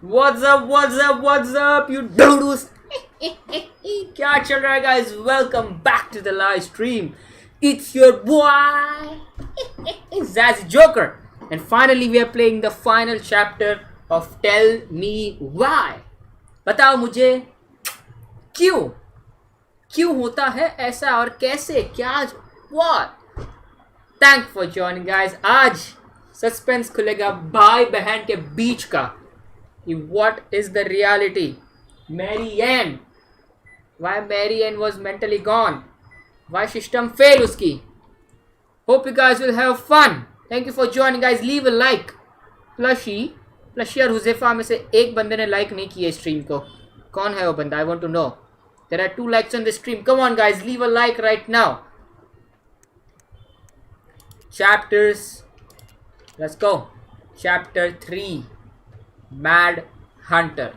What's up, you doodoos? क्या चल रहा है guys? Welcome back to the live stream. It's your boy Zazy Joker, and finally we are playing the final chapter of Tell Me Why. बताओ मुझे क्यों होता है ऐसा और कैसे क्या what? Thank for joining guys. आज सस्पेंस खुलेगा भाई बहन के बीच का. What is the reality? Mary Ann. Why Mary Ann was mentally gone? Why system fail उसकी? Hope you guys will have fun. Thank you for joining guys. Leave a like. Plushie और हुज़ैफा में से एक बंदे ने लाइक नहीं किया stream को. कौन है वो बंदा? I want to know. There are 2 likes on the stream. Come on guys, leave a like right now. Chapters. Let's go. Chapter 3. Mad Hunter.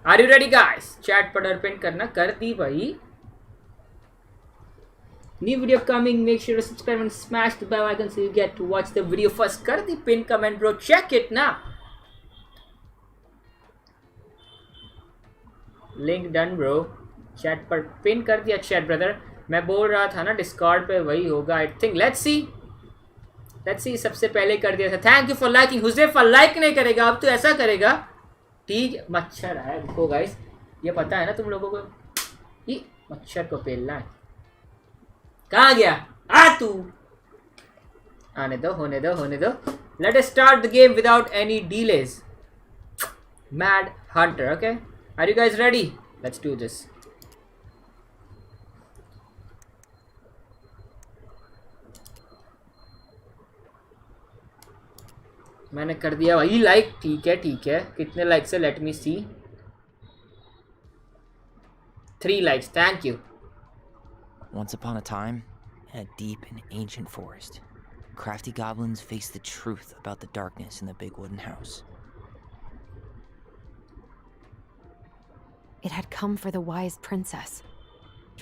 Are you ready guys? Chat पर pin करना कर दी भाई. New video coming. Make sure to subscribe and smash the bell icon so you get to watch the video first. कर the pin comment bro. Check it now. Link done bro. Chat पर pin कर दिया chat brother. मैं बोल रहा था ना Discord पे वही होगा. I think let's see सबसे पहले कर दिया था. Thank you for liking. Huzaifa like नहीं करेगा अब तो ऐसा करेगा. ठीक मच्छर है देखो गाइस. ये पता है ना तुम लोगों को ये मच्छर को पेलना है. कहाँ गया आ तू? आने दो होने दो. Let us start the game without any delays. Mad hunter. Okay are you guys ready? Let's do this. मैंने कर दिया भाई लाइक. ठीक है कितने लाइक्स है? Let me see. 3 likes. Thank you. Once upon a time, in a deep and ancient forest, crafty goblins faced the truth about the darkness in the big wooden house. It had come for the wise princess,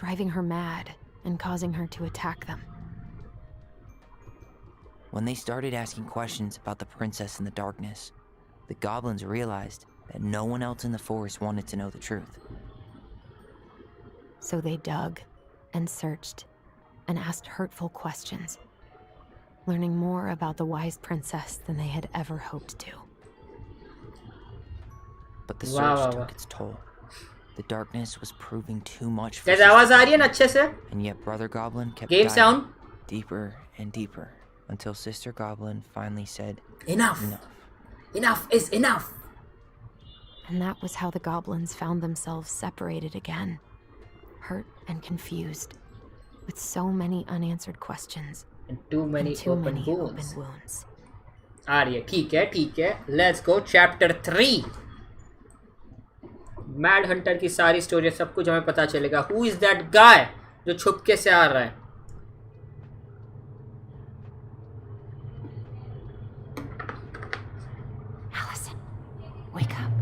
driving her mad and causing her to attack them. When they started asking questions about the princess in the darkness, the goblins realized that no one else in the forest wanted to know the truth. So they dug and searched and asked hurtful questions, learning more about the wise princess than they had ever hoped to. But the search took its toll. The darkness was proving too much for कैसे आवाज आ रही है ना अच्छे से? And yet Brother Goblin kept Game sound deeper and deeper until Sister Goblin finally said, Enough is enough. And that was how the goblins found themselves separated again, hurt and confused, with so many unanswered questions and too many open wounds. आ रही है. ठीक है. Let's go. Chapter 3. Mad Hunter की सारी story सब कुछ हमें पता चलेगा. Who is that guy जो छुपके से आ रहा है? Wake up.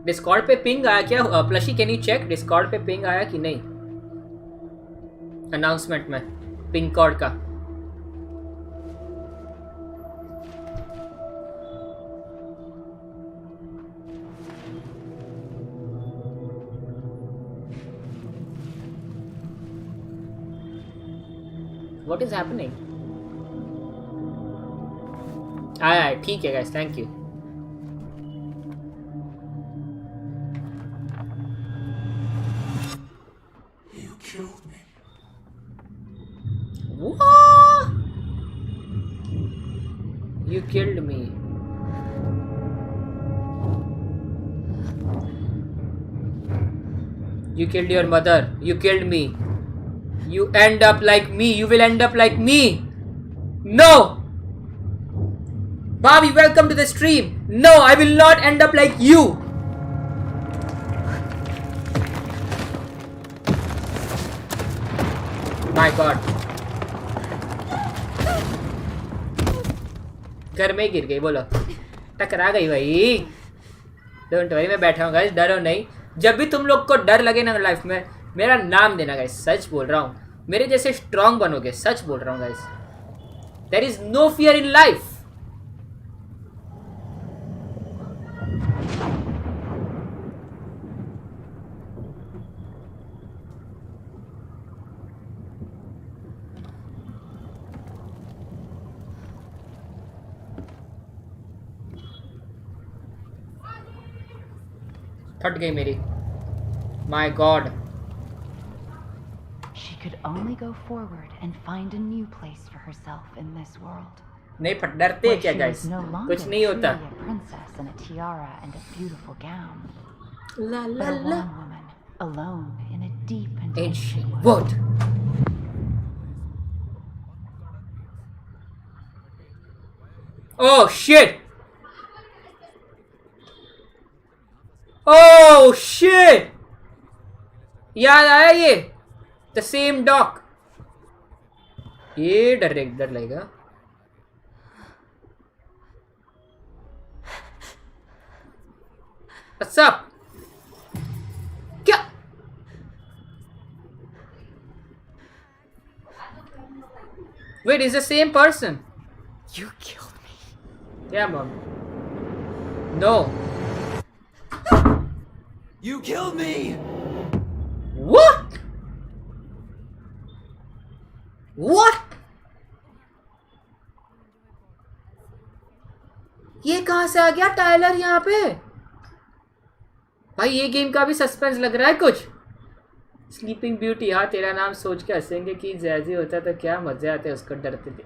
डिस्कॉर्ड पे पिंग आया क्या? Plushie can you check Discord पे पिंग आया कि नहीं? अनाउंसमेंट में पिंग कोड का. What is happening? आया है. ठीक है guys, thank you. You killed me. What? You killed me. You killed your mother. You killed me. You end up like me. You will end up like me. No! Bobby, welcome to the stream. No, I will not end up like you. My God. घर में गिर गई. बोलो टकरा गई भाई. Don't worry मैं बैठा हूँ गाइस. डरो नहीं. जब भी तुम लोग को डर लगे ना लाइफ में, मेरा नाम देना गाइस, सच बोल रहा हूँ, मेरे जैसे स्ट्रांग बनोगे, सच बोल रहा हूँ guys. There is no fear in life. फट गई मेरी, my God. She could only go forward and find a new place for herself in this world. नहीं फट, डरते हैं क्या She guys? was no longer कुछ नहीं होता। truly a princess in a tiara and a beautiful gown, La but La a La. lone woman alone in a deep and Ancient ancient wood. What? Oh shit! Oh shit! याद आया ये? The same dock. ये डर लगेगा। What's up? क्या? Wait, it's the same person. You killed me. Yeah, mom. No. You killed me! What? What? ये कहां से आ गया टाइलर यहाँ पे? भाई ये गेम का भी सस्पेंस लग रहा है कुछ। स्लीपिंग ब्यूटी, हाँ तेरा नाम सोच के हंसेंगे कि जैजी होता तो क्या मजे आते, उसको डरते थे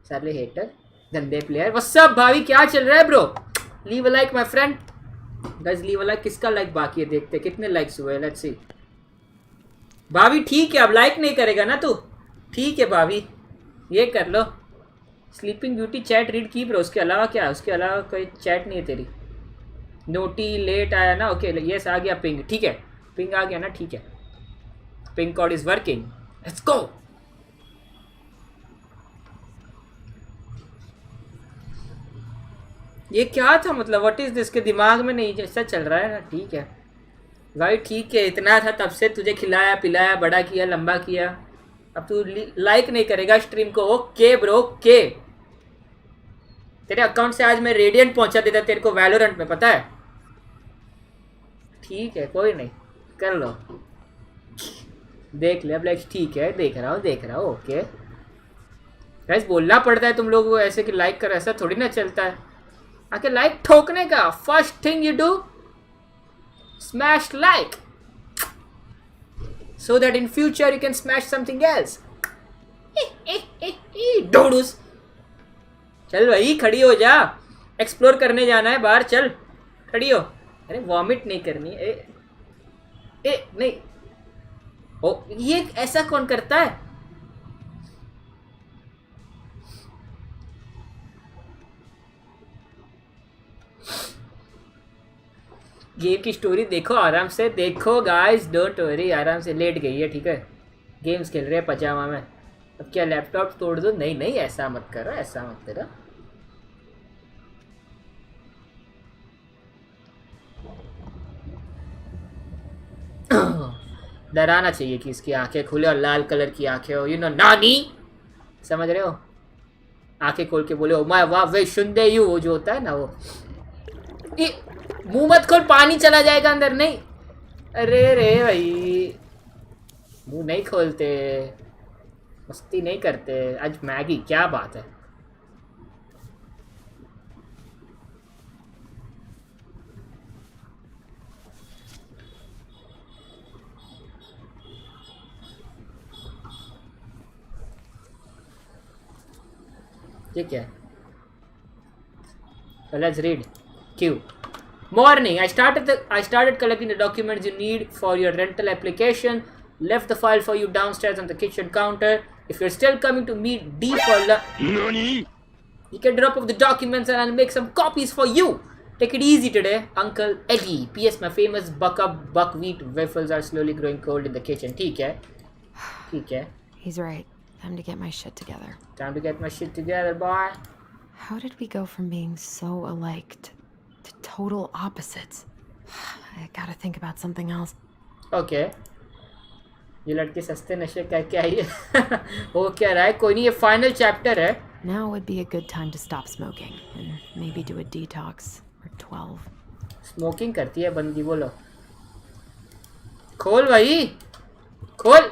सारे हेटर, गंदे प्लेयर। व्हाट्स अप भाभी, क्या चल रहा है bro? Leave a like my friend. Guys leave a like. किसका लाइक बाकी है, देखते हैं कितने लाइक्स हुए, लेट्स सी। भाभी ठीक है, अब लाइक नहीं करेगा ना तू? ठीक है भाभी, ये कर लो। स्लीपिंग ब्यूटी चैट रीड की ब्रो, उसके अलावा क्या? उसके अलावा कोई चैट नहीं है तेरी? नोटी लेट आया ना, ओके यस आ गया पिंग, ठीक है पिंग आ गया ना, ठीक है। Ping code is working, let's go. ये क्या था मतलब, व्हाट इज दिस? के दिमाग में नहीं जैसा चल रहा है ना, ठीक है भाई ठीक है। इतना था तब से तुझे खिलाया पिलाया, बड़ा किया, लंबा किया, अब तू लाइक नहीं करेगा स्ट्रीम को? Okay bro okay. तेरे अकाउंट से आज मैं रेडियंट पहुंचा देता तेरे को वैलोरेंट में, पता है? ठीक है कोई नहीं, कर लो, देख ले अब। लाइक ठीक है, देख रहा हूँ ओके। गाइस बोलना पड़ता है तुम लोगों को ऐसे कि लाइक कर, ऐसा थोड़ी ना चलता है। आके लाइक ठोकने का first thing you do, smash like so that in future you can smash something else. डूडूस, चल भाई खड़ी हो जा, एक्सप्लोर करने जाना है बाहर, चल खड़ी हो। अरे वॉमिट नहीं करनी है। नहीं, ओ ये ऐसा कौन करता है? गेम की स्टोरी देखो, आराम से देखो गाइस, डोंट वरी, आराम से। लेट गई है ठीक है, गेम्स खेल रहे हैं पजामा में। अब क्या लैपटॉप तोड़ दो? नहीं नहीं ऐसा मत करो, ऐसा मत करो। डराना चाहिए कि इसकी आंखें खुले और लाल कलर की आंखें हो, यू नो नानी, समझ रहे हो? आंखें खोल के बोले ओ माय वाह वे शुंदे यू, वो जो होता है ना वो। मुंह मत खोल, पानी चला जाएगा अंदर। नहीं, अरे रे भाई मुंह नहीं खोलते, मस्ती नहीं करते। आज मैगी, क्या बात है। ये क्या है? Let's read. Q. Morning. I started collecting the documents you need for your rental application. Left the file for you downstairs on the kitchen counter. If you're still coming to meet D for Nani? you can drop off the documents and I'll make some copies for you. Take it easy today, Uncle Eddie. P.S. My famous buckwheat waffles are slowly growing cold in the kitchen. ठीक है, ठीक है. He's right. Time to get my shit together. Time to get my shit together, boy. How did we go from being so alike to total opposites? I gotta think about something else. Okay ये लड़की सस्ते नशे करके आई है वो क्या रहा है कोई नहीं ये फाइनल चैप्टर है Now would be a good time to stop smoking and maybe do a detox or 12. Smoking करती है बंदी बोलो खोल भाई खोल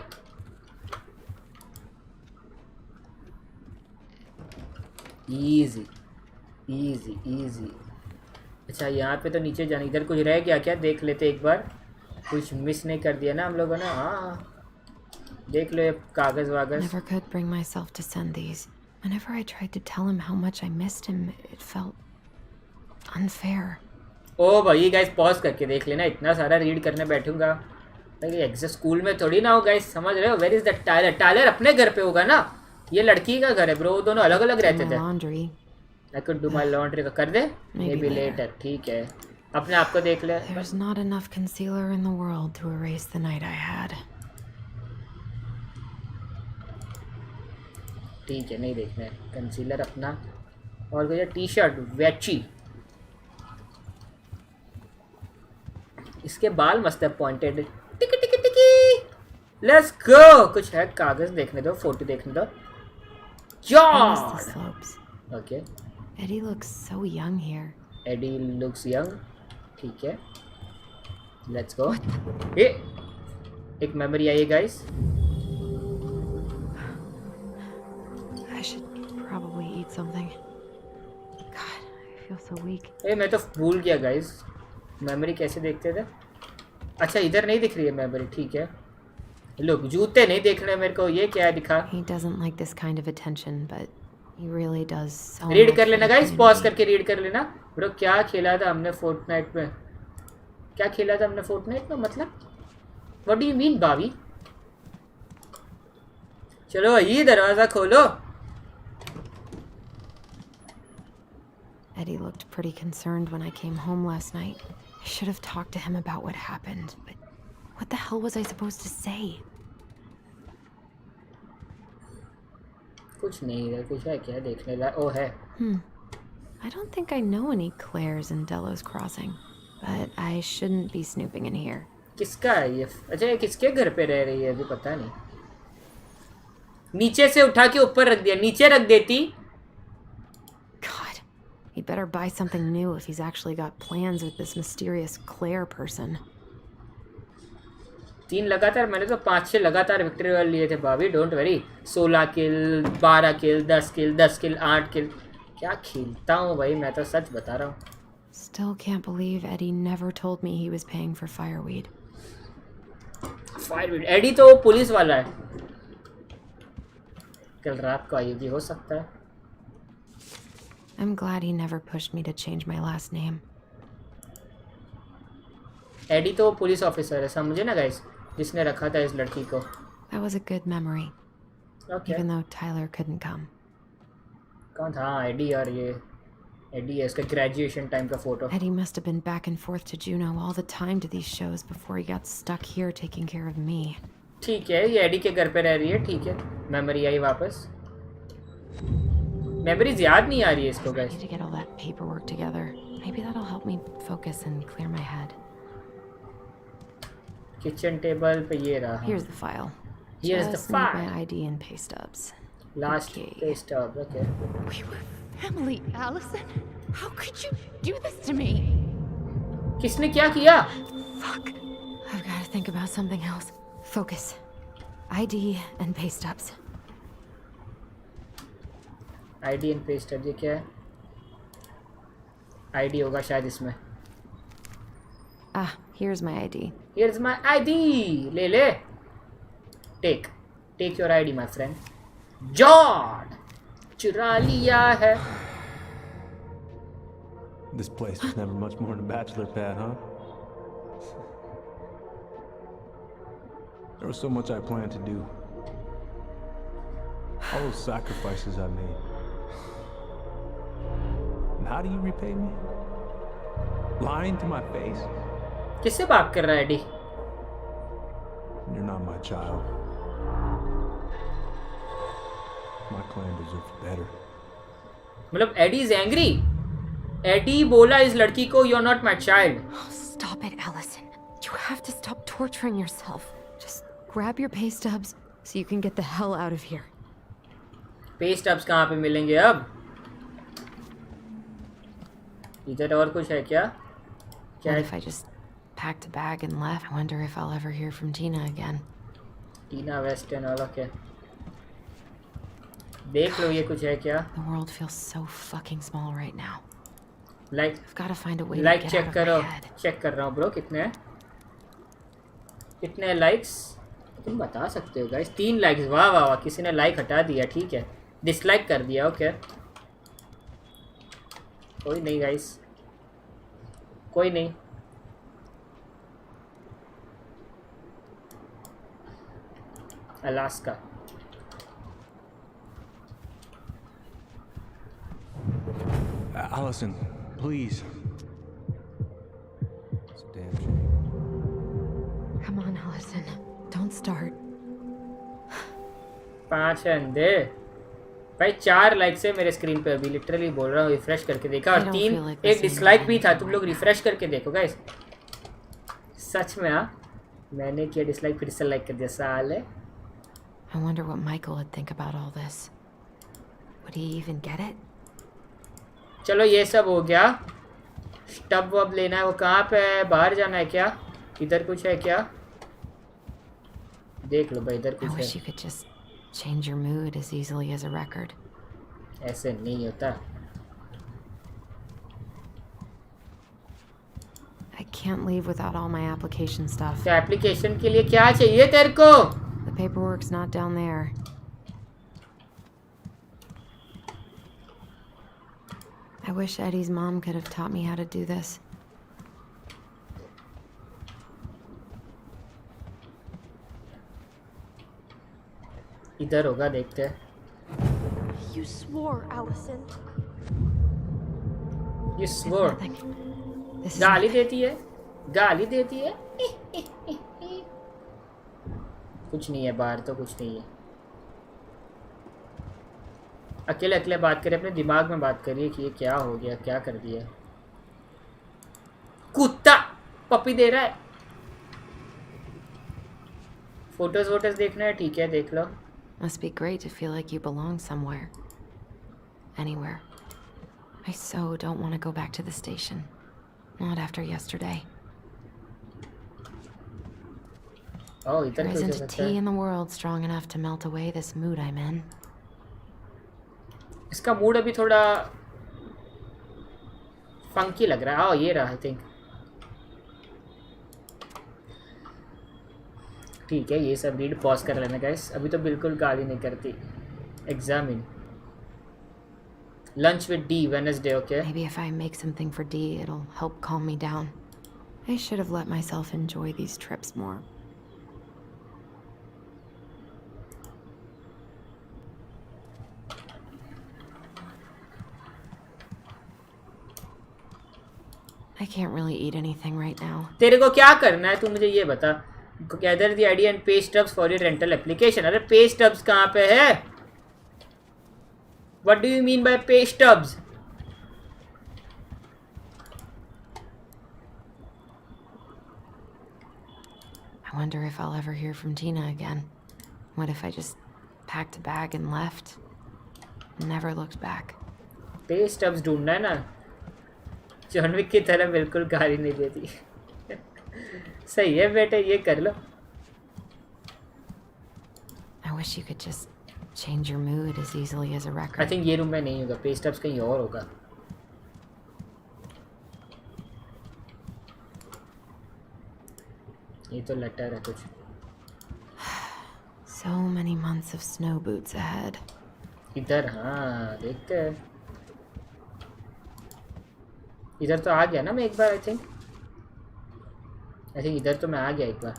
इजी इजी इजी अच्छा यहाँ पे तो नीचे जाने इधर कुछ रह गया क्या देख लेते एक बार कुछ मिस नहीं कर दिया ना हम लोगों ने हाँ देख लो ये कागज वागज Never could bring myself to send these. Whenever I tried to tell him how much I missed him, it felt unfair. ओ भाई गाइस पॉज करके देख लेना इतना सारा रीड करने बैठूंगा एग्जैक्ट स्कूल में थोड़ी ना हो गाइस समझ रहे हो where is the Tyler Tyler अपने घर पे होगा ना ये लड़की का घर है ब्रो दोनों अलग अलग रहते थे Laundry. I could do my laundry तो कर दे Maybe maybe later ठीक है अपने आप को देख ले There's not enough concealer in the world to erase the night I had. ठीक है नहीं देखना है कंसीलर अपना और कोई टी शर्ट वैची इसके बाल मस्त है पॉइंटेड टिकी टिकी टिकी लेट्स गो कुछ है कागज देखने दो फोटो देखने दो I miss the John slopes. Okay Eddie looks so young here. Eddie looks young ठीक है लेट्स गो ए एक मेमोरी आई है guys I should probably eat something. God, I feel so weak. ए मैं तो भूल गया गाइस मेमोरी कैसे देखते थे अच्छा इधर नहीं दिख रही है मेमोरी ठीक है लोग जूते नहीं देख रहे मेरे को ये क्या दिखा He doesn't like this kind of attention, but he really does so read much कर for लेना the गाइस पॉज community. करके रीड कर लेना ब्रो क्या खेला था हमने फोर्टनाइट में क्या खेला था हमने फोर्टनाइट में मतलब व्हाट डू यू मीन बावी चलो ये दरवाजा खोलो Eddie looked pretty concerned when I came home last night. I should have talked to him about what happened, but what the hell was I supposed to say? कुछ नहीं है कुछ है क्या देखने ला ओ है I don't think I know any Claires in Delos Crossing, but I shouldn't be snooping in here. किसका है ये अच्छा ये किसके घर पे रह रही है अभी पता नहीं नीचे से उठा के ऊपर रख दिया नीचे रख देती God, he'd better buy something new if he's actually got plans with this mysterious Claire person. 3 लगातार मैंने तो 5-6 लगातार विक्ट्री रॉयल लिए थे भाभी डोंट वरी 16 किल 12 किल 10 किल 10 किल 8 किल क्या खेलता हूँ भाई मैं तो सच बता रहा हूँ Still can't believe Eddie never told me he was paying for fireweed. Fire Eddie तो पुलिस वाला है कल रात को आई होगी हो सकता है I'm glad he never pushed me to change my last name. Eddie तो पुलिस ऑफिसर है समझे ना गाइस जिसने रखा था इस लड़की को That was a good memory, okay even though Tyler couldn't come. कौन था हाँ एडी और ये एडी है इसका ग्रेजुएशन टाइम का photo Eddie must have been back and forth to Juneau all the time to these shows before he got stuck here taking care of me. ठीक है ये एडी के घर पे रह रही है ठीक है मेमोरी आई वापस मेमोरीज याद नहीं आ रही है इसको I guys need to get all that paperwork together. Maybe that'll help me focus and clear my head. Kitchen table पे ये रहा Here's the file. Here's the Just need file. my ID and pay stubs. Last Okay. पे stop okay We were family, Allison. How could you do this to me? किसने क्या किया Fuck. I've got to think about something else. Focus. ID and pay stubs. ID and पे stop ये क्या है ID होगा शायद इसमें Ah, here's my ID. Here's my ID. ले ले. Take your ID, my friend. John. चुरा लिया है. This place was never much more than a bachelor pad, huh? There was so much I planned to do. All those sacrifices I made. And how do you repay me? Lying to my face? किससे बात कर रहा है Eddie? You're not my child. My clan deserves better. मतलब Eddie is angry. Eddie बोला इस लड़की को you're not my child. Oh, stop Stop it, Allison. You have to stop torturing yourself. Just grab your pay stubs so you can get the hell out of here. Pay stubs कहाँ पे मिलेंगे अब? इधर और कुछ है क्या? What if I just packed a bag and left? I wonder if I'll ever hear from Tina again. Tina western वाला क्या? देख लो ये कुछ है क्या? The world feels so fucking small right now. Like I've got to find a way to like get check out of करो. my head. Check कर रहा हूँ ब्रो. कितने हैं? कितने लाइक्स? तुम बता सकते हो गाइस. 3 लाइक्स. वाह वाह वाह. किसी ने लाइक हटा दिया. ठीक है. डिसलाइक कर दिया. ओके. कोई नहीं गाइस. कोई नहीं. Alaska. Allison, please. It's a damn shame. Come on, Allison. Don't start. 5 अंधे भाई. 4 लाइक्स है मेरे स्क्रीन पे अभी. लिटरली बोल रहा हूँ. रिफ्रेश करके देखा और 3 एक डिसलाइक भी था. तुम लोग रिफ्रेश करके देखो गाइस. सच में. हाँ मैंने किया डिसलाइक फिर से लाइक कर दिया. साले. I wonder what Michael would think about all this. Would he even get it? चलो ये सब हो गया. स्टब वब लेना है. वो कहाँ पे है? बाहर जाना है क्या? इधर कुछ है क्या? देख लो भाई. इधर I कुछ wish है. you could just change your mood as easily as a record. ऐसे नहीं होता. I can't leave without all my application stuff. तो एप्लीकेशन के लिए क्या चाहिए तेरे को? The paperwork's not down there. I wish Eddie's mom could have taught me how to do this. इधर होगा. देखते हैं. You swore, Allison. You swore. Nothing. This is गाली nothing. देती है. गाली देती है. कुछ नहीं है बाहर. तो कुछ नहीं है. अकेले अकेले बात करें. अपने दिमाग में बात करिए कि ये क्या हो गया. क्या कर दिया. कुत्ता पपी दे रहा है. फोटोज वोटोज देखना है. ठीक है देख लो. Must be great to feel like you belong somewhere. Anywhere. I so don't want to go back to the station. Not after yesterday. Oh, इधर There कुछ हो isn't a सकता tea है. in the world strong enough to melt away this mood I'm in. इसका mood अभी थोड़ा funky लग रहा है. ये रहा आई थिंक. ठीक है. ये सब रीड पॉज कर लेना गाइस. अभी तो बिल्कुल गाली नहीं करती. Examine lunch with D Wednesday. Okay. Maybe if I make something for Dee, it'll help calm me down. I should have let myself enjoy these trips more. I can't really eat anything right now. तेरे को क्या करना है? तू मुझे ये बता. Gather the ID and pay stubs for your rental application. अरे पे स्टब्स कहाँ पे है? What do you mean by pay stubs? I wonder if I'll ever hear from Tina again. What if I just packed a bag and left? Never looked back. Pay stubs ढूंढना है ना. John Wick की तरह बिल्कुल गाली नहीं देती. सही है बेटे. ये कर लो. I wish you could just change your mood as easily as a record. I think ये रूम में नहीं होगा. पे स्टब्स कहीं और होगा. ये तो लेटर है कुछ. So many months of snow boots ahead. इधर. हाँ देखते हैं. इधर तो आ गया ना मैं एक बार. आई थिंक इधर तो मैं आ गया एक बार.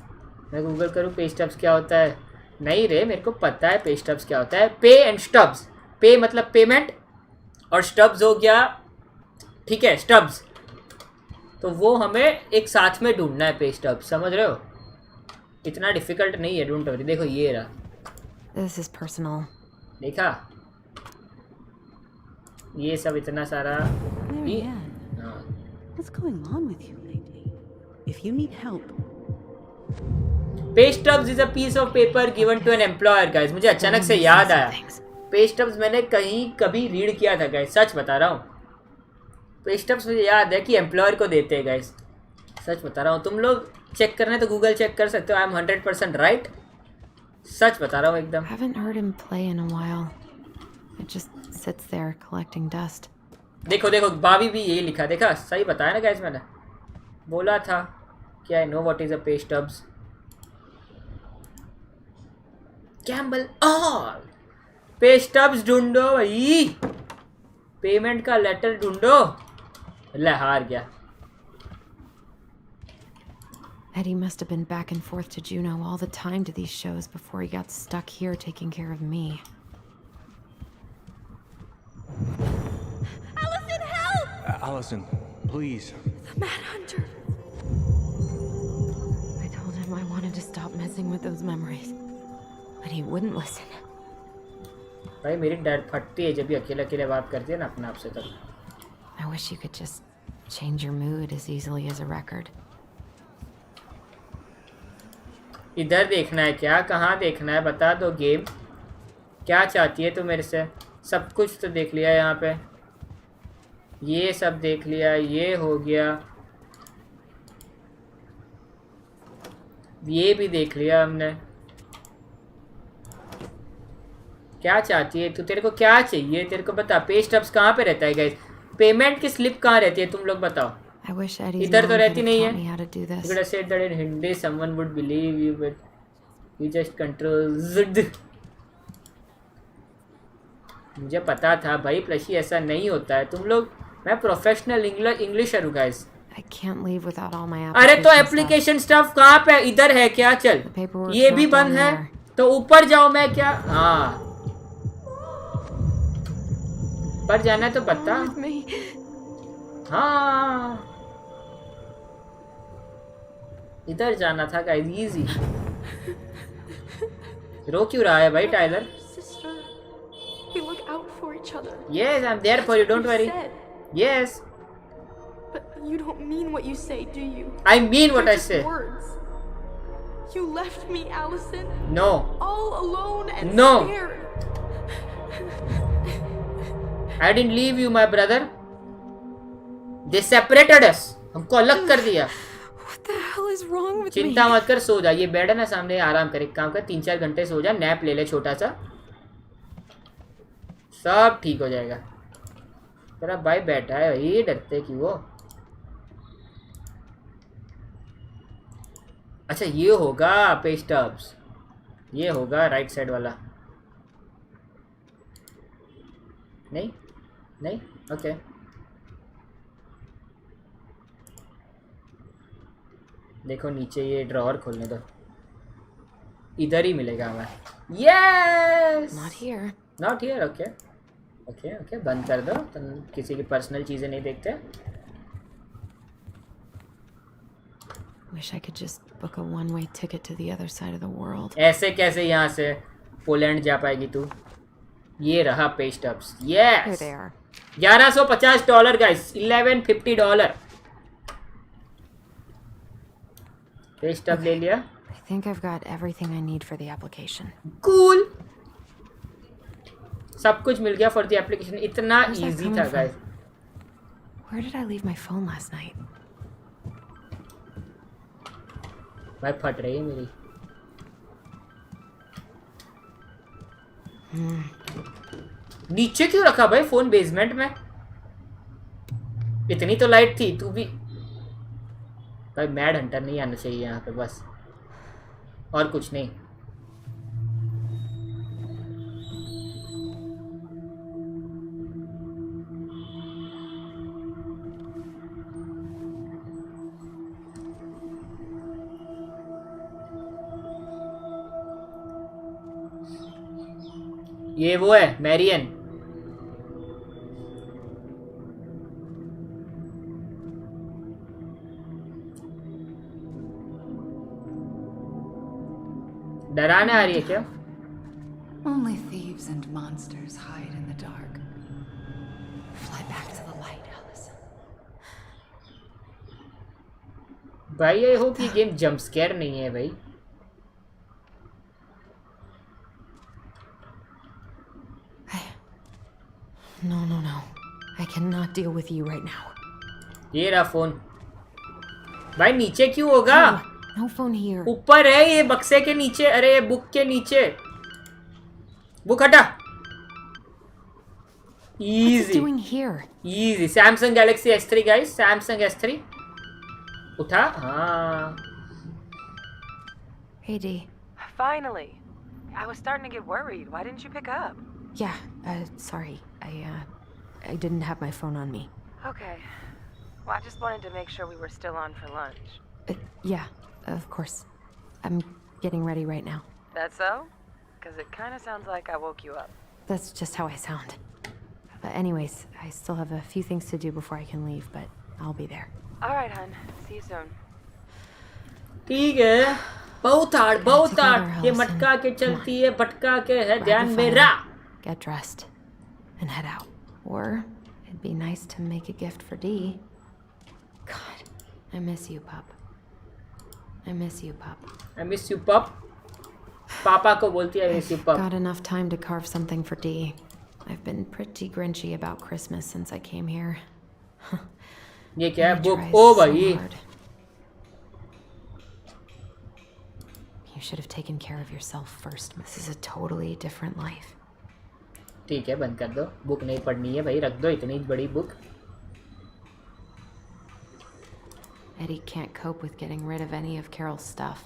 मैं गूगल करूँ पे स्टब्स क्या होता है. नहीं रे मेरे को पता है पे स्टब्स क्या होता है. पे एंड स्टब्स. पे मतलब पेमेंट और स्टब्स हो गया. ठीक है स्टब्स. तो वो हमें एक साथ में ढूंढना है. पे स्टब्स समझ रहे हो. इतना डिफिकल्ट नहीं है. Don't worry. देखो ये रहा. This is personal. देखा. ये सब इतना सारा. Marianne, what's going on with you lately? if you need help. Pay stubs is a piece of paper given to an employer, guys. मुझे अचानक से याद आया. Pay stubs मैंने कहीं कभी रीड किया था, guys. सच बता रहा हूँ. Pay stubs मुझे याद है कि एम्प्लॉयर को देते हैं, guys. सच बता रहा हूँ. तुम लोग चेक करना है तो गूगल चेक कर सकते हो. I am 100% right. सच बता रहा हूँ एकदम. Haven't heard him play in a while. It just sits there collecting dust. देखो देखो बावी भी यही लिखा. देखा सही बताया ना गाइस. मैंने बोला था कि I know what is a pay stubs. कैम्बल ऑल पे स्टब्स ढूंढो भाई. पेमेंट का लेटर ढूंढो. ले हार गया. Eddie must have been back and forth to Juneau all the time to these shows before he got stuck here taking care of me. Allison, help! Allison, please. The Mad Hunter. I told him I wanted to stop messing with those memories, but he wouldn't listen. भाई मेरी डर फटती है जब भी अकेले अकेले बात करती है ना अपने आप से. तब I wish you could just change your mood as easily as a record. इधर देखना है क्या? कहाँ देखना है? बता दो गेम. क्या चाहती है तू मेरे से? सब कुछ तो देख लिया यहाँ पे. ये सब देख लिया. ये हो गया. ये भी देख लिया हमने. क्या चाहती है तू? तेरे को क्या चाहिए? तेरे को बता. पे स्टब्स कहाँ पे रहता है गाइस? पेमेंट की स्लिप कहाँ रहती है? तुम लोग बताओ. इधर तो रहती नहीं है. You could have said that in Hindi someone would believe you, but you just controlled. मुझे पता था भाई प्लशी ऐसा नहीं होता है. तुम लोग मैं प्रोफेशनल इंग्लिशर हूँ guys. I can't leave without all my अरे तो एप्लीकेशन स्टफ कहाँ पे? इधर है क्या? चल ये भी बंद है तो ऊपर जाओ. मैं क्या? हाँ ऊपर जाना है तो बता. हाँ इधर जाना था गाइस. इजी. रो क्यों रहा है भाई Tyler? Sister, we look out for each other. Yes, I'm there for you. Don't worry. Yes. But you don't mean what you say, do you? I mean what They're I just say. Words. You left me, Allison. No. All alone and No. scared. I didn't leave you, my brother. They separated us. हमको अलग कर दिया. What the hell is wrong with me? चिंता मत कर. सो जा. ये bed है ना सामने. आराम कर. एक काम कर 3-4 घंटे सो जा. नैप ले ले छोटा सा. सब ठीक हो जाएगा. तेरा भाई बैठा है भाई. डरते क्यों वो? अच्छा ये होगा पे स्टब्स. ये होगा राइट साइड वाला. नहीं नहीं. ओके देखो नीचे ये ड्रॉअर खोलने दो. इधर ही मिलेगा हमें. Yes. Not here. Not here. Okay okay okay बंद कर दो. तुम किसी की पर्सनल चीज़ें नहीं देखते. Wish I could just book a one-way ticket to the other side of the world. ऐसे कैसे यहाँ से पोलैंड जा पाएगी तू? ये रहा pay stubs. Yes Here they are. $1150 guys. $1150 pay stub ले लिया. I think I've got everything I need for the application. Cool. सब कुछ मिल गया फॉर द एप्लीकेशन. इतना Where's that इजी coming था from? Guys. Where did I leave my phone last night? भाई फट रही है मेरी. नीचे क्यों रखा भाई फोन? बेसमेंट में इतनी तो लाइट थी. तू भी भाई मैड हंटर नहीं आना चाहिए यहाँ पे. बस और कुछ नहीं. ये वो है मैरियन. डराने आ रही है क्या? Only thieves and monsters hide in the dark. Fly back to the light, Allison. भाई आई होप ये गेम जंप स्केयर नहीं है भाई. No, no, no. I cannot deal with you right now. ये रहा फोन. भाई नीचे क्यों होगा? No phone here. ऊपर है ये बक्से के नीचे. अरे ये बुक के नीचे. बुक हटा. What's it Easy. doing here? Easy. Samsung Galaxy S3 guys. Samsung S3. उठा. हाँ. Hey, D. Finally. I was starting to get worried. Why didn't you pick up? Yeah, sorry. I didn't have my phone on me. Okay. Well, I just wanted to make sure we were still on for lunch. Yeah, of course. I'm getting ready right now. That so? Because it kind of sounds like I woke you up. That's just how I sound. Anyways, I still have a few things to do before I can leave, but I'll be there. All right, hon. See you soon. ठीक है. बहुत hard. ये मटका के चलती है, भटका के है ध्यान मेरा. Get dressed and head out. Or it'd be nice to make a gift for D. God, I miss you, pup. I miss you, pup. I miss you, pup. पापा को बोलती है I miss you, pup. Got enough time to carve something for D. I've been pretty grinchy about Christmas since I came here. ये क्या है? Book. Tries ओ so भाई. hard. You should have taken care of yourself first. This is a totally different life. ठीक है बंद कर दो. Book नहीं पढ़नी है भाई. रख दो इतनी बड़ी book. Eddie can't cope with getting rid of any of Carol's stuff.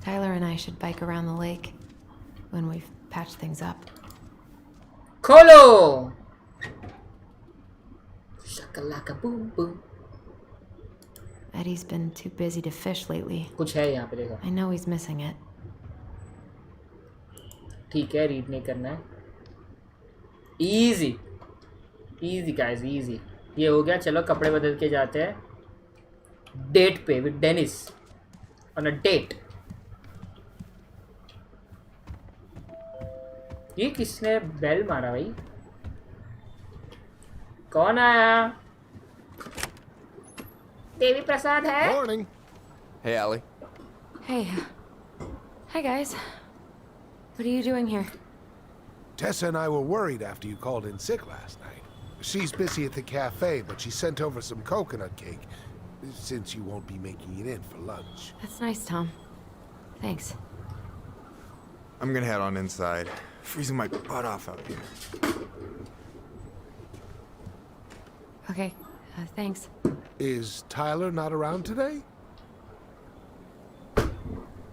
Tyler and I should bike around the lake when we've patched things up. खोलो. Shakalaka boom boom. Eddie's been too busy to fish lately. कुछ है यहाँ पे देखो. I know he's missing it. ठीक है read नहीं करना है. Easy guys easy. ये हो गया. चलो कपड़े बदल के जाते हैं डेट पे with Dennis on a date. ये किसने बेल मारा भाई? कौन आया? देवी प्रसाद है. Morning. Hey, Allie. Hey. Hi, guys. What are you doing here? Tessa and I were worried after you called in sick last night. She's busy at the cafe, but she sent over some coconut cake, since you won't be making it in for lunch. That's nice, Tom. Thanks. I'm gonna head on inside. Freezing my butt off out here. Okay. Thanks. Is Tyler not around today?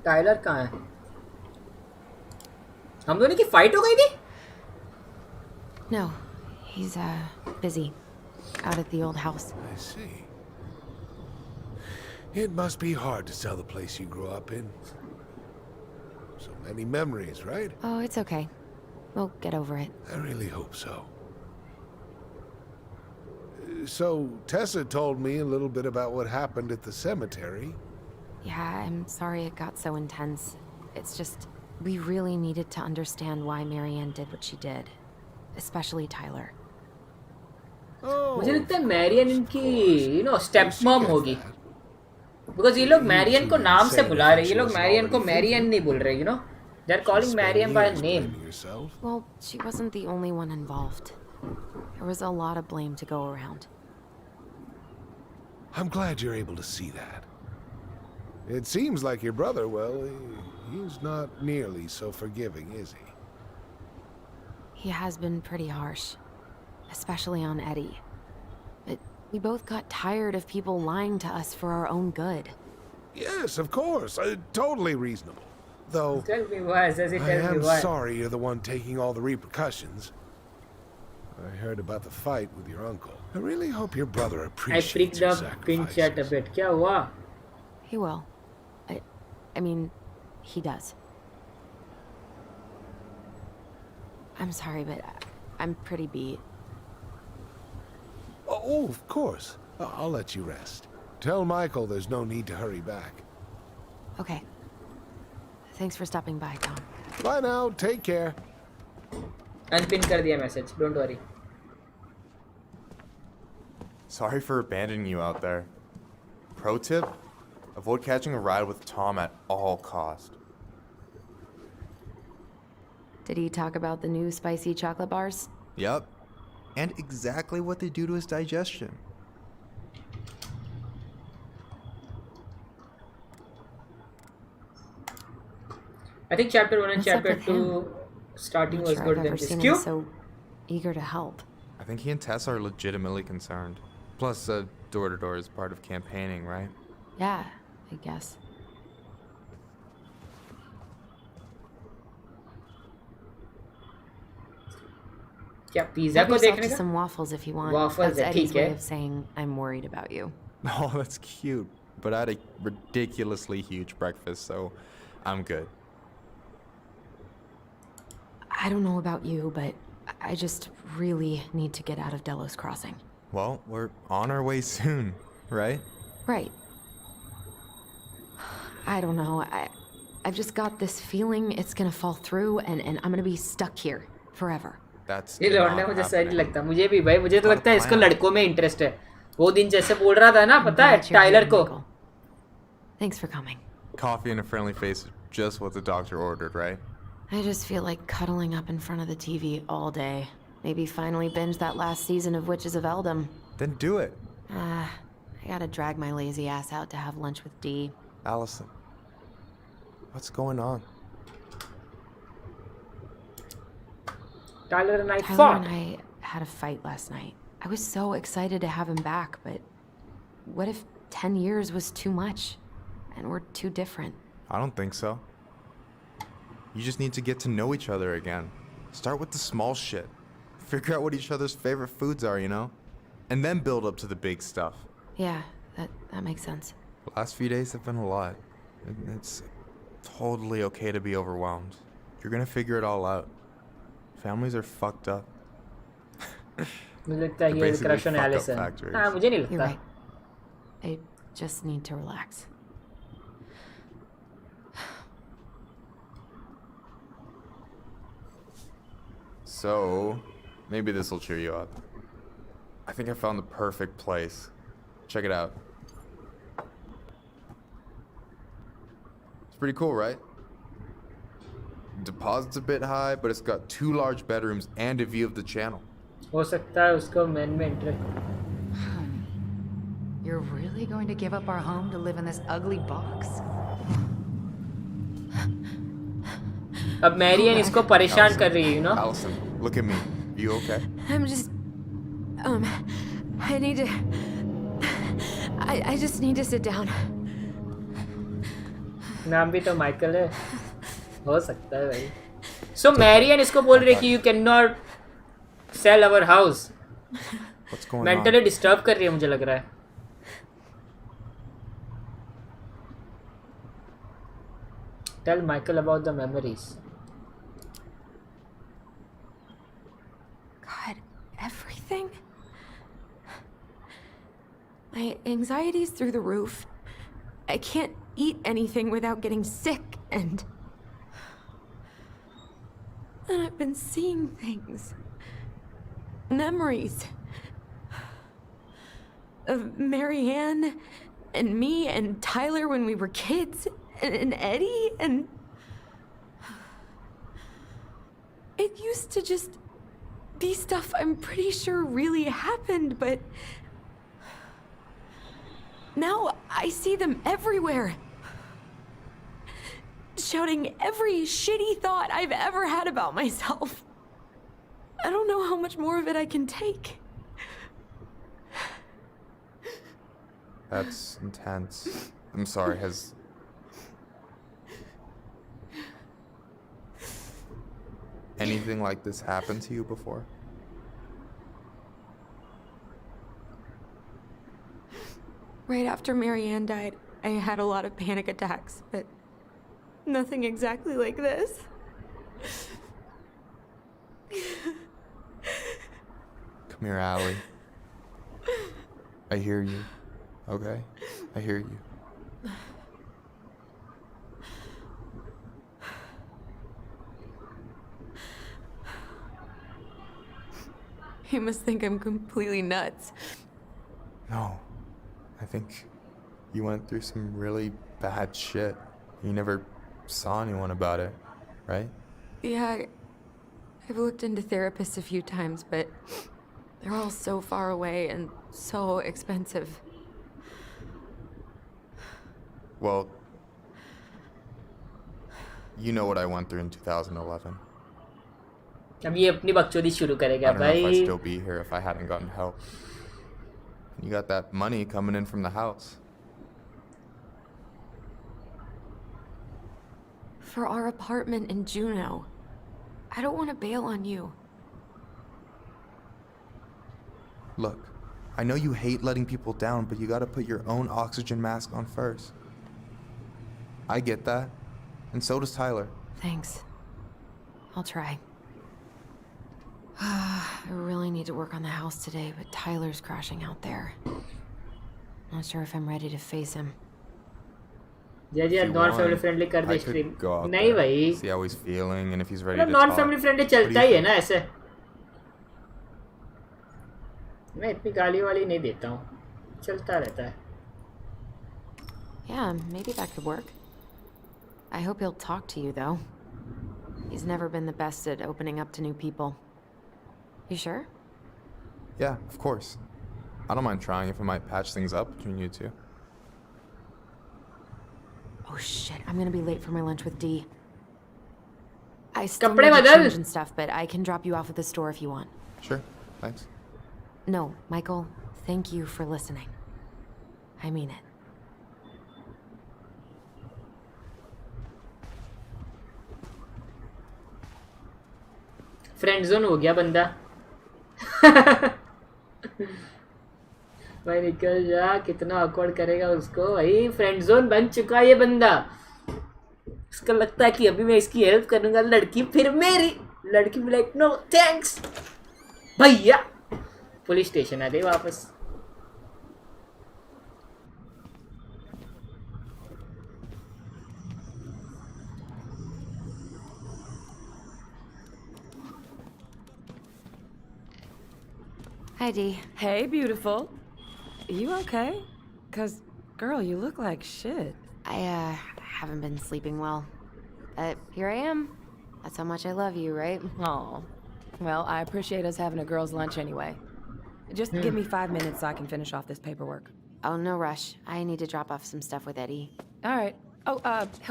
Tyler कहाँ है? हम दोनों की fight हो गई थी? No. He's, busy. Out at the old house. I see. It must be hard to sell the place you grew up in. So many memories, right? Oh, it's okay. We'll get over it. I really hope so. So, Tessa told me a little bit about what happened at the cemetery. Yeah, I'm sorry it got so intense. It's just, we really needed to understand why Marianne did what she did. Especially Tyler. Oh, मुझे लगता है Marrion इनकी step mom होगी. Because ये लोग Marrion को नाम से बुला रहे हैं. ये लोग मैरियन को मैरियन नहीं बोल रहे. they're calling Marianne by name. Well, she wasn't the only one involved. There was a lot of blame to go around. I'm glad you're able to see that. It seems like your brother, well, he's not nearly so forgiving, is he? He has been pretty harsh. Especially on Eddie. But we both got tired of people lying to us for our own good. Yes, of course. Totally reasonable. Though, Tell me why, Zazy, I tell me am why. sorry you're the one taking all the repercussions. I heard about the fight with your uncle. I really hope your brother I appreciates freaked your up pin chat a sacrifices. bit. क्या हुआ? He will. I mean, he does. I'm sorry, but I'm pretty beat. Oh, of course. I'll let you rest. Tell Michael there's no need to hurry back. Okay. Thanks for stopping by, Tom. Bye now. Take care. Unpin कर दिया message. Don't worry. Sorry for abandoning you out there. Pro tip? Avoid catching a ride with Tom at all cost. Did he talk about the new spicy chocolate bars? Yep. And exactly what they do to his digestion. I think chapter 1 and What's up chapter with 2 him? starting Not was sure good I've than ever this. seen him Cute. so eager to help. I think he and Tess are legitimately concerned. Plus, door-to-door is part of campaigning, right? Yeah, I guess. क्या pizza Help को yourself देखने to का? some waffles if you want. Waffles That's है, Eddie's ठीक way है. of saying I'm worried about you. Oh, that's cute. But I had a ridiculously huge breakfast, so I'm good. I don't know about you, but I just really need to get out of Delos Crossing. Well, we're on our way soon, right? Right. I don't know. I've just got this feeling it's gonna fall through and I'm gonna be stuck here forever. That's ये लौंडा not मुझे सही happening. लगता मुझे भी भाई मुझे तो लगता है इसको plan. लड़कों में इंटरेस्ट है वो दिन जैसे बोल रहा था ना I'm पता है glad you're टाइलर here, को Michael. Thanks for coming. Coffee and a friendly face is just what the doctor ordered, right? I just feel like cuddling up in front of the TV all day. Maybe finally binge that last season of Witches of Eldom. Then do it. I gotta drag my lazy ass out to have lunch with Dee. Allison, what's going on? Tyler and I Tyler fought and I had a fight last night. I was so excited to have him back, but what if 10 years was too much and we're too different? I don't think so. You just need to get to know each other again. Start with the small shit. Figure out what each other's favorite foods are, you know? And then build up to the big stuff. Yeah, that makes sense. The last few days have been a lot. It's totally okay to be overwhelmed. You're gonna figure it all out. Families are fucked up. मुझे लगता है They're ये basically crush on fuck-up Allison factories. हाँ मुझे नहीं You're लगता right. I just need to relax. So, maybe this will cheer you up. I think I found the perfect place. Check it out. It's pretty cool, right? Deposit's a bit high, but it's got 2 large bedrooms and a view of the channel. हो सकता है उसको man में interest You're really going to give up our home to live in this ugly box? अब Marrion इसको परेशान कर रही है Allison, look at me. You okay? I'm just I need to I just need to sit down. नाम भी तो Michael है हो सकता है भाई सो मैरियन इसको बोल रही है कि you can not sell our house What's going mentally on? Disturb कर रही है मुझे लग रहा है tell Michael about the memories God, everything? My anxiety's through the roof. I can't eat anything without getting sick, and I've been seeing things. Memories. Of Marianne, and me, and Tyler when we were kids, and Eddie, and... It used to just be stuff I'm pretty sure really happened, but... Now I see them everywhere. Shouting every shitty thought I've ever had about myself. I don't know how much more of it I can take. That's intense. I'm sorry, has... anything like this happened to you before? Right after Marianne died, I had a lot of panic attacks, but nothing exactly like this. Come here, Allie. I hear you. Okay? I hear you. You must think I'm completely nuts. No. I think you went through some really bad shit. You never saw anyone about it, right? Yeah, I've looked into therapists a few times, but they're all so far away and so expensive. Well, you know what I went through in 2011. अब ये अपनी बकचोदी शुरू I करेगा don't know if I'd भाई. still be here if I hadn't gotten help. You got that money coming in from the house. For our apartment in Juneau. I don't want to bail on you. Look, I know you hate letting people down, but you gotta put your own oxygen mask on first. I get that. And so does Tyler. Thanks. I'll try. I really need to work on the house today, but Tyler's crashing out there. Not sure if I'm ready to face him. जी जी If you नॉन want, family friendly कर दे I stream. could go out नहीं there, भाई. see how he's feeling, and if he's ready मतलब to non talk. Family friendly What do चलता you ही है think? ना ऐसे. मैं इतनी गाली वाली नहीं देता हूँ. चलता रहता है. Yeah, maybe that could work. I hope he'll talk to you, though. He's never been the best at opening up to new people. You sure? Yeah, of course. I don't mind trying if it might patch things up between you two. Oh shit, I'm gonna be late for my lunch with Dee. I still कपड़े need to बदल. change and stuff, but I can drop you off at the store if you want. Sure, thanks. No, Michael, thank you for listening. I mean it. Friend zone हो गया बंदा. भाई निकल जा. कितना awkward करेगा उसको भाई. फ्रेंड जोन बन चुका है ये बंदा. इसका लगता है कि अभी मैं इसकी हेल्प करूंगा. लड़की फिर मेरी. लड़की भी लाइक नो थैंक्स भैया. पुलिस स्टेशन आ गई वापस. Hi, Dee. Hey, beautiful. You okay? 'Cause, girl, you look like shit. I haven't been sleeping well. Here I am. That's how much I love you, right? Oh. Well, I appreciate us having a girls' lunch anyway. Just give me 5 minutes so I can finish off this paperwork. Oh, no rush. I need to drop off some stuff with Eddie. All right. Oh,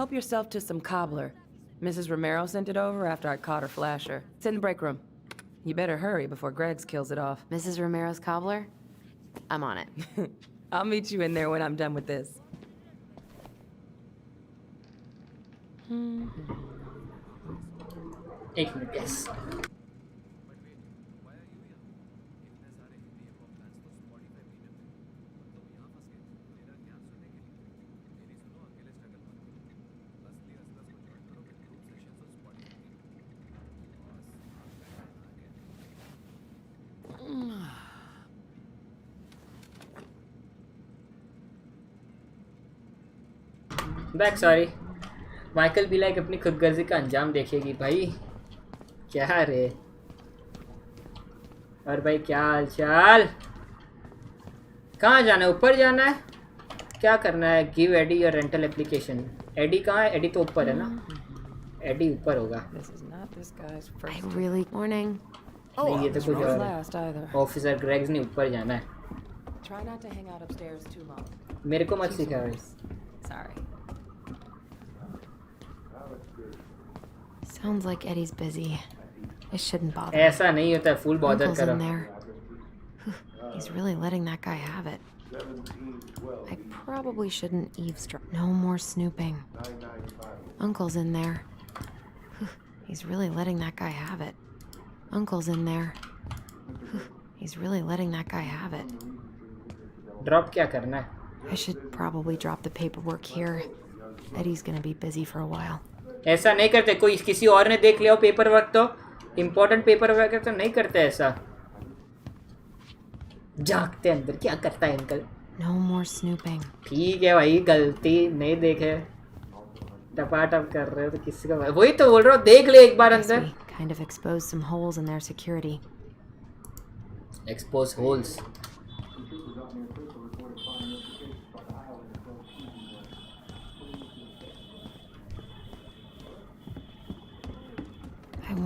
help yourself to some cobbler. Mrs. Romero sent it over after I caught her flasher. It's in the break room. You better hurry before Greggs kills it off. Mrs. Romero's cobbler? I'm on it. I'll meet you in there when I'm done with this. एक minute yes. Back sorry. Michael भी like अपनी खुदगर्जी का अंजाम देखेगी भाई. क्या रे. और भाई क्या हाल चाल. कहाँ जाना है. ऊपर जाना है. क्या करना है. Give Eddie your rental application. Eddie कहाँ है. एडी तो ऊपर है ना. एडी ऊपर होगा. I really... Morning. नहीं ये तो कुछ और Last either. है. ऑफिसर ग्रेग्स ने ऊपर जाना है. Try not to hang out upstairs too long. मेरे को मत सिखा भाई. Sorry. Sounds like Eddie's busy. I shouldn't bother. ऐसा नहीं होता. फुल बॉदर Uncle's करो. in there. He's really letting that guy have it. I probably shouldn't eavesdrop. No more snooping. Uncle's in there. He's really letting that guy have it. Uncle's in there. He's really letting that guy have it. Drop क्या करना है. I should probably drop the paperwork here. Eddie's gonna be busy for a while. ऐसा नहीं करते. कोई किसी और ने देख लिया हो पेपर वर्क तो. इम्पोर्टेंट पेपर वर्क तो नहीं करते ऐसा. झांकते अंदर. क्या करता है अंकल. No more snooping. ठीक है भाई. गलती नहीं देखे. टपाटप कर रहे हो तो किसी का. वही तो बोल रहा हूँ. देख ले एक बार अंदर. We kind of exposed some holes in their security. Expose holes.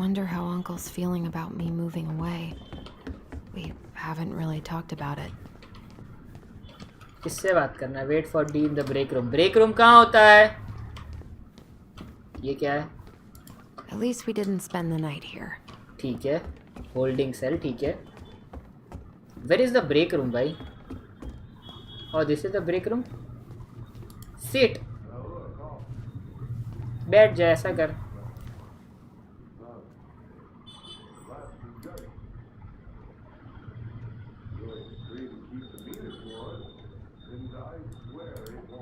wonder how Uncle's feeling about me moving away. We haven't really talked about it. किससे बात करना है? Wait for D in the break room. Break room कहाँ होता है? ये क्या है? At least we didn't spend the night here. ठीक है. Holding cell ठीक है. Where is the break room भाई? Oh, this is the break room. Sit. बैठ जा, ऐसा कर.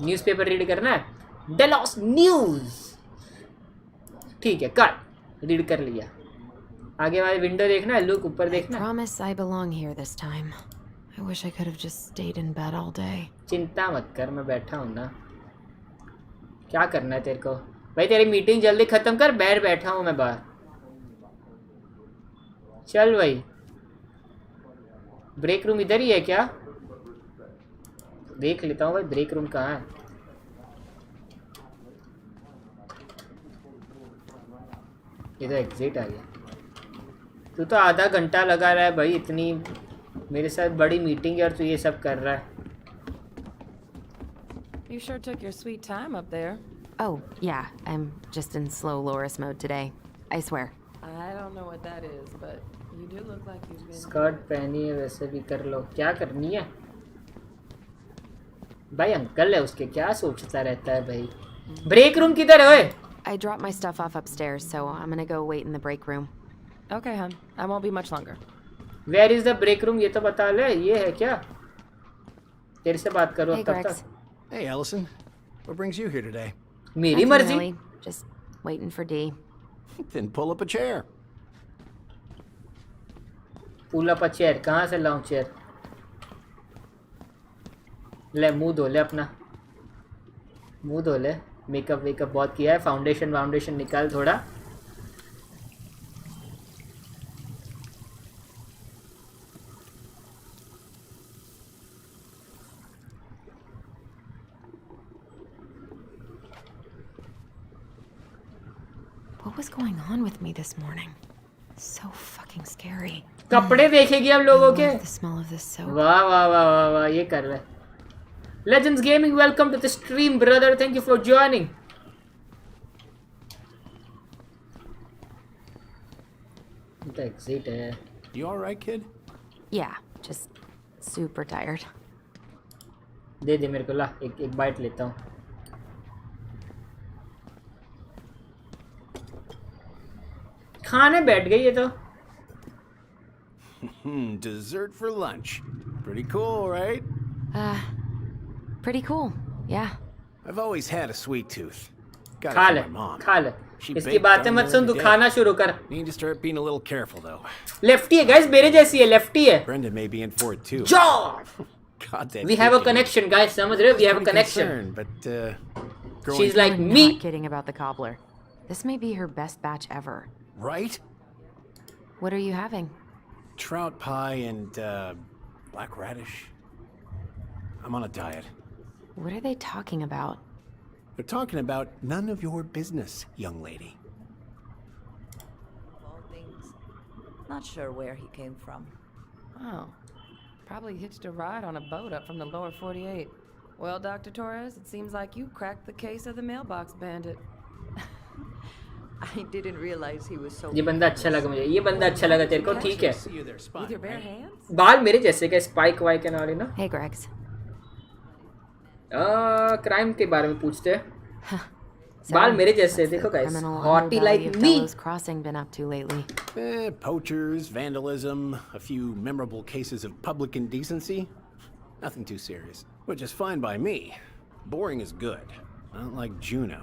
न्यूज़पेपर रीड करना है. डेलॉस न्यूज़. ठीक है, कर. रीड कर लिया. आगे वाली विंडो देखना है. लुक ऊपर देखना. I promise I belong here this time. I wish I could have just stayed in bed all day. चिंता मत कर, मैं बैठा हूँ ना. क्या करना है तेरे को भाई? तेरी मीटिंग जल्दी खत्म कर. बैठा हूँ मैं बाहर. चल भाई. ब्रेक रूम इधर ही है क्या? देख लेता हूँ भाई ब्रेक रूम कहाँ है. ये तो एग्जिट आ गया. तू तो आधा घंटा लगा रहा है भाई. इतनी मेरे साथ बड़ी मीटिंग है और तू ये सब कर रहा है. You sure took your sweet time up there. Oh, yeah, I'm just in slow Loris mode today. I swear. I don't know what that is, but you do look like you've been... skirt पहनी है, वैसे भी कर लो. क्या करनी है भाई? Uncle है उसके, क्या सोचता रहता है भाई. ब्रेक रूम किधर है? ओए I dropped my stuff off upstairs, so I'm gonna go wait in the break room. Okay, hon. I won't be much longer. Where is the break room? ये तो बता ले. ये है क्या? तेरे से बात करो Hey, तब Grex. तक. Hey, Ellison. What brings you here today? मेरी Nothing मर्जी. really. Just waiting for D. Then pull up a chair. Pull up a chair. कहाँ से लाऊं चेयर? ले मुंह धो ले अपना. मुंह धो ले. मेकअप वेकअप बहुत किया है. फाउंडेशन निकाल थोड़ा. What was going on with me this morning? So fucking scary. कपड़े देखेगी अब लोगों के. I love the smell of this soap. वाह वाह वाह वाह वाह. ये कर रहा है. Legends Gaming, welcome to the stream, brother. Thank you for joining. The exit है. You all right, kid? Yeah, just super tired. दे दे मेरे को. ला एक बाइट लेता हूँ. खाने बैठ गई ये तो. Dessert for lunch. Pretty cool, right? Pretty cool. Yeah. I've always had a sweet tooth. Got it खा from ले my mom. खा ले. She इसकी baked बातें darn मत near सुन. तू every day. खाना शुरू कर. Need to start being a little careful, though. Lefty है गाइस. मेरे जैसी है. लेफ्टी है. Brenda may be in for it too. John. God, that We have a kid can- connection, guys. समझ रहे हो? We have a Pretty connection. concerned, but growing She's like I'm me. not kidding about the cobbler. This may be her best batch ever. right? What are you having? Trout pie and black radish. I'm on a diet. What are they talking about? They're talking about none of your business, young lady. Of all things. Not sure where he came from. Oh. Probably hitched a ride on a boat up from the lower 48. Well, Dr. Torres, it seems like you cracked the case of the mailbox bandit. I didn't realize he was so... ये बंदा अच्छा लगा मुझे. ये बंदा अच्छा लगा तेरे को. ठीक है. See you there, spy. With your bare hands? बाल मेरे जैसे का. स्पाइक वाइक एंड ऑल ना. Hey, Gregs. क्राइम के बारे में पूछते हैं. बाल मेरे जैसे. देखो गाइस. Criminal hottie like underbelly of me. Bellows Crossing been up to lately? Poachers, vandalism, a few memorable cases of public indecency. Nothing too serious. Which is fine by me. Boring is good. Not like Juno.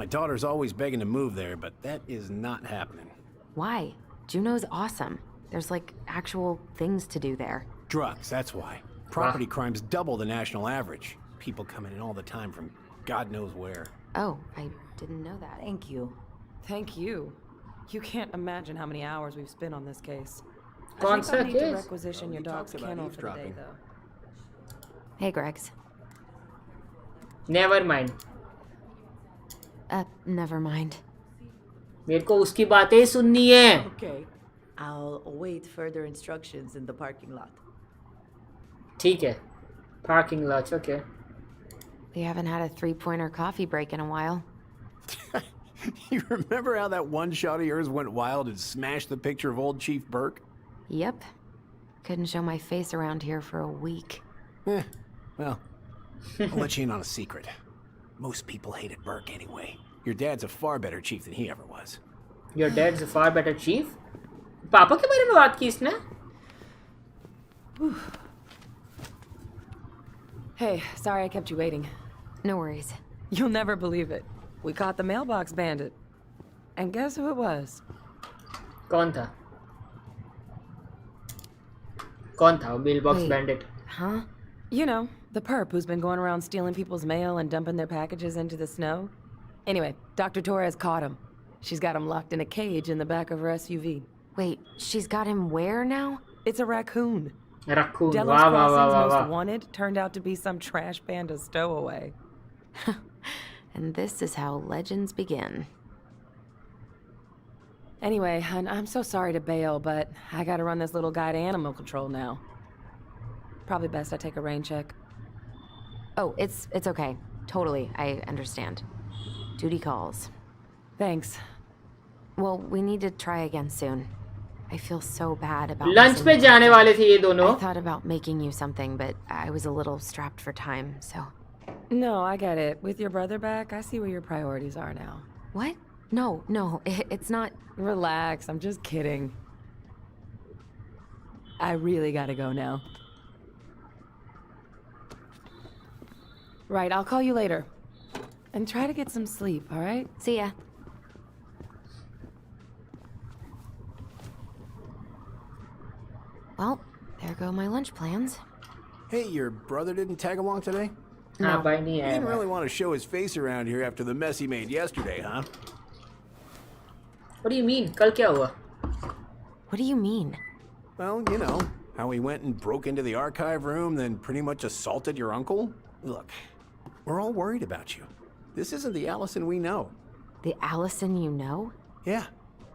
My daughter's always begging to move there, but that is not happening. Why? Juneau's awesome. There's like actual things to do there. Drugs, that's why. Property crime's double the national average. People coming in all the time from God knows where. Oh, I didn't know that. Thank you. Thank you. You can't imagine how many hours we've spent on this case. I कौन think I'll सा need to case? requisition your he dog's talks about kennel for the day, eavesdropping. though. Hey, Gregs. Never mind. Never mind. मेरे को उसकी बातें सुननी है. Okay. I'll await further instructions in the parking lot. ठीक है. Parking lot, okay. We haven't had a three-pointer coffee break in a while. You remember how that one shot of yours went wild and smashed the picture of old Chief Burke? Yep. Couldn't show my face around here for a week. Well, I'll let you in on a secret. Most people hated Burke anyway. Your dad's a far better chief than he ever was. Your dad's a far better chief? पापा के बारे में बात की इसने? Hey, sorry I kept you waiting. No worries. You'll never believe it. We caught the mailbox bandit. And guess who it was? कौन था? कौन था वो mailbox bandit? Huh? You know, the perp who's been going around stealing people's mail and dumping their packages into the snow. Anyway, Dr. Torres caught him. She's got him locked in a cage in the back of her SUV. Wait, she's got him where now? It's a raccoon. Raccoon. Delos Wow, wow, Crossing's wow, wow, most wow. wanted turned out to be some trash panda stowaway. And this is how legends begin. Anyway, I'm so sorry to bail, but I gotta run this little guy to animal control now. Probably best I take a rain check. Oh, it's okay. Totally, I understand. Duty calls. Thanks. Well, we need to try again soon. I feel so bad about Lunch पे जाने वाले थे ये दोनों. I thought about making you something, but I was a little strapped for time, so... No, I get it. With your brother back, I see where your priorities are now. What? No, it's not... Relax, I'm just kidding. I really gotta go now. Right, I'll call you later. And try to get some sleep, alright? See ya. Well, there go my lunch plans. Hey, your brother didn't tag along today? हाँ भाई नहीं He आया. didn't really want to show his face around here after the mess he made yesterday, huh? What do you mean? कल क्या हुआ? What do you mean? Well, you know, how he went and broke into the archive room, then pretty much assaulted your uncle. Look, we're all worried about you. This isn't the Allison we know. The Allison you know? Yeah,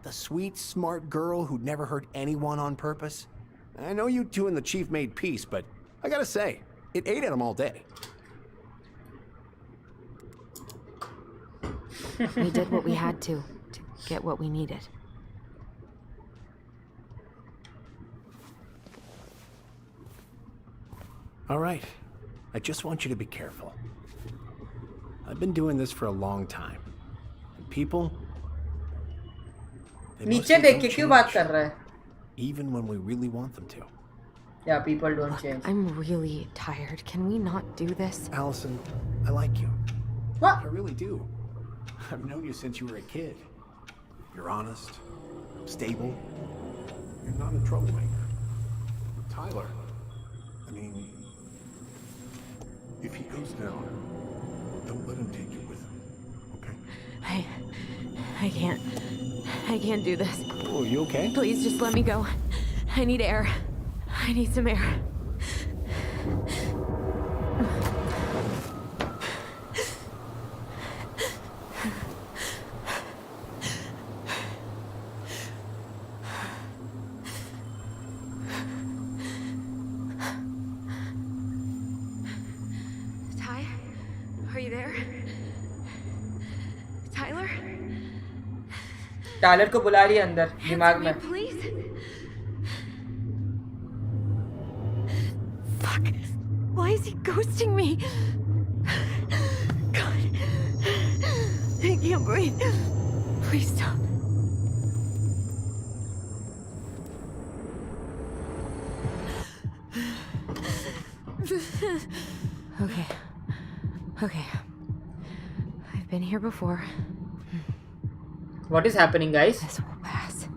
the sweet, smart girl who'd never hurt anyone on purpose. I know you two and the chief made peace, but I gotta say, it ate at him all day. We did what we had to get what we needed. All right, I just want you to be careful. I've been doing this for a long time. And people... they नीचे mostly देख के don't क्यों बात change, कर रहा है? even when we really want them to. Yeah, people don't change. I'm really tired. Can we not do this? Allison, I like you. What? I really do. I've known you since you were a kid. You're honest, stable. You're not a troublemaker. Tyler, I mean, if he goes down, don't let him take you with him, okay? I can't do this. Oh, you okay? Please just let me go. I need air. I need some air. Ty? Are you there? Tyler? Tyler को बुला रही है अंदर दिमाग में. Please? Fuck. Why is he ghosting me? God. I can't breathe. Please stop. Okay. I've been here before. What is happening, guys? This will pass.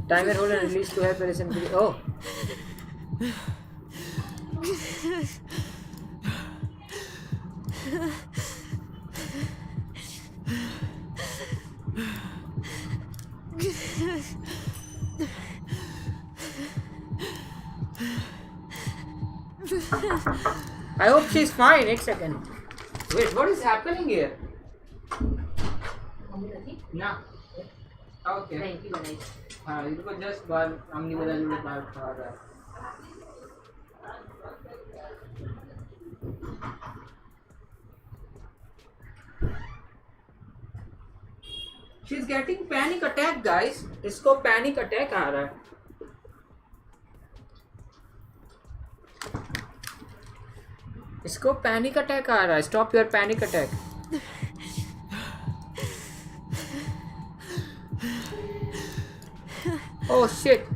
Timer hold and release to have medicine. Oh. I hope she's fine. 1 second. Wait, what is happening here? Nah. Okay. Thank you. हाँ, इनको just बाल हमने बदल दिए बाल खा रहा है. She's getting panic attack, guys. इसको panic attack आ रहा है. इसको panic attack आ रहा है. Stop your panic attack. Oh shit.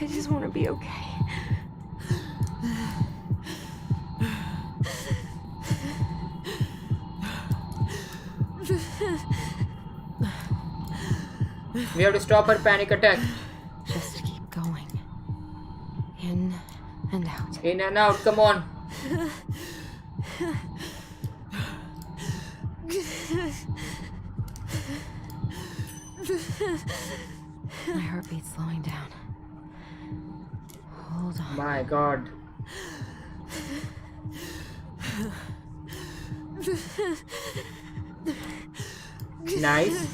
I just want to be okay. We have to stop her panic attack. Just keep going. In and out. In and out, come on. My heartbeat's slowing down. Hold on. My god. Nice.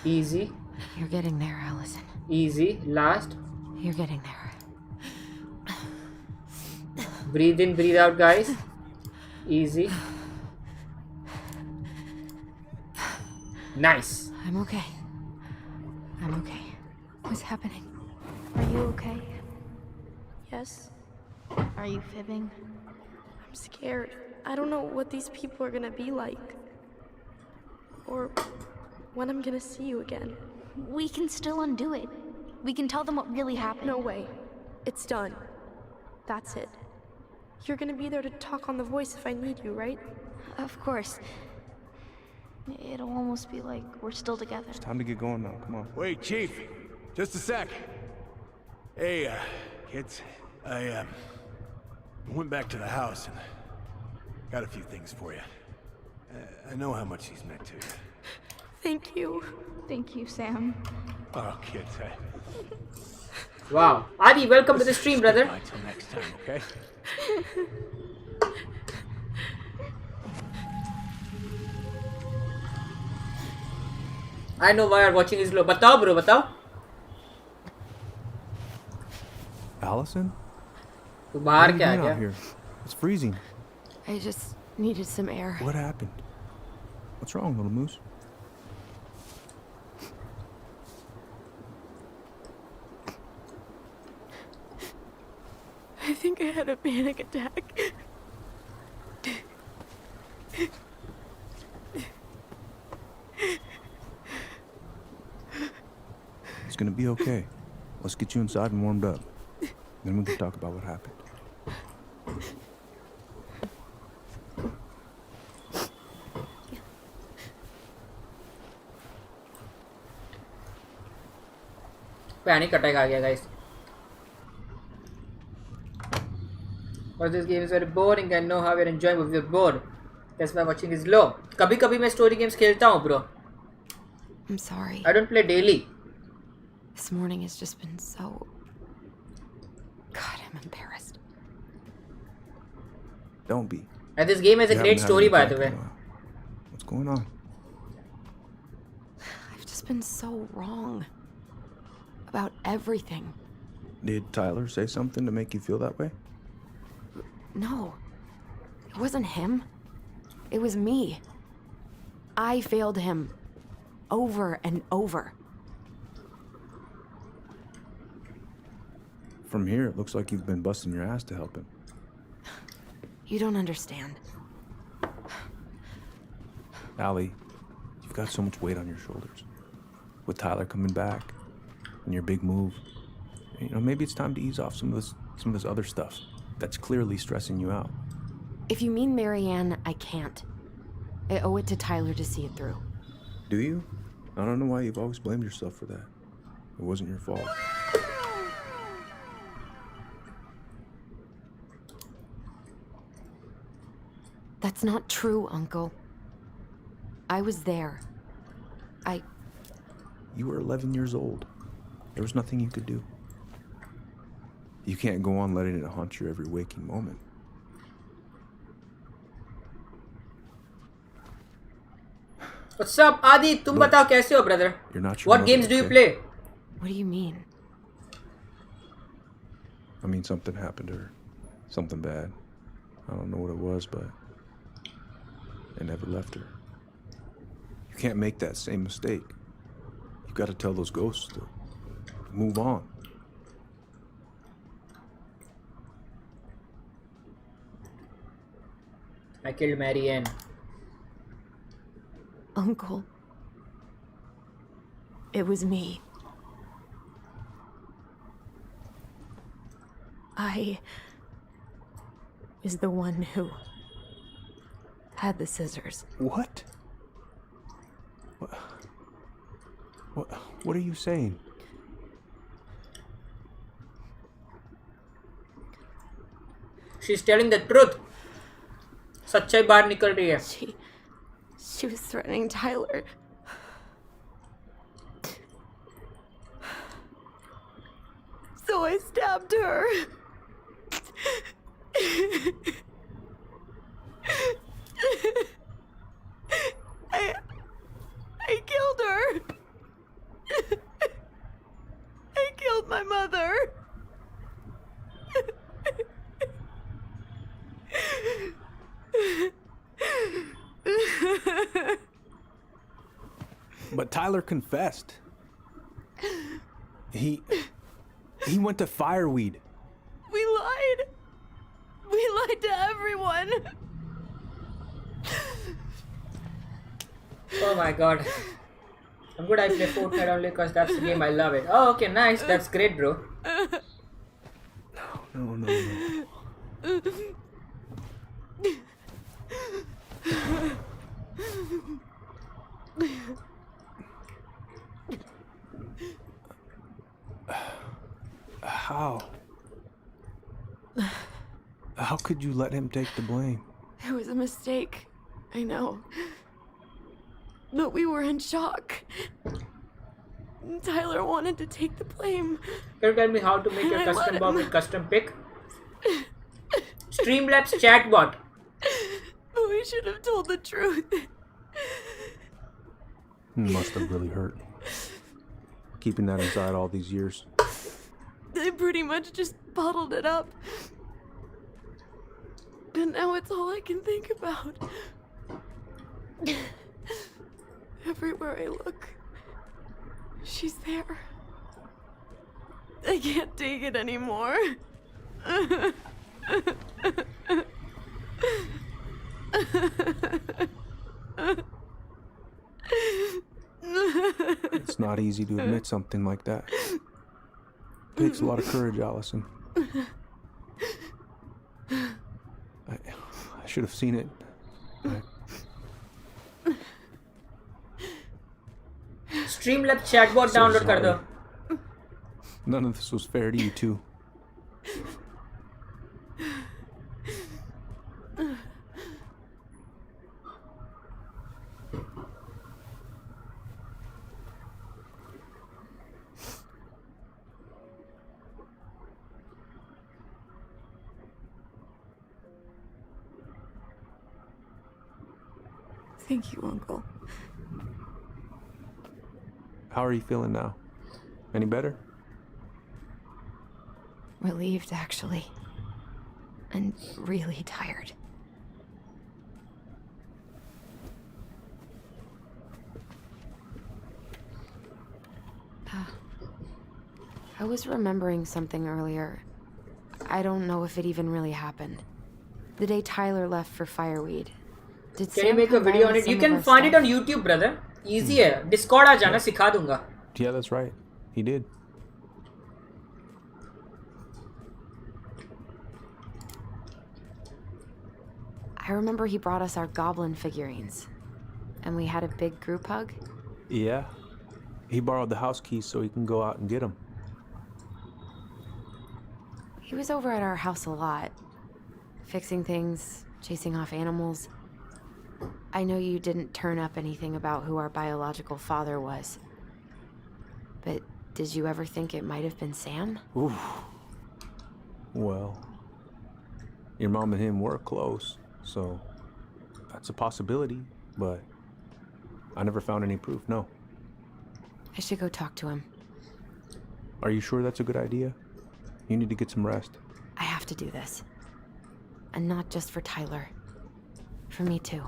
Easy. You're getting there, Allison. Easy. Last. You're getting there. Breathe in, breathe out, guys. Easy. Nice. I'm okay. I'm okay. What's happening? Are you okay? Yes? Are you fibbing? I'm scared. I don't know what these people are gonna be like. Or when I'm gonna see you again. We can still undo it. We can tell them what really happened. No way. It's done. That's it. You're gonna be there to talk on the voice if I need you, right? Of course. It'll almost be like we're still together. It's time to get going now. Come on. Wait, Chief. Just a sec. Hey, kids. I went back to the house and got a few things for you. I know how much these meant to you. Thank you. Thank you, Sam. Oh, kids. Wow. Adi, welcome to the stream, brother. Until next time, okay? I know why you're watching is low. Batao, bro, batao. Allison? तू What बाहर are you क्या doing आ out गया? here? It's freezing. I just needed some air. What happened? What's wrong, little moose? I think I had a panic attack. It's gonna be okay. Let's get you inside and warmed up. Then we can talk about what happened. Panic attack आ गया, guys. But this game is very boring. I know how you're enjoying, but you're bored. That's why watching is low. कभी-कभी मैं story games खेलता हूँ, bro. I'm sorry. I don't play daily. This morning has just been so... God, I'm embarrassed. Don't be. And this game has a great story, by the way. What's going on? I've just been so wrong. About everything. Did Tyler say something to make you feel that way? No. It wasn't him. It was me. I failed him. Over and over. From here, it looks like you've been busting your ass to help him. You don't understand. Allie, you've got so much weight on your shoulders. With Tyler coming back, and your big move, you know, maybe it's time to ease off some of this other stuff that's clearly stressing you out. If you mean Marianne, I can't. I owe it to Tyler to see it through. Do you? I don't know why you've always blamed yourself for that. It wasn't your fault. That's not true, Uncle. I was there. You were 11 years old. There was nothing you could do. You can't go on letting it haunt your every waking moment. What's up, Adi? तुम बताओ कैसे हो, brother? You're not your What mother, games do you okay? play? What do you mean? I mean, something happened to her. Something bad. I don't know what it was, but it never left her. You can't make that same mistake. You gotta tell those ghosts to move on. I killed Marianne. Uncle. It was me. I was the one who had the scissors. What? What are you saying? She's telling the truth. सच्चाई बाहर निकल रही है. She was threatening Tyler. So I stabbed her. I killed her. I killed my mother. But Tyler confessed. He went to Fireweed. We lied. We lied to everyone. Oh my god. I'm good I play Fortnite only because that's the game I love it. Oh, okay, nice. That's great, bro. No. How could you let him take the blame? It was a mistake. I know. But we were in shock. Tyler wanted to take the blame. Can you tell me how to make your custom bomb with custom pick? Streamlabs chatbot. But we should have told the truth. Must have really hurt. Keeping that inside all these years. They pretty much just bottled it up. But now it's all I can think about. Everywhere I look, she's there. I can't take it anymore. It's not easy to admit something like that. Takes a lot of courage, Allison. I should have seen it. Streamlabs chatbot download कर दो. None of this was fair to you two. Thank you, Uncle. How are you feeling now? Any better? Relieved, actually. And really tired. I was remembering something earlier. I don't know if it even really happened. The day Tyler left for Fireweed. Did Can you make a video on it? You can find it on YouTube, brother. Easy है. Discord आ जाना, सिखा दूंगा. Yeah, that's right. He did. I remember he brought us our goblin figurines. And we had a big group hug. Yeah. He borrowed the house keys so he can go out and get them. He was over at our house a lot. Fixing things, chasing off animals. I know you didn't turn up anything about who our biological father was. But did you ever think it might have been Sam? Ooh. Well, your mom and him were close, so that's a possibility, but I never found any proof, no. I should go talk to him. Are you sure that's a good idea? You need to get some rest. I have to do this. And not just for Tyler. For me too.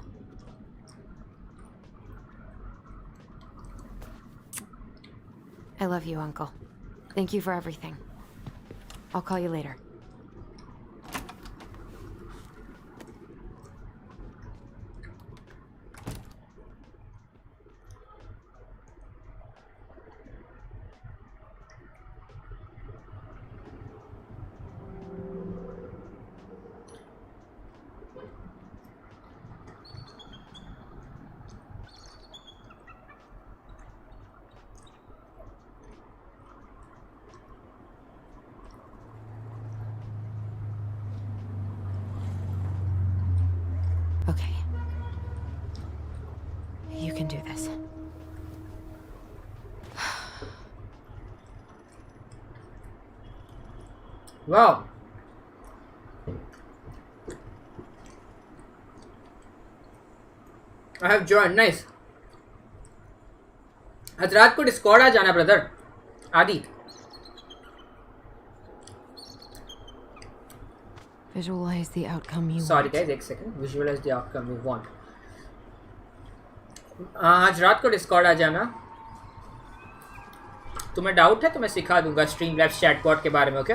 I love you, Uncle. Thank you for everything. I'll call you later. Okay. You can do this. Wow. I have joined. Nice. आज रात को Discord आ जाना brother आदि. Visualize the outcome you Sorry want. guys, एक second. Visualize the outcome you want. आज रात को Discord आ जाना. तुम्हें डाउट है तो मैं सिखा दूंगा स्ट्रीमलैब्स चैटबॉट के बारे में. ओके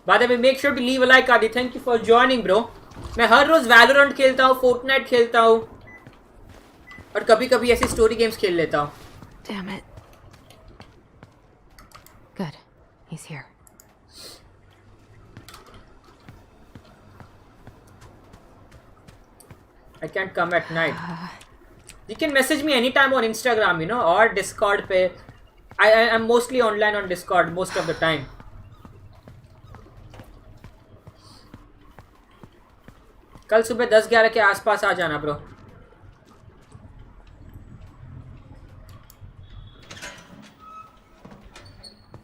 बाद में make sure to leave a like. Aadi thank you for joining bro. मैं हर रोज वैलोरेंट खेलता हूँ, फोर्टनाइट खेलता हूँ और कभी कभी ऐसी स्टोरी गेम्स खेल लेता हूँ. Damn it. Good. He's here. I can't come at night. You can message me anytime on Instagram, you know, or Discord पे. I'm mostly online on Discord most of the time. कल सुबह 10-11 के आसपास आ जाना bro.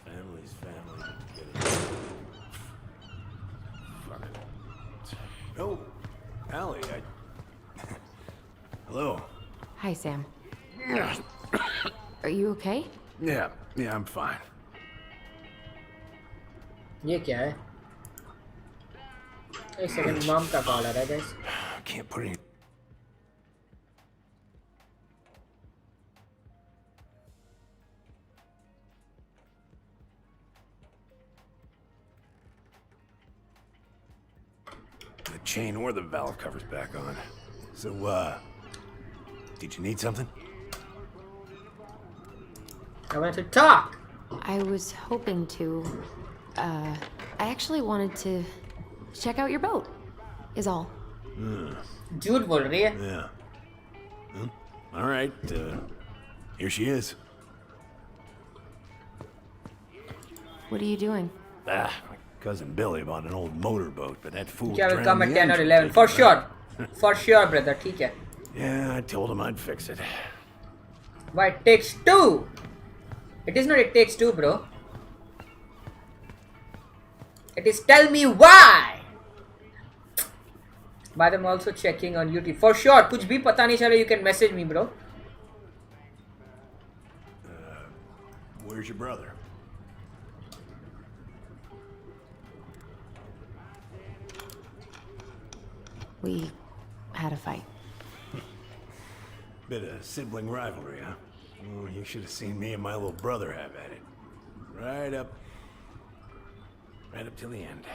Family's family. Fuck it. Oh, Allie, Hello. Hi, Sam. Are you okay? Yeah, I'm fine. ये क्या है? एक सेकंड, मॉम का कॉल आ रहा है guys. Can't put any. The chain or the valve cover's back on. So, did you need something? I wanted to talk. I was hoping to. I actually wanted to check out your boat. Is all. झूठ बोल रही है. Yeah. Well, all right. Here she is. What are you doing? My cousin Billy bought an old motorboat, but that fool. Yeah, will drowned come the at 10 or engine 11 for sure. For sure, brother. ठीक है. Yeah, I told him I'd fix it. Why it takes two? It is not it takes two, bro. It is tell me why. But I'm also checking on YouTube. For sure. कुछ भी पता नहीं चले, you can message me, bro. Where's your brother? We had a fight. Bit of sibling rivalry, huh? Oh, you should have seen me and my little brother have at it. Right up till the end.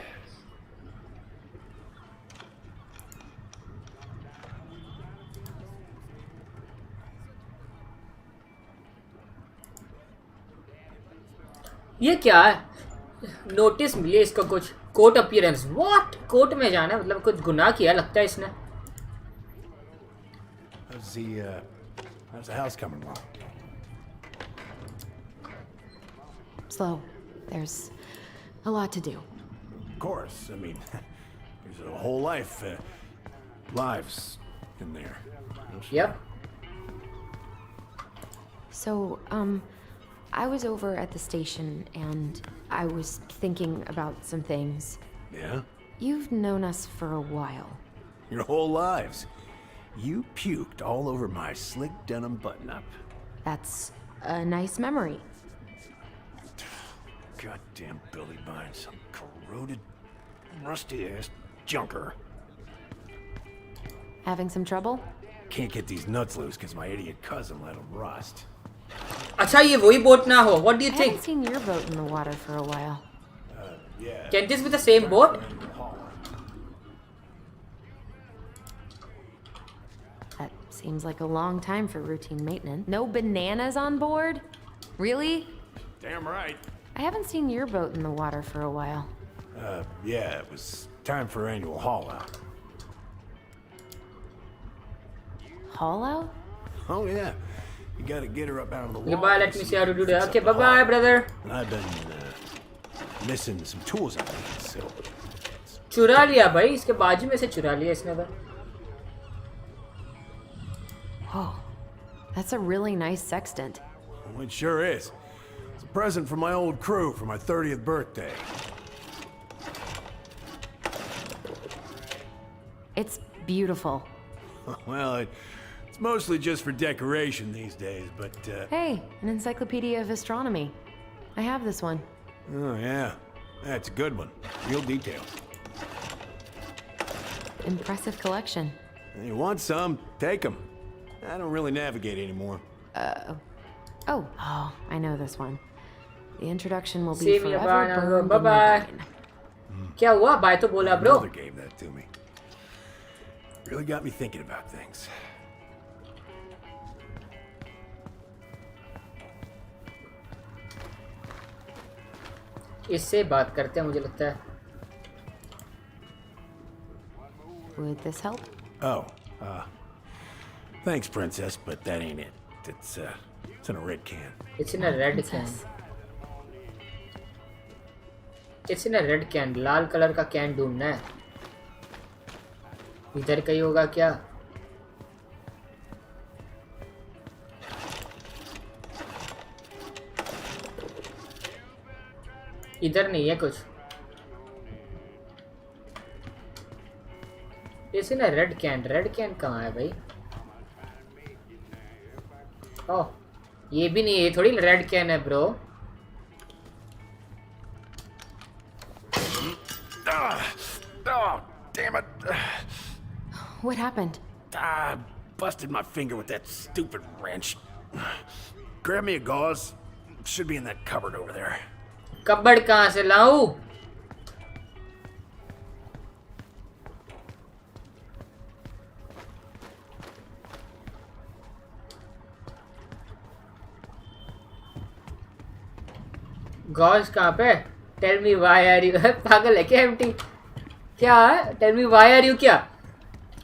ये क्या है? Notice मिली इसको कुछ. Court appearance. What? Court में जाना है मतलब कुछ गुनाह किया लगता है इसने. How's the house coming along? Slow. There's a lot to do. Of course. I mean, there's a whole lives in there. Yep. So, I was over at the station and I was thinking about some things. Yeah? You've known us for a while. Your whole lives. You puked all over my slick denim button-up. That's a nice memory. Goddamn Billy Bine, some corroded, rusty-ass junker. Having some trouble? Can't get these nuts loose because my idiot cousin let them rust. अच्छा ये वही boat ना हो. What do you I think? haven't seen your boat in the water for a while. Yeah. Can this be the same boat? That seems like a long time for routine maintenance. No bananas on board? Really? Damn right. I haven't seen your boat in the water for a while. Yeah, it was time for annual haul out. Haul out? Oh yeah, you gotta get her up out of the water. Goodbye, let me see how to do that. Okay, bye-bye, brother. And I've been missing some tools I need, so... चुरा लिया भाई, इसके बाजू में से चुरा लिया इसने तो. Oh, that's a really nice sextant. Well, it sure is. It's a present from my old crew for my 30th birthday. It's beautiful. Well, it's mostly just for decoration these days, but, Hey, an encyclopedia of astronomy. I have this one. Oh, yeah. That's a good one. Real detail. Impressive collection. You want some? Take them. I don't really navigate anymore. Oh, I know this one. The introduction will be See me forever burned in bye-bye. my brain. क्या हुआ? Bye तो बोला bro. Mother gave that to me. Really got me thinking about things. इससे बात करते हैं मुझे लगता है. Would this help? Oh, thanks, princess, but that ain't it. It's in a red can. It's in a red can. It's in a red can. Lal colour का can ढूंढना है. इधर कहीं होगा क्या? इधर नहीं है कुछ. It's in a red can. Red can कहाँ है भाई? ओह, ये भी नहीं है. थोड़ी रेड कैन है bro. Oh, damn it. What happened? I busted my finger with that stupid wrench. Grab me a gauze. Should be in that cupboard over there. Cupboard कहाँ से लाऊं? गॉज कहाँ पे? Tell me why are you. पागल है क्या empty? क्या है? Tell me why are you क्या?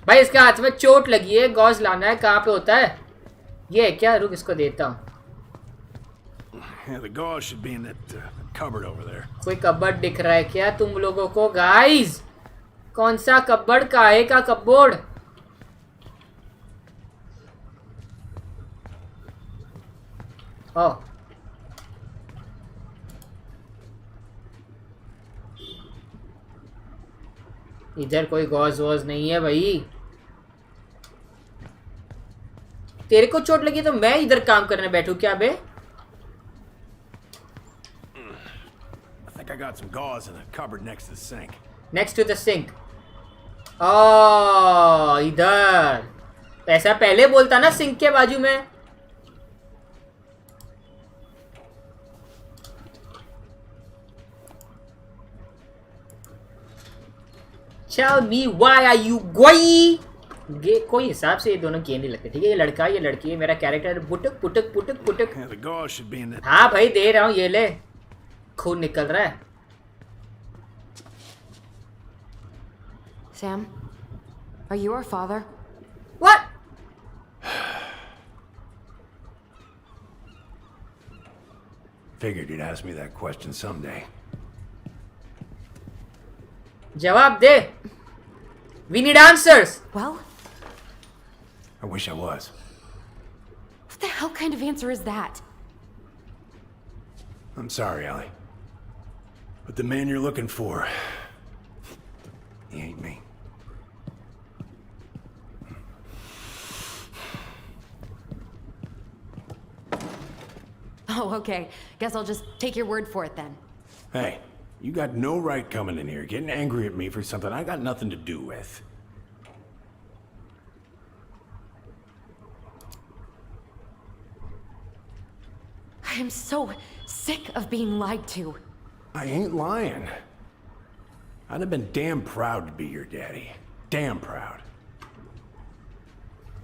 भाई इसके हाथ में चोट लगी है. गॉज लाना है. कहाँ पे होता है ये? क्या? रुक इसको देता हूँ. Yeah, the gauze should be in that cupboard over there. कोई कब्बड़ दिख रहा है क्या तुम लोगों को गाइस? कौन सा कब्बड़? काहे का कब्बोर्ड? ओह, इधर कोई गॉज वॉज नहीं है भाई. तेरे को चोट लगी तो मैं इधर काम करने बैठूं क्या बे? I think I got some gauze in the cupboard next to the sink. Next to the sink. ओह, इधर. ऐसा पहले बोलता ना सिंक के बाजू में. Tell me why are you going? कोई हिसाब से ये दोनों गेम नहीं लगते. ठीक है, ये लड़का ये लड़की है. मेरा character पुटक पुटक पुटक पुटक. Yeah, the gauze should be in that. हाँ भाई दे रहा हूँ. ये ले. खून निकल रहा है. Sam, are you our father? What? Figured you'd ask me that question someday. जवाब दे. We need answers. Well, I wish I was. what the hell kind of answer is that? I'm sorry, Ellie. But the man you're looking for, he ain't me. Oh, okay. Guess I'll just take your word for it then. Hey, you got no right coming in here getting angry at me for something I got nothing to do with. I am so sick of being lied to. I ain't lying. I'd have been damn proud to be your daddy. Damn proud.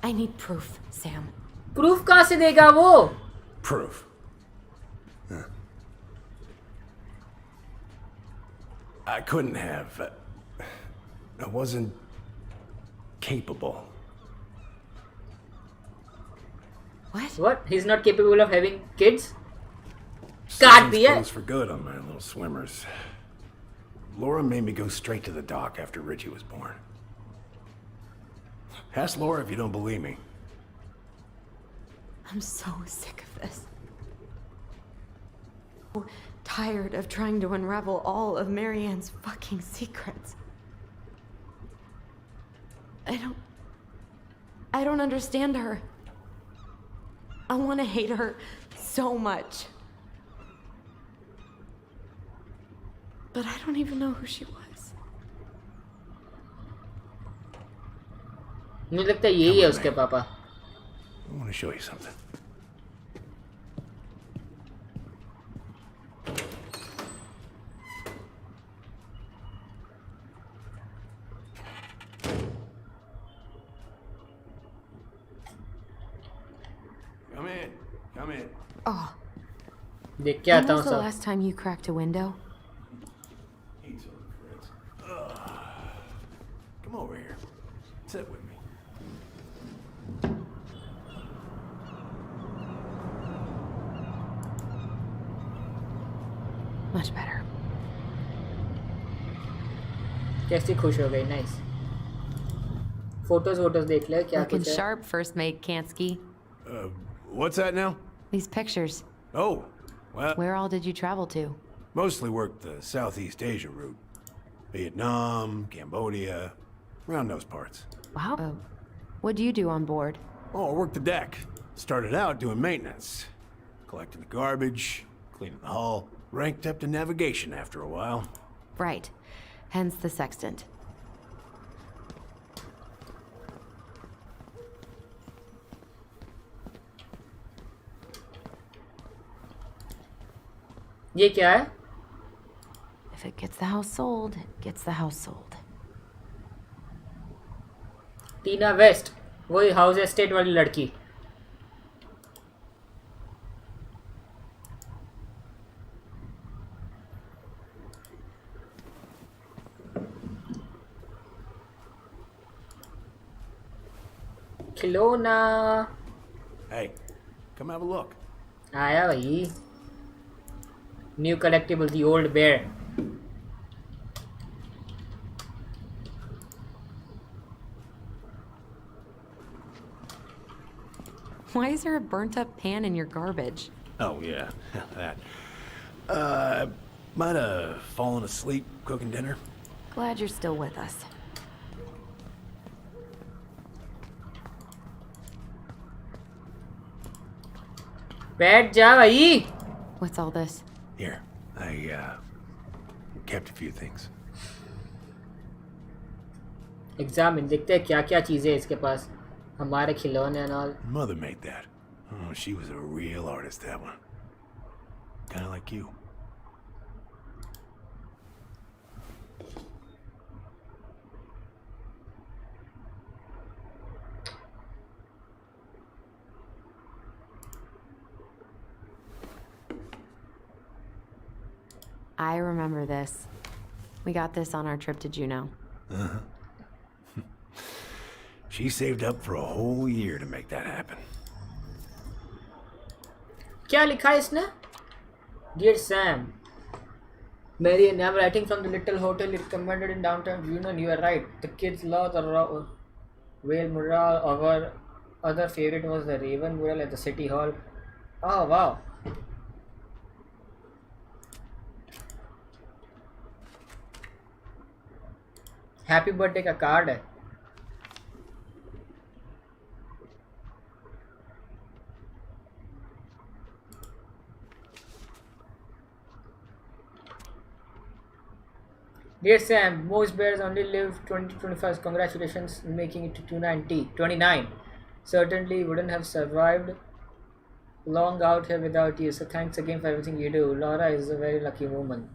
I need proof, Sam. Proof कहाँ से देगा वो? Proof. Huh. I couldn't have. I wasn't capable. What? He's not capable of having kids? Season's काट दिया. closed for good on my little swimmers. Laura made me go straight to the dock after Richie was born. Ask Laura if you don't believe me. I'm so sick of this. So tired of trying to unravel all of Marianne's fucking secrets. I don't understand her. I want to hate her so much. But I don't even know who she was. मुझे लगता है यही है उसके पापा. I want to show you something. Come in. Oh. देख के आता When हूँ was the सब. last time you cracked a window? Come over here. Sit with me. Much better. कैसी खुश हो गई. Nice. फोटोज देख ले क्या Looking कुछ है. sharp, first mate Kansky. What's that now? These pictures. Oh, well, Where all did you travel to? mostly worked the Southeast Asia route. Vietnam, Cambodia, around those parts. Wow. What do you do on board? Oh, I worked the deck. Started out doing maintenance. Collecting the garbage, cleaning the hull. Ranked up to navigation after a while. Right. Hence the sextant. ये क्या है? If it gets the house sold, it gets the house sold. Tina West, वही house estate वाली लड़की. खिलौना. Hey, come have a look. आया भाई. New collectible, the old bear. Why is there a burnt up pan in your garbage? Oh, yeah, that. Might have fallen asleep cooking dinner. Glad you're still with us. बैठ जा भाई. What's all this? Here, I kept a few things. Examine देखते हैं क्या क्या चीजें इसके पास. हमारे खिलौने and all. Mother made that. Oh, she was a real artist, that one. Kind of like you. I remember this. We got this on our trip to Juneau. Uh-huh. She saved up for a whole year to make that happen. क्या लिखा है इसने? Dear Sam, Marian, I'm writing from the little hotel it recommended in downtown Juneau. You are right. The kids love the whale mural. Our other favorite was the raven mural at the city hall. Oh wow. Happy birthday का card है। Dear Sam, most bears only live 20 to 25. Congratulations on making it to 29. Certainly wouldn't have survived long out here without you. So thanks again for everything you do. Laura is a very lucky woman.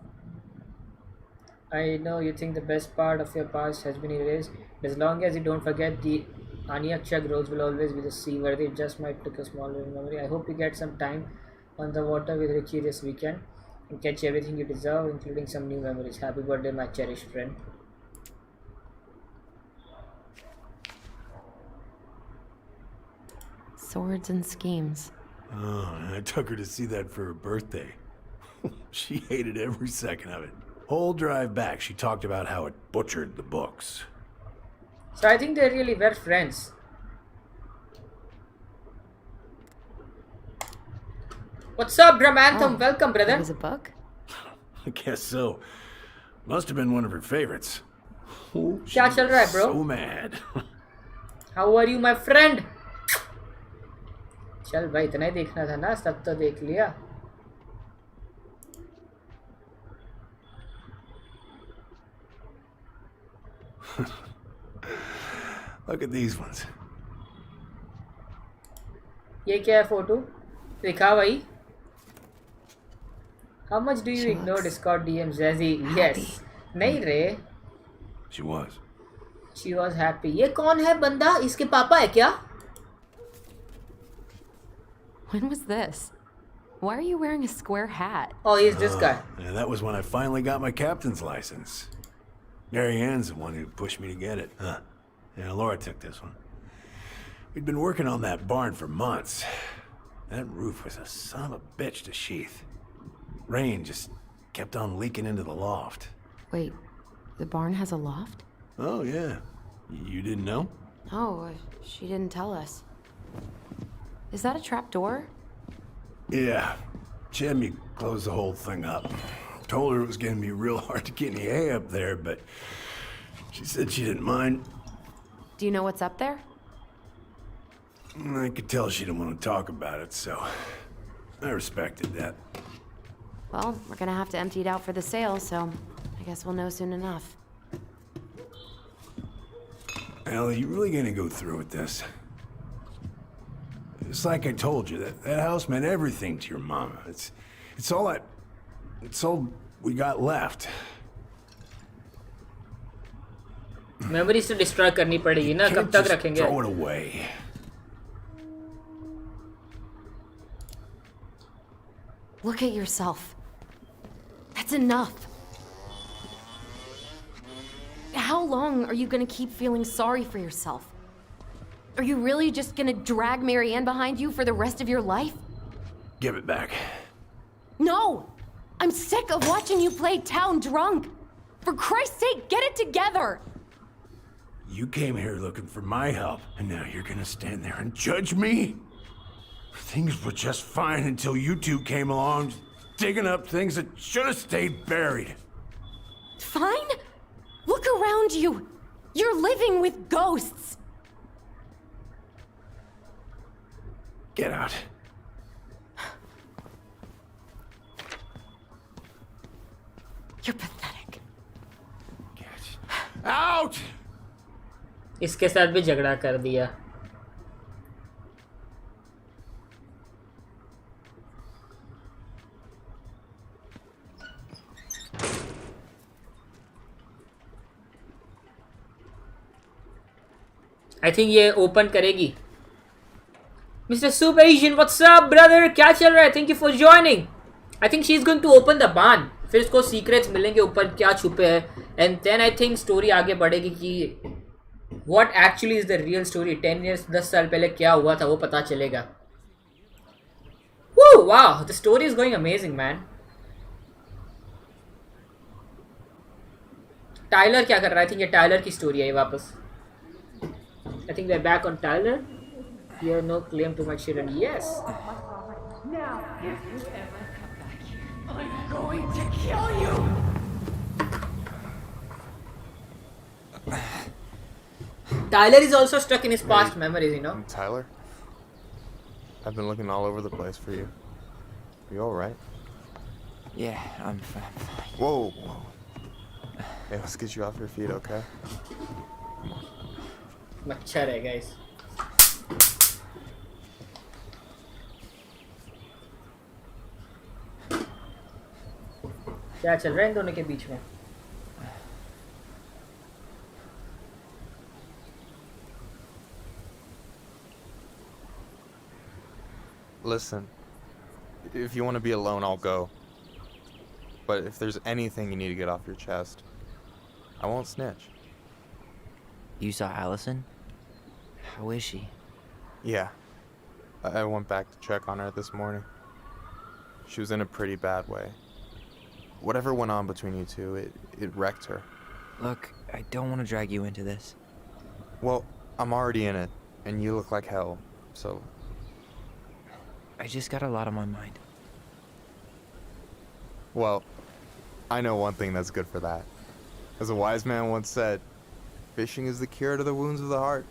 I know you think the best part of your past has been erased. As long as you don't forget, the Aniakshak roads will always be the seaworthy. It just might take a small memory. I hope you get some time on the water with Richie this weekend and catch everything you deserve, including some new memories. Happy birthday, my cherished friend. Swords and schemes. Oh, I took her to see that for her birthday. She hated every second of it. Whole drive back, she talked about how it butchered the books. So I think they really were friends. What's up, Dramanthum? Welcome, brother. It was a book? I guess so. Must have been one of her favorites. Oh, क्या चल रहा है, bro? So mad. How are you, my friend? चल भाई, इतना ही देखना था ना, सब तो देख लिया. Look at these ones. ये क्या है फोटो? दिखा भाई. How much do you ignore Discord DM, Zazy? Yes. नहीं रे. She was. She was happy. ये कौन है बंदा? इसके पापा है क्या? When was this? Why are you wearing a square hat? Oh, he's this guy. Yeah, that was when I finally got my captain's license. Mary Ann's the one who pushed me to get it. Huh. Yeah, Laura took this one. We'd been working on that barn for months. That roof was a son of a bitch to sheath. Rain just kept on leaking into the loft. Wait, the barn has a loft? Oh, yeah. You didn't know? Oh, she didn't tell us. Is that a trap door? Yeah. Jimmy closed the whole thing up. Told her it was going to be real hard to get any hay up there, but she said she didn't mind. Do you know what's up there? I could tell she didn't want to talk about it, so I respected that. Well, we're gonna have to empty it out for the sale, so I guess we'll know soon enough. Ellie, you really gonna go through with this? It's like I told you, that house meant everything to your mama. It's all we got left. Memories to destroy करनी पड़ेगी ना, कब तक रखेंगे? Throw it away. Look at yourself. That's enough. How long are you gonna keep feeling sorry for yourself? Are you really just gonna drag Mary Ann behind you for the rest of your life? Give it back. No! I'm sick of watching you play town drunk. For Christ's sake, get it together! You came here looking for my help, and now you're gonna stand there and judge me? Things were just fine until you two came along, digging up things that should have stayed buried. Fine? Look around you. You're living with ghosts. Get out. You're pathetic. Get out! इसके साथ भी झगड़ा कर दिया. I think ये open करेगी. Mr. Soup Asian, what's up, brother? क्या चल रहा है? Thank you for joining. I think she's going to open the barn. फिर इसको secrets मिलेंगे ऊपर क्या छुपे हैं. And then I think story आगे बढ़ेगी कि what actually is the real story. 10 years, 10 साल पहले क्या हुआ था वो पता चलेगा. Woo! Wow, the story is going amazing, man. Tyler क्या कर रहा है? I think ये Tyler की story है ये वापस. I think we're back on Tyler. You have no claim to my children. Yes. Now, if you ever come back here, I'm going to kill you! Tyler is also stuck in his past memories, you know. Tyler? I've been looking all over the place for you. You alright? Yeah, I'm fine. Whoa, whoa. Hey, let's get you off your feet, okay? मच्छर है guys. क्या चल रहा है इन दोनों के बीच में? Listen, if you want to be alone, I'll go. But if there's anything you need to get off your chest, I won't snitch. You saw Allison? How is she? Yeah. I went back to check on her this morning. She was in a pretty bad way. Whatever went on between you two, it wrecked her. Look, I don't want to drag you into this. Well, I'm already in it, and you look like hell, so... I just got a lot on my mind. Well, I know one thing that's good for that. As a wise man once said, fishing is the cure to the wounds of the heart.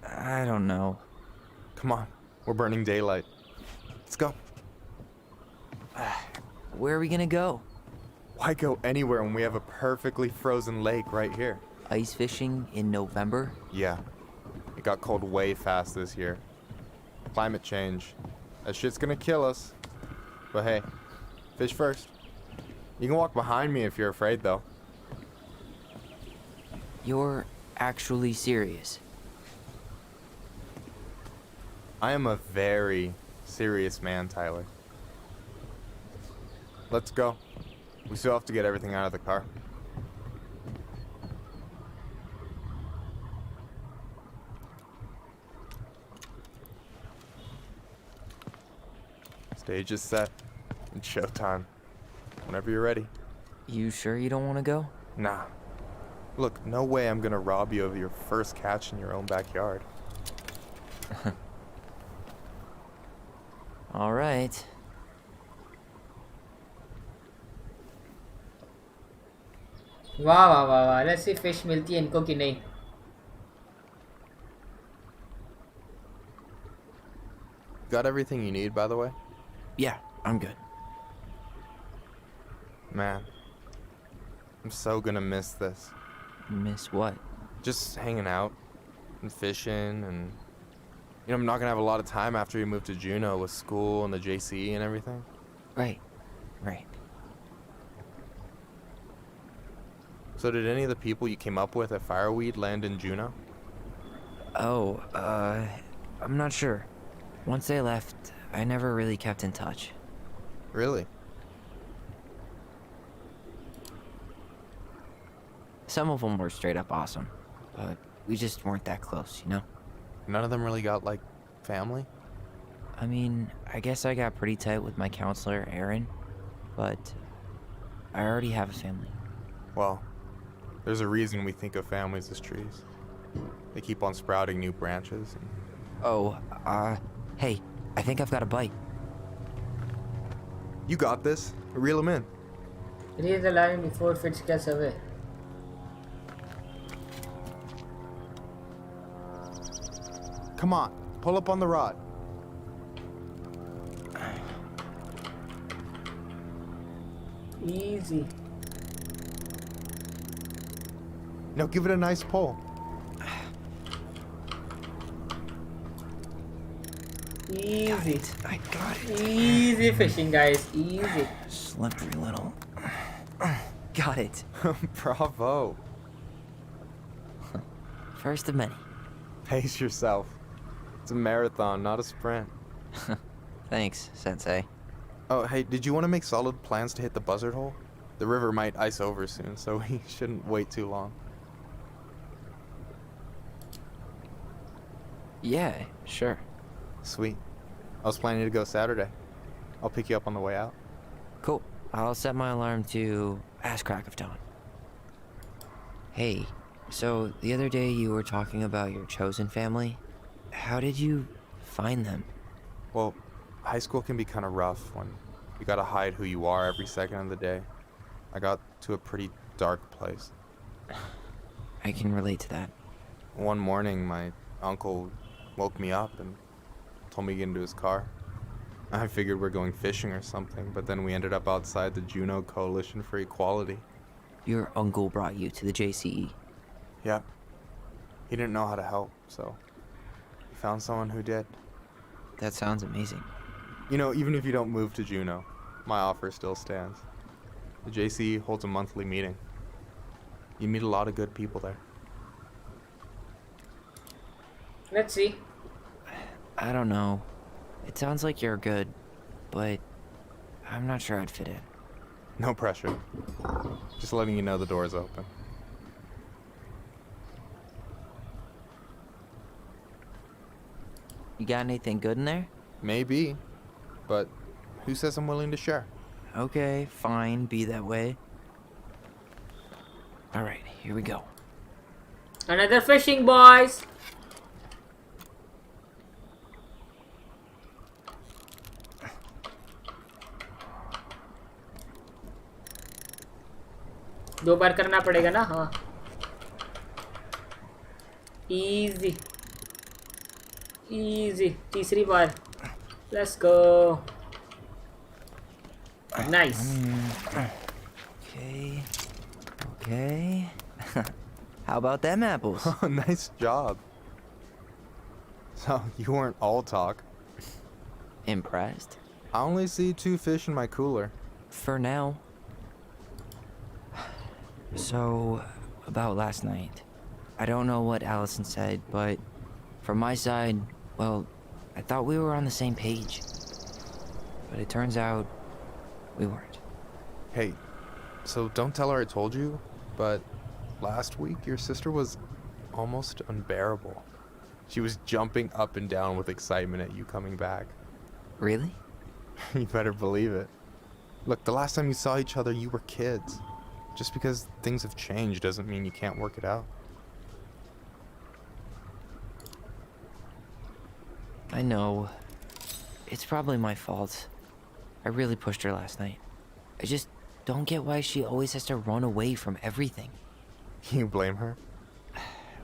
I don't know. Come on, we're burning daylight. Let's go. Where are we gonna go? Why go anywhere when we have a perfectly frozen lake right here? Ice fishing in November? Yeah. It got cold way fast this year. Climate change. That shit's gonna kill us. But hey, fish first. You can walk behind me if you're afraid, though. You're actually serious? I am a very serious man, Tyler. Let's go. We still have to get everything out of the car. Stage is set. It's showtime. Whenever you're ready. You sure you don't want to go? Nah. Look, no way I'm gonna rob you of your first catch in your own backyard. All right. वाह वाह वाह वाह, let's see fish मिलती है इनको कि नहीं. Got everything you need, by the way? Yeah, I'm good. Man, I'm so gonna miss this. Miss what? Just hanging out and fishing and... You know, I'm not gonna have a lot of time after you move to Juneau with school and the JC and everything. Right, right. So did any of the people you came up with at Fireweed land in Juneau? Oh, I'm not sure. Once they left, I never really kept in touch. Really? Some of them were straight up awesome, but we just weren't that close, you know? None of them really got, like, family? I mean, I guess I got pretty tight with my counselor, Aaron, but I already have a family. Well, there's a reason we think of families as trees. They keep on sprouting new branches. And... Oh, hey, I think I've got a bite. You got this. Reel them in. Release the line before fish gets away. Come on, pull up on the rod. Easy. Now give it a nice pull. Easy. I got it. Easy fishing, guys. Easy. Slippery little. Got it. Bravo. First of many. Pace yourself. It's a marathon, not a sprint. Thanks, Sensei. Oh, hey, did you want to make solid plans to hit the buzzard hole? The river might ice over soon, so we shouldn't wait too long. Yeah, sure. Sweet. I was planning to go Saturday. I'll pick you up on the way out. Cool. I'll set my alarm to ass crack of dawn. Hey, so the other day you were talking about your chosen family. How did you find them? Well, high school can be kind of rough when You gotta hide who you are every second of the day. I got to a pretty dark place. I can relate to that. One morning, my uncle woke me up and told me to get into his car. I figured we're going fishing or something, but then we ended up outside the Juneau Coalition for Equality. Your uncle brought you to the JCE? Yep. He didn't know how to help, so he found someone who did. That sounds amazing. You know, even if you don't move to Juneau, my offer still stands. The JCE holds a monthly meeting. You meet a lot of good people there. Let's see. I don't know. It sounds like you're good, but I'm not sure I'd fit in. No pressure. Just letting you know the door is open. You got anything good in there? Maybe, but who says I'm willing to share? Okay, fine, be that way. Alright, here we go. Another fishing, boys. दो बार करना पड़ेगा ना हाँ easy easy तीसरी बार let's go nice Okay. Okay. How about them apples? Nice job. So, you weren't all talk. Impressed? I only see 2 fish in my cooler. For now. So, about last night. I don't know what Allison said, but from my side, well, I thought we were on the same page. But it turns out we weren't. Hey, so don't tell her I told you, but last week your sister was almost unbearable. She was jumping up and down with excitement at you coming back. Really? You better believe it. Look, the last time you saw each other, you were kids. Just because things have changed doesn't mean you can't work it out. I know. It's probably my fault. I really pushed her last night. I just don't get why she always has to run away from everything. You blame her?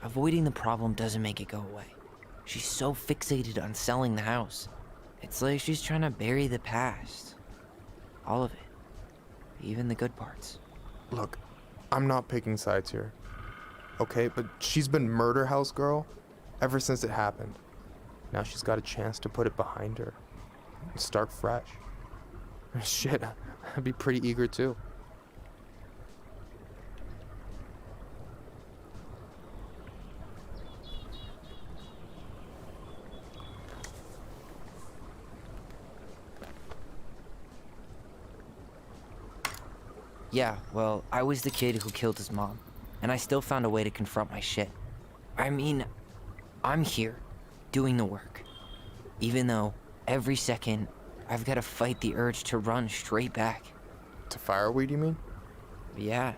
Avoiding the problem doesn't make it go away. She's so fixated on selling the house. It's like she's trying to bury the past. All of it. Even the good parts. Look, I'm not picking sides here. Okay, but she's been murder house girl ever since it happened. Now she's got a chance to put it behind her and start fresh. Shit, I'd be pretty eager too. Yeah, well, I was the kid who killed his mom, and I still found a way to confront my shit. I mean, I'm here, doing the work. Even though, every second, I've got to fight the urge to run straight back. To fireweed, you mean? Yeah.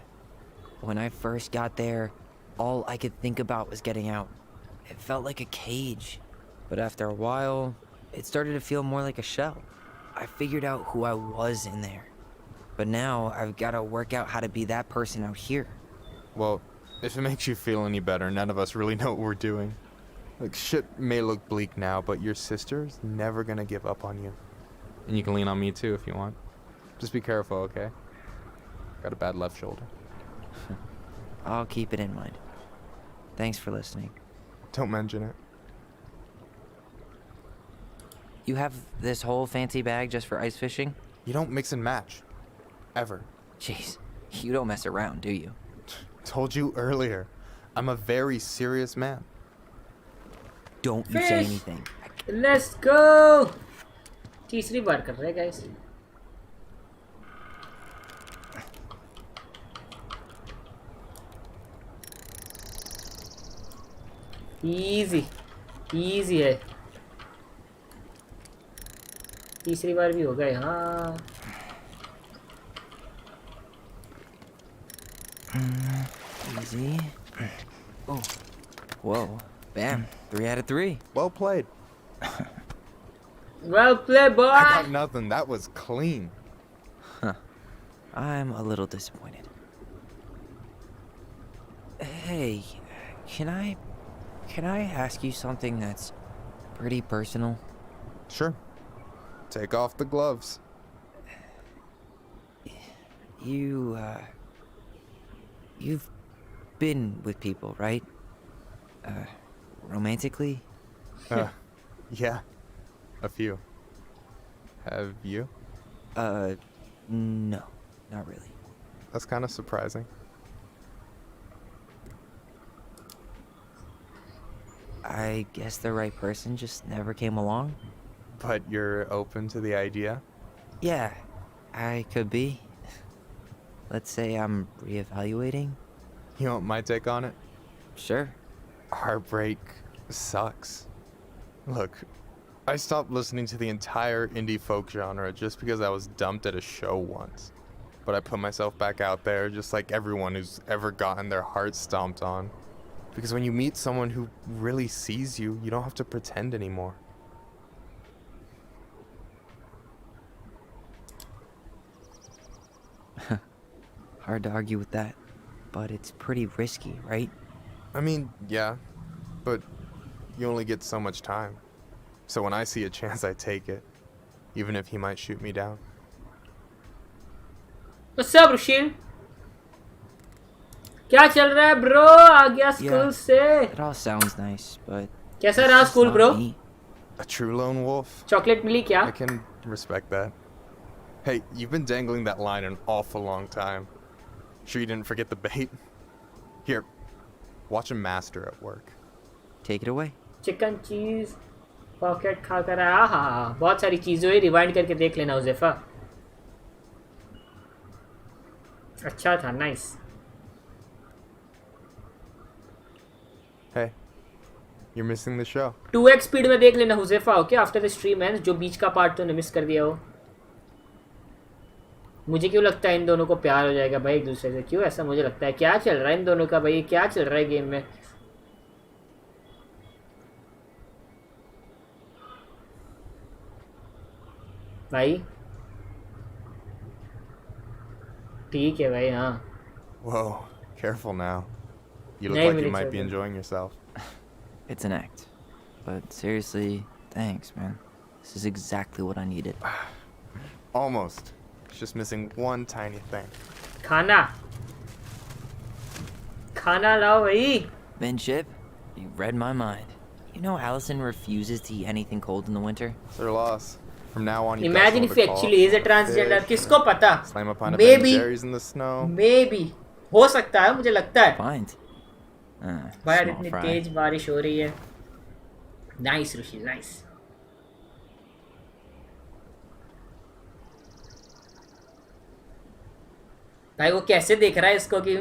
When I first got there, all I could think about was getting out. It felt like a cage. But after a while, it started to feel more like a shell. I figured out who I was in there. But now, I've got to work out how to be that person out here. Well, if it makes you feel any better, none of us really know what we're doing. Like, shit may look bleak now, but your sister's never gonna give up on you. And you can lean on me too if you want. Just be careful, okay? Got a bad left shoulder. I'll keep it in mind. Thanks for listening. Don't mention it. You have this whole fancy bag just for ice fishing? You don't mix and match. Ever. Jeez, you don't mess around, do you? Told you earlier. I'm a very serious man. Don't you say anything. Let's go. तीसरी बार कर रहे हैं guys. Easy है. तीसरी बार भी हो गए हाँ. Easy. Oh. Whoa. Bam. 3 out of 3. Well played. Well played, boy. I got nothing. That was clean. I'm a little disappointed. Hey, can I ask you something that's pretty personal? Sure. Take off the gloves. You've been with people, right? Romantically? Yeah. A few. Have you? No, not really. That's kind of surprising. I guess the right person just never came along? But you're open to the idea? Yeah, I could be. Let's say I'm reevaluating. You want my take on it? Sure. Heartbreak sucks. Look, I stopped listening to the entire indie folk genre just because I was dumped at a show once. But I put myself back out there just like everyone who's ever gotten their heart stomped on. Because when you meet someone who really sees you, you don't have to pretend anymore. Hard to argue with that, but it's pretty risky, right? I mean, yeah, but you only get so much time. So when I see a chance, I take it, even if he might shoot me down. What's up, Rushil? क्या चल रहा है bro? आ गया school से. It all sounds nice, but कैसा रहा school bro? A true lone wolf? Chocolate मिली क्या? I can respect that. Hey, you've been dangling that line an awful long time. Sure you didn't forget the bait? Here, watch a master at work. Take it away. Chicken cheese pocket खाकर आया. हाँ बहुत सारी चीज़ों है. Rewind करके देख लेना उज़ेफा. अच्छा था. Nice. Hey, you're missing the show. 2x speed में देख लेना Huzefa. Okay after the stream ends. जो बीच का पार्ट तूने मिस कर दिया हो. मुझे क्यों लगता है इन दोनों को प्यार हो जाएगा भाई एक दूसरे से? क्यों ऐसा मुझे लगता है? क्या चल रहा है इन दोनों का भाई? क्या चल रहा है गेम में? भाई ठीक है भाई. हाँ. Whoa, careful now. You look like you might be enjoying yourself. It's an act. But seriously, thanks, man. This is exactly what I needed. Almost. It's just missing one tiny thing. खाना. खाना लाओ भाई. Minship, you read my mind. You know Allison refuses to eat anything cold in the winter? It's their loss. From now on, you Imagine if he actually is a transgender. किसको पता? Slam upon a Maybe. berries in the snow. Maybe. हो सकता है. मुझे लगता है. Find. भाई इतनी तेज बारिश हो रही है. Nice ऋषि. Nice. भाई वो कैसे देख रहा है इसको कि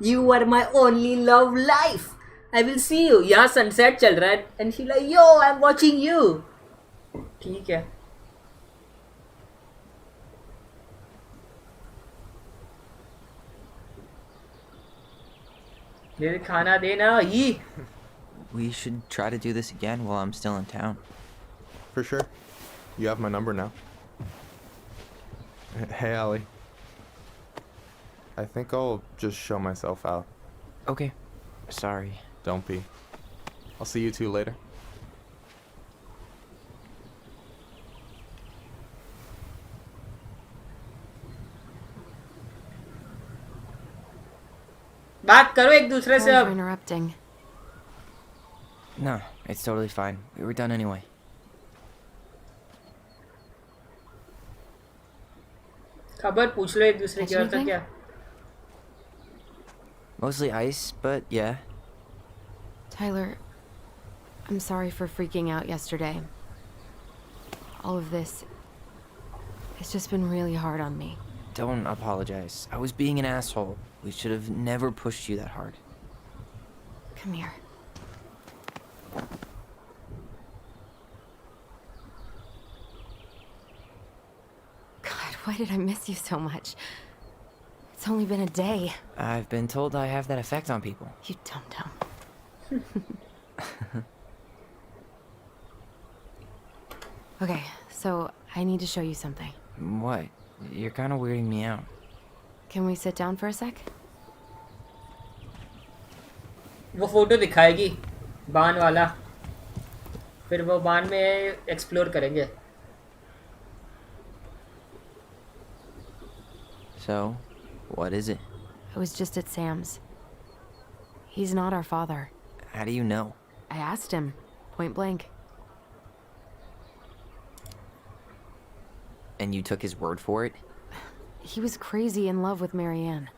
you are my only love life. I will see you. यहाँ सनसेट चल रहा है and she like yo I'm watching you. ठीक है. ये खाना देना ही. We should try to do this again while I'm still in town. For sure. You have my number now. Hey, Allie. I think I'll just show myself out. Okay. Sorry. Don't be. I'll see you two later. बात करो एक दूसरे से अब. Interrupting. No, it's totally fine. We were done anyway. खबर पूछ लो एक दूसरे की. और तो क्या? Mostly ice, but yeah. Tyler, I'm sorry for freaking out yesterday. All of this, it's just been really hard on me. Don't apologize. I was being an asshole. We should have never pushed you that hard. Come here. God, why did I miss you so much? It's only been a day. I've been told I have that effect on people. You dum-dum. Okay, so I need to show you something. What? You're kind of weirding me out. Can we sit down for a sec? वो photo दिखाएगी बान वाला, फिर वो बान में explore करेंगे. So, what is it? I was just at Sam's. He's not our father. How do you know? I asked him, point blank. And you took his word for it? He was crazy in love with Marianne.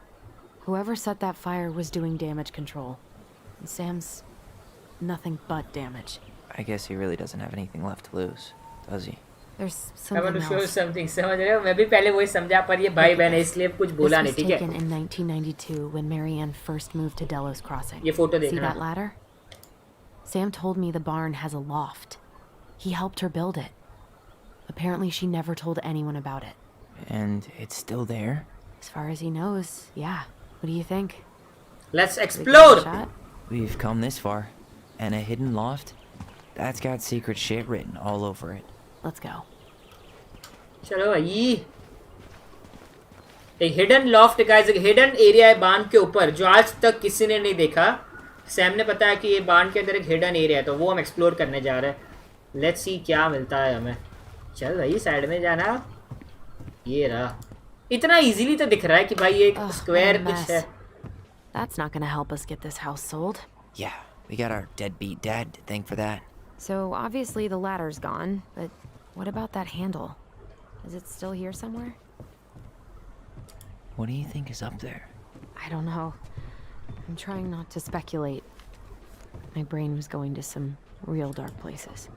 Whoever set that fire was doing damage control. And Sam's nothing but damage. I guess he really doesn't have anything left to lose, does he? There's I want something to show you else. something. समझ रहे हो? मैं भी पहले वही समझा, पर ये भाई बहन है इसलिए कुछ बोला नहीं, This was ठीक है? taken in 1992 when Marianne first moved to Delos Crossing. ये फोटो See देखना. that ladder? Sam told me the barn has a loft. He helped her build it. Apparently she never told anyone about it. And it's still there? As far as he knows, yeah. What do you think? Let's Should we give it explore. a shot? We've come this far. And a hidden loft? That's got secret shit written all over it. Let's go. चलो भाई. एक hidden loft guys, एक hidden area है बांध के ऊपर जो आज तक किसी ने नहीं देखा. सैम ने बताया कि ये बांध के अंदर एक हिडन एरिया है, तो वो हम एक्सप्लोर करने जा रहे हैं. लेट्स सी क्या मिलता है हमें. चल भाई साइड में जाना. ये रहा. इतना इजीली तो दिख रहा है कि भाई एक स्क्वायर कुछ है. That's not gonna help us get this house sold. Yeah, we got our deadbeat dad to thank for that. So obviously the ladder's gone, but what about that handle? Is it still here somewhere? What do you think is up there? I don't know. I'm trying not to speculate. My brain was going to some real dark places.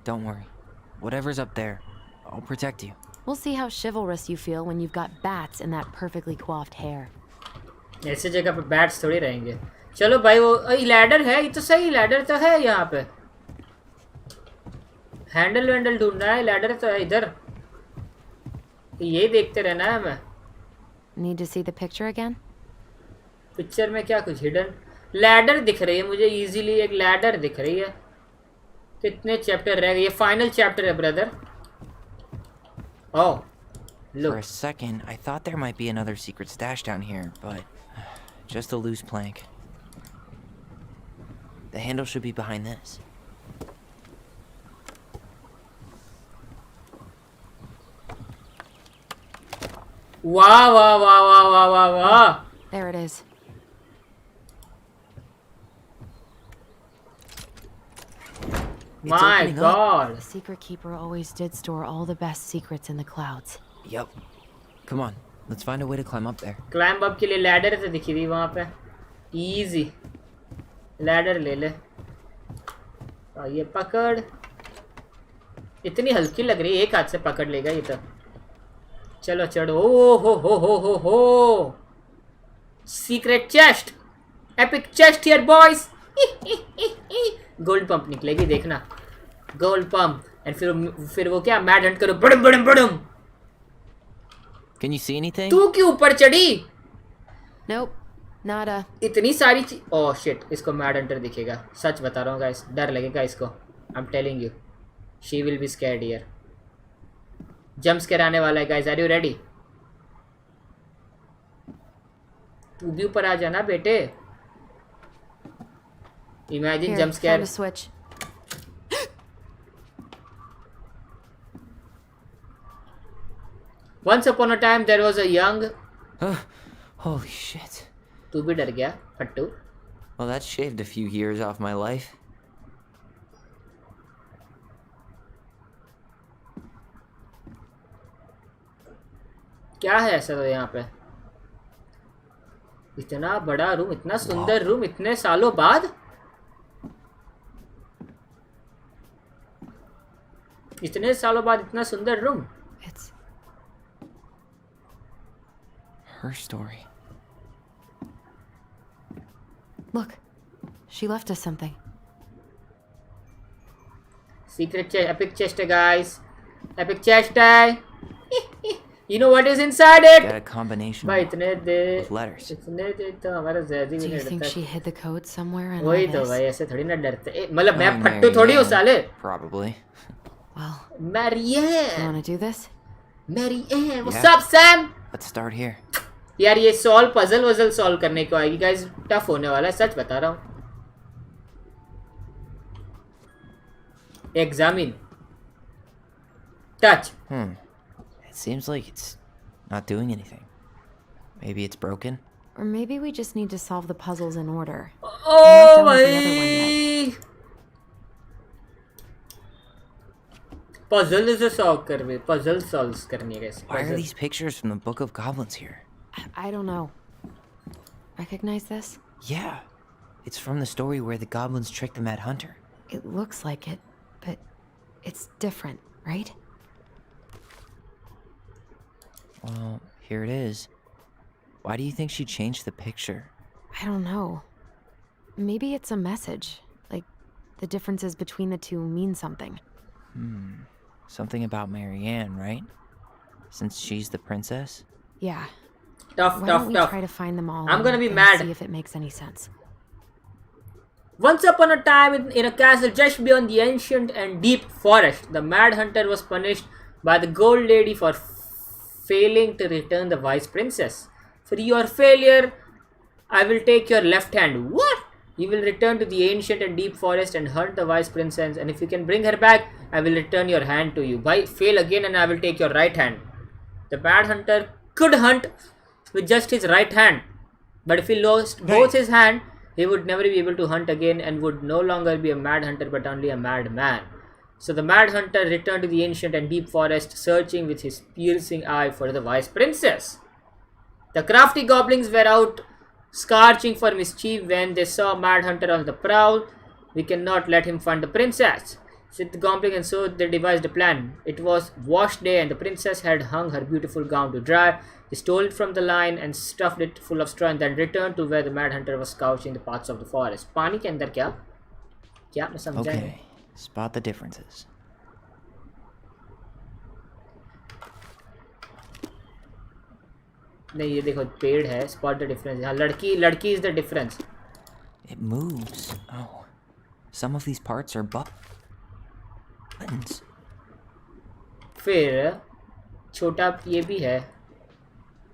Don't worry. Whatever's up there, I'll protect you. We'll see how chivalrous you feel when you've got bats in that perfectly coiffed hair. ऐसे जगह पे bats थोड़ी रहेंगे. चलो भाई वो ladder है, ये तो सही लैडर तो है यहाँ पे. हैंडल वैंडल ढूंढना है, लैडर तो है इधर. ये देखते रहना है हमें. Need to see the picture again? Picture में क्या कुछ हिडन लैडर दिख रही है मुझे. इजीली एक लैडर दिख रही है. कितने चैप्टर रह गए? ये फाइनल चैप्टर है brother. Oh, look. For a second, I thought there might be another secret stash down here, but just a loose plank. The handle should be behind this. Wow, wow, wow, wow, wow, wow, wow. There it is. My God. The secret keeper always did store all the best secrets in the clouds. Yep. Come on, let's find a way to climb up there. Climb up के लिए ladder तो दिखी थी वहाँ पे. Easy. Ladder ले ले. और ये पकड़. इतनी हल्की लग रही है, एक हाथ से पकड़ लेगा ये तो. चलो चढ़ो. ओ हो. Secret chest. Epic chest here boys. Gold pump निकलेगी देखना. Gold pump. एंड फिर वो क्या मैड हंट करो. बड़म बड़म बड़म. Can you see anything? तू क्यों ऊपर चढ़ी? Nope, nada. इतनी सारी चीज. ओह शिट, इसको मैड हंटर दिखेगा. सच बता रहा हूँ गाइस, डर लगेगा इसको. I'm telling you, she will be scared here. Jump scare आने वाला है गाइस. Are you ready? तू भी ऊपर आ जाना बेटे. Imagine jump scare. Time to switch. Once upon a time there was a young. Holy shit. तू भी डर गया फट्टू. Well, that shaved a few years off my life. क्या है ऐसा तो यहाँ पे? इतना बड़ा रूम, इतना सुंदर रूम, इतने सालों बाद. इतने सालों बाद इतना सुंदर room. It's Her story. Look, she left us something. Secret chest, epic chest है guys. Epic chest है. You know what is inside it? Got a combination भाई इतने दे. with letters. इतने दे तो हमारा ज़ैज़ी भी Do you नहीं think डरता. she hid the code somewhere in all वही तो this? भाई ऐसे थोड़ी ना डरते. मतलब मैं Oh, फट्टू Mary थोड़ी हूँ Ann, साले. Probably. Well, Marianne. you want to do this? Marianne, what's Yeah. up, Sam? Let's start here. यार ये सॉल्व पजल वजल सॉल्व करने को आएगी गाइस, टफ होने वाला है, सच बता रहा हूँ. Examine. Touch. It seems like it's not doing anything. Maybe it's broken? Or maybe we just need to solve the puzzles in order. Oh भाई. Puzzle से solve करवे, puzzle solves करनी है कैसे? Why are these pictures from the Book of Goblins here? I don't know. Recognize this? Yeah. It's from the story where the goblins tricked the Mad Hunter. It looks like it, but it's different, right? Well, here it is. Why do you think she changed the picture? I don't know. Maybe it's a message. Like, the differences between the two mean something. Something about Marianne, right? Since she's the princess? Yeah. Tough, Why tough, don't we tough. try to find them all? I'm gonna be and mad. See if it makes any sense. Once upon a time, in a castle just beyond the ancient and deep forest, the Mad Hunter was punished by the Gold Lady for failing to return the Vice Princess. For your failure, I will take your left hand. What? You will return to the ancient and deep forest and hunt the Vice Princess, and if you can bring her back, I will return your hand to you. Fail again and I will take your right hand. The Mad Hunter could hunt with just his right hand, but if he lost both his hand, he would never be able to hunt again and would no longer be a Mad Hunter but only a Mad Man. So the Mad Hunter returned to the ancient and deep forest, searching with his piercing eye for the Vice Princess. The crafty goblins were out scorching for mischief when they saw Mad Hunter on the prowl. We cannot let him find the princess, said the goblin, and so they devised a plan. It was wash day and the princess had hung her beautiful gown to dry. They stole it from the lion and stuffed it full of straw and then returned to where the Mad Hunter was scouring the paths of the forest. पानी के अंदर क्या? क्या मैं समझा नहीं. Okay. Spot the differences. नहीं ये देखो पेड़ है. Spot the difference. हाँ लड़की is the difference. It moves. Oh. Some of these parts are buttons. फिर छोटा ये भी है.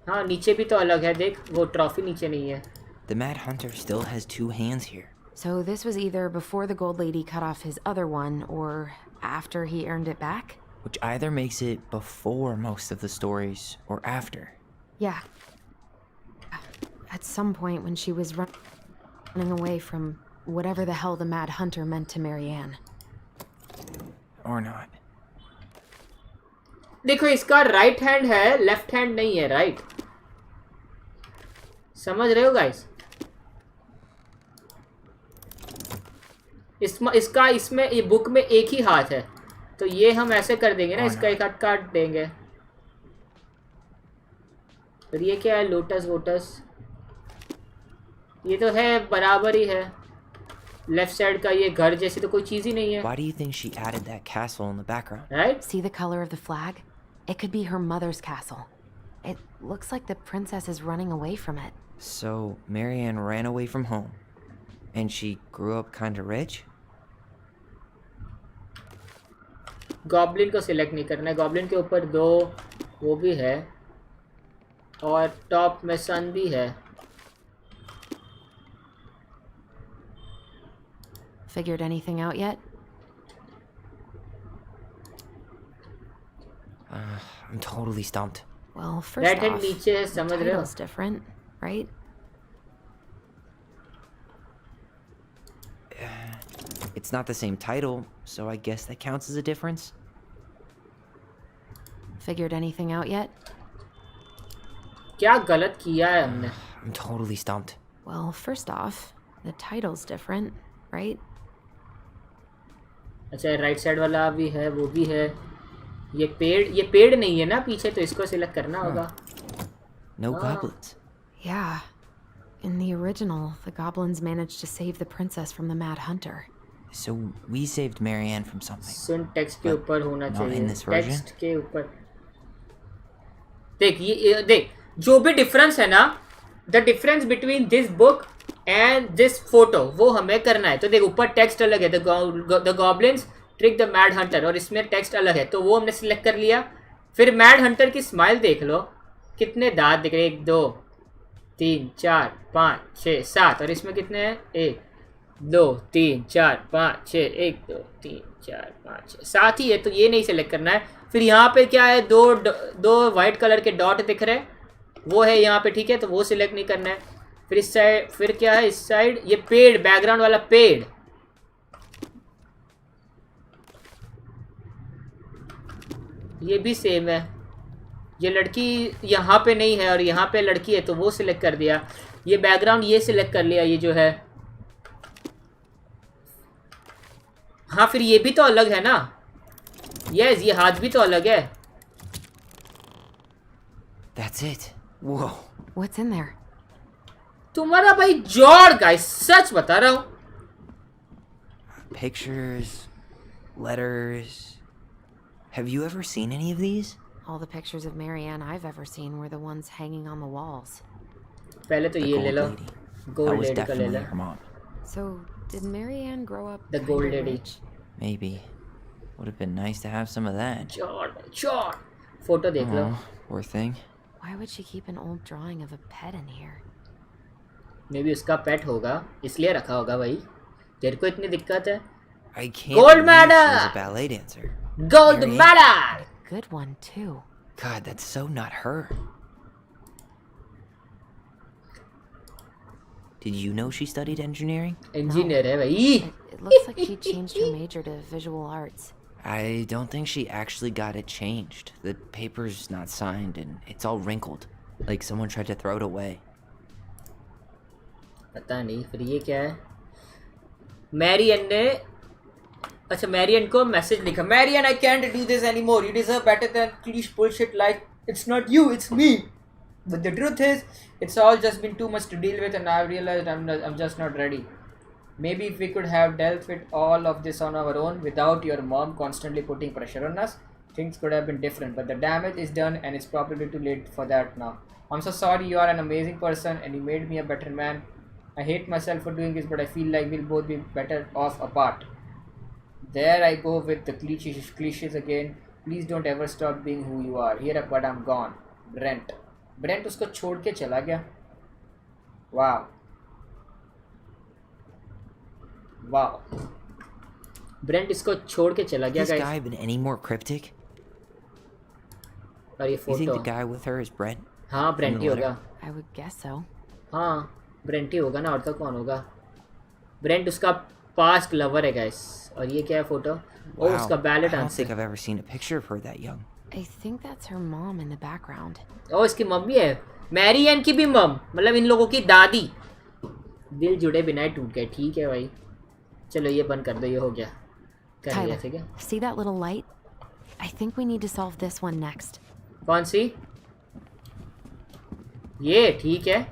हाँ नीचे भी तो अलग है. देख वो ट्रॉफी नीचे नहीं है. The Mad Hunter still has two hands here. So this was either before the Gold Lady cut off his other one, or after he earned it back? Which either makes it before most of the stories, or after. Yeah. At some point when she was running away from whatever the hell the Mad Hunter meant to Marianne. Or not. देखो इसका right hand है, left hand नहीं है. Right समझ रहे हो guys? इसका इसमें ये बुक में एक ही हाथ है, तो ये हम ऐसे कर देंगे ना. इसका एक हाथ काट देंगे. फिर ये क्या है? लोटस वोटस. ये तो है बराबर ही है. लेफ्ट साइड का ये घर जैसी तो कोई चीज ही नहीं है. Why do you think she added that castle in the background? Right? See the color of the flag? It could be her mother's castle. It looks like the princess is running away from it. So Marianne ran away from home, and she grew up kind of rich. Goblin को select नहीं करना है. Goblin के ऊपर दो वो भी है और टॉप में सन भी है. Figured anything out yet? I'm totally stumped. Well, first right hand off, नीचे है. the समझ रहे हो? title's different, right? It's not the same title, so I guess that counts as a difference. Figured anything out yet? क्या गलत किया है हमने? I'm totally stumped. Well, first off, the title's different, right? अच्छा right side वाला भी है, वो भी है. ये पेड़ नहीं है ना पीछे, तो इसको सिलेक्ट करना होगा. No goblins. Yeah. In the original, the goblins managed to save the princess from the Mad Hunter. So we saved Marianne from something. Soon text के ऊपर होना not चाहिए. in this version? टेक्स्ट के ऊपर देख ये देख जो भी डिफरेंस है ना, the difference between this book and this photo वो हमें करना है. तो देख ऊपर टेक्स्ट अलग है. The goblins trick the mad Hunter, और इसमें टेक्स्ट अलग है तो वो हमने सिलेक्ट कर लिया। फिर मैड हंटर की स्माइल देख लो, कितने दांत दिख रहे, 1 2 3 4 5 6 7, और इसमें कितने हैं, 1 2 3 4 5 6, 1 2 3 4 5 6 7 ही है, तो ये नहीं सिलेक्ट करना है। फिर यहाँ पे क्या है, दो वाइट कलर के डॉट दिख रहे, वो है यहाँ पे, ठीक है, तो वो सिलेक्ट नहीं करना है। फिर इस साइड, फिर क्या है इस साइड, ये पेड़, बैकग्राउंड वाला पेड़, ये भी सेम है। ये लड़की यहाँ पे नहीं है और यहाँ पे लड़की है, तो वो सिलेक्ट कर दिया। ये बैकग्राउंड ये सिलेक्ट कर लिया, ये जो है। हाँ फिर ये भी तो अलग है ना, यस, ये हाथ भी तो अलग है। That's it. Whoa. What's in there? तुम्हारा भाई जॉर्ड गाइस, सच बता रहा हूँ। Pictures, letters. Have you ever seen any of these? All the pictures of Marianne I've ever seen were the ones hanging on the walls. पहले तो ये ले लो, gold lady का ले लो। Her mom. So, did Marianne grow up The kinda gold lady. rich? Maybe. Would have been nice to have some of that. जॉर्ड, photo देख लो। Poor thing. Why would she keep an old drawing of a pet in here? मे भी उसका पेट होगा, इसलिए रखा होगा भाई। तेरे को इतनी दिक्कत है। I can't Gold believe she medal! was a ballet dancer. Gold Marianne? medal! Good one, too. God, that's so not her. Did you know she studied engineering? Engineer है भाई। It looks like she changed her major to visual arts. I don't think she actually got it changed. The paper's not signed and it's all wrinkled. Like someone tried to throw it away. पता नहीं, फिर ये क्या है? Marrion ने, अच्छा Marrion को message लिखा, Marrion I can't do this anymore. You deserve better than cliche bullshit like it's not you, it's me. But the truth is, it's all just been too much to deal with, and I've realized I'm just not ready. Maybe if we could have dealt with all of this on our own without your mom constantly putting pressure on us, things could have been different. But the damage is done, and it's probably too late for that now. I'm so sorry. You are an amazing person, and you made me a better man. I hate myself for doing this, but I feel like we'll both be better off apart. There I go with the cliches again. Please don't ever stop being who you are. Here but I'm gone. Brent उसको छोड़ के चला गया। Wow. Wow. Brent इसको छोड़ के चला गया Has guys। this guy been any more cryptic? और ये You think photo, the guy with her is Brent? हाँ ब्रेंट ही होगा। I would guess so. हाँ ब्रेंट ही होगा ना, और तो कौन होगा? ब्रेंट उसका पास्ट लवर है गाइस। और ये क्या है फोटो? ओ Wow, उसका ballot I don't answer. think I've ever seen a picture of her that young. I think that's her mom in the background. ओ इसकी मम्मी है, मैरियन की भी मम, मतलब इन लोगों की दादी। दिल जुड़े बिना ही टूट गए। ठीक है भाई, चलो ये बंद कर दो, ये हो गया, कर लिया, ठीक है। See that little light? I think we need to solve this one next. कौन सी? ये ठीक है।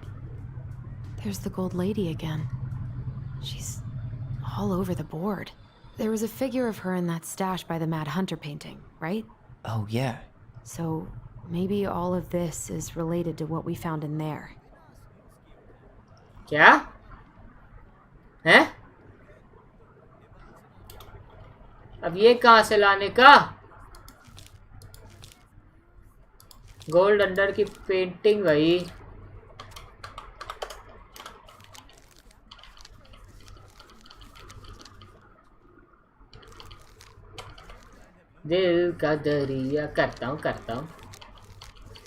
There's the gold lady again. She's all over the board. There was a figure of her in that stash by the Mad Hunter painting, right? Oh yeah. So maybe all of this is related to what we found in there. क्या है? अब ये कहाँ से लाने का? Gold under की painting भाई। दिल का दरिया, करता हूँ।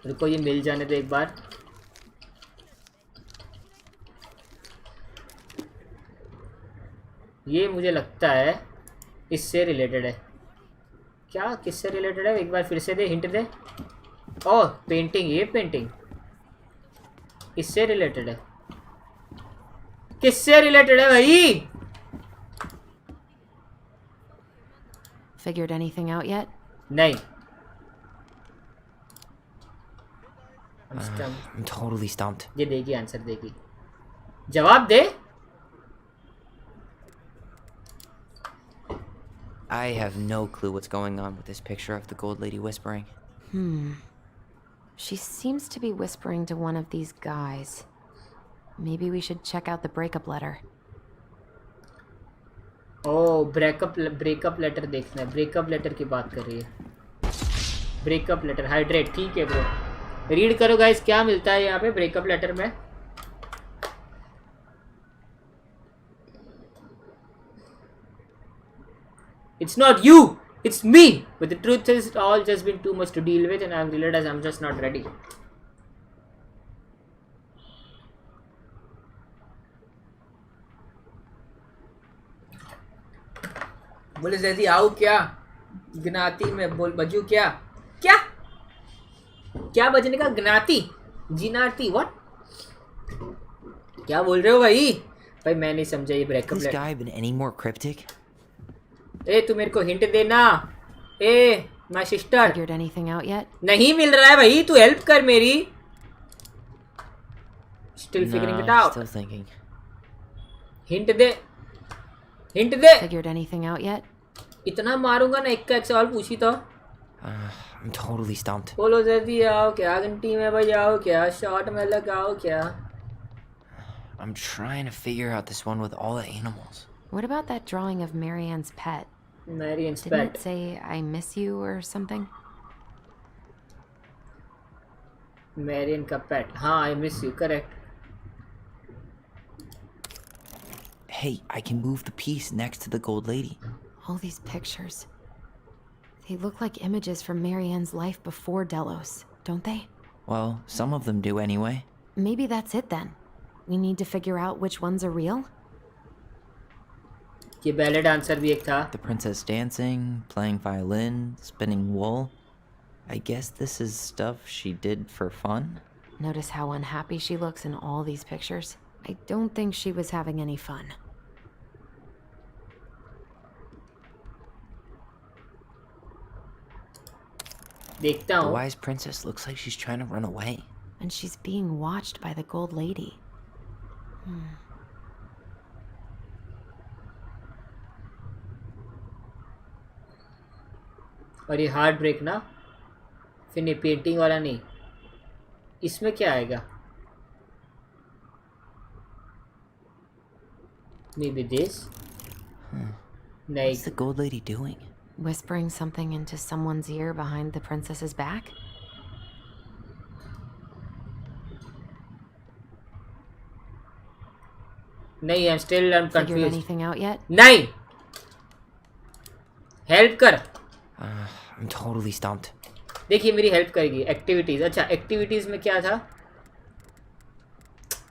रुको ये मिल जाने दो एक बार। ये मुझे लगता है इससे रिलेटेड है। क्या किससे रिलेटेड है? एक बार फिर से दे, हिंट दे। ओह पेंटिंग, ये पेंटिंग इससे रिलेटेड है। किससे रिलेटेड है भाई? Figured anything out yet? नहीं। I'm totally stumped. ये देगी, आंसर देगी, जवाब दे। I have no clue what's going on with this picture of the gold lady whispering. She seems to be whispering to one of these guys. Maybe we should check out the breakup letter. ओ breakup letter देखना है। Breakup letter की बात कर रही है। Breakup letter hydrate, ठीक है ब्रो, रीड करो गाइस क्या मिलता है यहाँ पे ब्रेकअप लेटर में। It's not you, it's me. But the truth is, it all just been too much to deal with, and I've realized I'm just not ready. बोले जैसी आओ क्या गिनाती में बोल बजू क्या क्या क्या बजने का गिनाती जिनाती व्हाट क्या बोल रहे हो भाई? भाई मैं नहीं समझा ये breakup This guy been any more cryptic? ए तू मेरे को हिंट देना। ए my sister, Figured anything out yet? नहीं मिल रहा है भाई, तू हेल्प कर मेरी। Still figuring it out. Still thinking. Hint they, hint they. Figured anything out yet? इतना मारूंगा ना, एक का एक सवाल पूछी तो। I'm totally stumped. बोलो जल्दी आओ क्या, घंटी में बजाओ क्या, शॉट में लगाओ क्या। I'm trying to figure out this one with all the animals. What about that drawing of Marianne's pet? Marianne's Didn't pet. it say I miss you or something? Marianne का pet, हाँ I miss you, correct. Hey, I can move the piece next to the gold lady. All these pictures. They look like images from Marianne's life before Delos, don't they? Well, some of them do anyway. Maybe that's it then. We need to figure out which ones are real? ये valid answer भी एक था। The princess dancing, playing violin, spinning wool. I guess this is stuff she did for fun. Notice how unhappy she looks in all these pictures? I don't think she was having any fun. देखता The हूँ। wise princess looks like she's trying to run away. And she's being watched by the gold lady. और ये heart break ना, फिर नहीं painting वाला नहीं, इसमें क्या आएगा? Maybe this. नहीं। What's the gold lady doing? Whispering something into someone's ear behind the princess's back? नहीं, I'm still Figured confused. anything out yet? नहीं, हेल्प कर। I'm totally stumped. देखिए मेरी हेल्प करेगी। एक्टिविटीज, अच्छा एक्टिविटीज में क्या था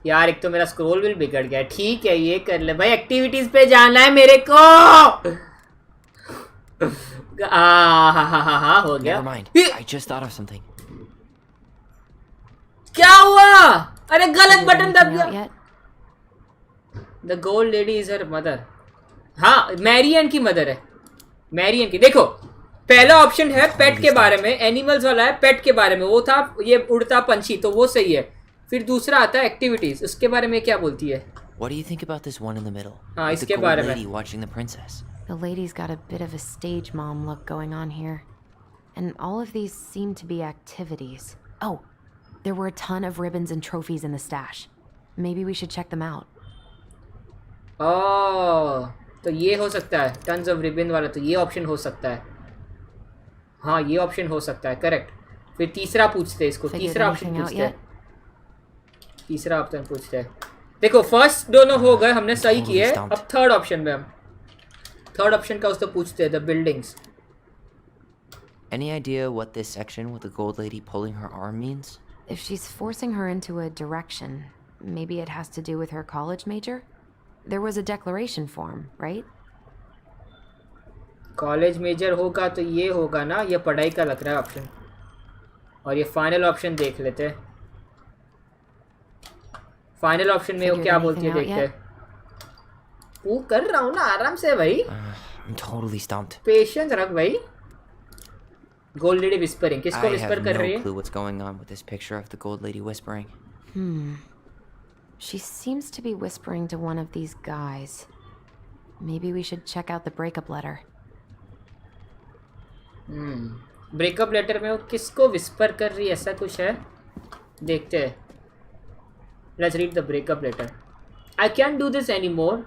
यार? एक तो मेरा स्क्रॉल व्हील बिगड़ गया। ठीक है ये कर ले भाई, एक्टिविटीज पे जाना है मेरे को। हाँ हो गया। Never mind. I just thought of something. क्या हुआ? अरे गलत Figured बटन दब anything out गया। yet? The gold lady is her mother. हाँ मैरियन की मदर है। मैरियन की, देखो पहला ऑप्शन है पेट के बारे में, एनिमल्स वाला है पेट के बारे में, वो था ये उड़ता पंछी, तो वो सही है। फिर दूसरा आता है एक्टिविटीज, उसके बारे में क्या बोलती है? What do you think about this one in the middle? हाँ With the इसके gold बारे में। lady watching the princess. The lady's got a bit of a stage mom look going on here. And all of these seem to be activities. Oh, there were a ton of ribbons and trophies in the stash. Maybe we should check them out. ओह तो ये हो सकता है, tons of ribbon वाला, तो ये option हो सकता है। हाँ ये ऑप्शन हो सकता है, करेक्ट। फिर तीसरा पूछते हैं इसको, तीसरा ऑप्शन पूछते हैं, तीसरा ऑप्शन पूछते हैं। देखो फर्स्ट दोनों हो गए, हमने सही किए। अब थर्ड ऑप्शन में हम थर्ड ऑप्शन का उसको पूछते हैं, the buildings. Any idea what this section with the gold lady pulling her arm means? If she's forcing her into a direction, maybe it has to do with her college major? There was a declaration form, right? College major होगा तो ये होगा ना, ये पढ़ाई का लग रहा है ऑप्शन। और ये फाइनल ऑप्शन देख लेते हैं, फाइनल ऑप्शन में वो क्या बोलती है देखते हैं। वो कर रहा हूँ ना आराम से भाई। I'm totally stumped. पेशेंस रख भाई। गोल्ड लेडी विस्परिंग, किसको I विस्पर have कर रही no है? clue what's going on with this picture of the gold lady whispering. She seems to be whispering to one of these guys. Maybe we should check out the breakup letter. Breakup letter में वो किसको whisper कर रही है, ऐसा कुछ है, देखते हैं। Let's read the breakup letter. I can do this any more.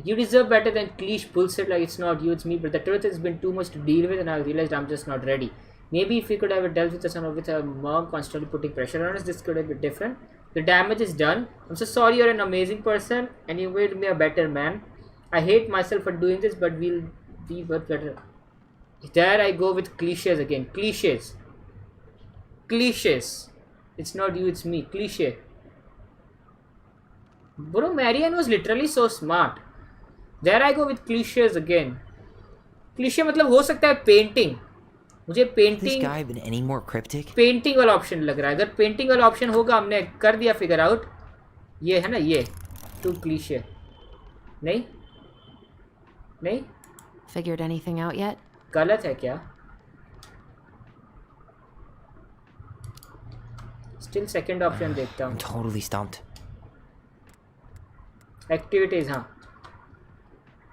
You deserve better than cliche bullshit like it's not you, it's me. But the truth has been too much to deal with, and I realized I'm just not ready. Maybe if we could have dealt with with a mom constantly putting pressure on us, this could have been different. The damage is done. I'm so sorry. You're an amazing person, and you made me a better man. I hate myself for doing this, but we'll be better. There I go with cliches again. Cliches. Cliches. It's not you, it's me. Cliche. Bro, Marianne was literally so smart. There I go with cliches again. Cliche मतलब हो सकता है painting. मुझे This painting guy been any more cryptic? Painting वाला option लग रहा है. अगर पेंटिंग वाला ऑप्शन होगा हमने कर दिया फिगर आउट. ये है ना ये टू क्लीशे. नहीं नहीं Figured anything out yet? गलत है क्या? स्टिल सेकंड ऑप्शन देखता हूँ. I'm totally stumped. एक्टिविटीज. हाँ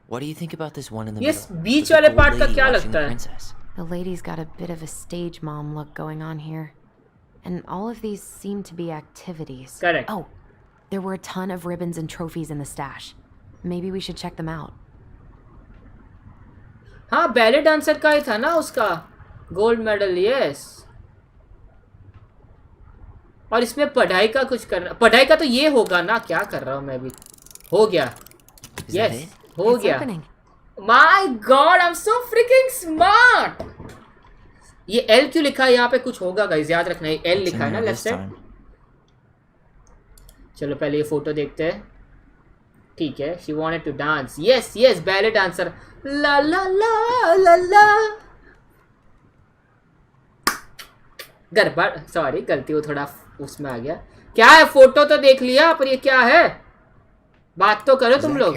What do you think about this one in the yes, middle? Beach With the वाले old पार्ट का lady क्या watching लगता the है? princess? The lady's got a bit of a stage mom look going on here. And all of these seem to be activities. Correct. Oh, there were a ton of ribbons and trophies in the stash. Maybe we should check them out. हाँ ballet dancer का ही था ना उसका gold medal. Yes. और इसमें पढ़ाई का कुछ करना. पढ़ाई का तो ये होगा ना. क्या कर रहा हूँ मैं अभी. हो गया. यस हो गया. My God I am so fricking smart. ये एल क्यों लिखा है यहाँ पे. कुछ होगा गाइस याद रखना. ये एल लिखा है ना लेफ्ट साइड. चलो पहले ये फोटो देखते हैं. ठीक है. She wanted to dance. Yes yes ballet dancer. ला ला ला ला ला. गड़बड़ सॉरी गलती वो थोड़ा उसमें आ गया. क्या है. फोटो तो देख लिया पर ये क्या है. बात तो करो तुम लोग.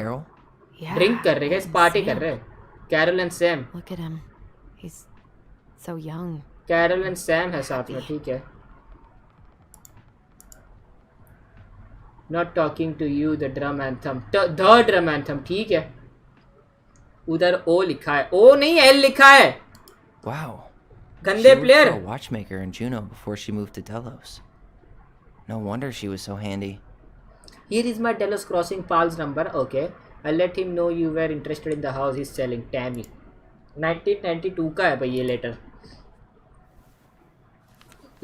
ड्रिंक कर रहे हैं. पार्टी कर रहे हैं. Carol and Sam. Look at him. He's so young. Carol and Sam है साथ में. ठीक है. Not talking to you, the drum anthem. The drum anthem. ठीक है. उधर ओ लिखा है. ओ नहीं एल लिखा है. Wow. गंदे player. She worked for a watchmaker in Juneau before she moved to Delos. No wonder she was so handy. Here is my Delos Crossing Pal's number. Okay. I'll let him know you were interested in the house he's selling. Tammy. 1992 का है भाई ये letter.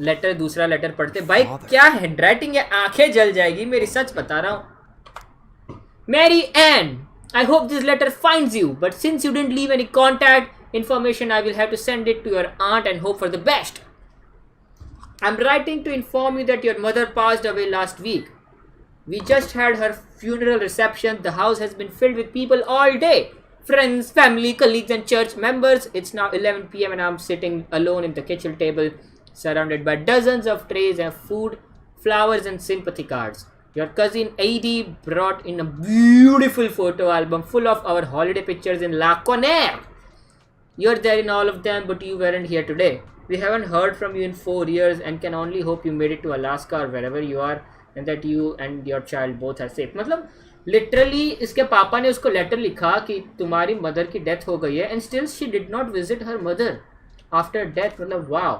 Letter दूसरा letter पढ़ते भाई. क्या handwriting है. आंखें जल जाएगी मेरी. सच बता रहा हूँ. Mary Ann, I hope this letter finds you, but since you didn't leave any contact information, I will have to send it to your aunt and hope for the best. I'm writing to inform you that your mother passed away last week. We just had her funeral reception. The house has been filled with people all day. Friends, family, colleagues and church members. It's now 11 p.m. and I'm sitting alone at the kitchen table, surrounded by dozens of trays of food, flowers and sympathy cards. Your cousin AD brought in a beautiful photo album full of our holiday pictures in La Conner. You're there in all of them, but you weren't here today. We haven't heard from you in 4 years and can only hope you made it to Alaska or wherever you are and that you and your child both are safe. मतलब literally इसके पापा ने उसको letter लिखा कि तुम्हारी mother की death हो गई है and still she did not visit her mother after death. मतलब wow.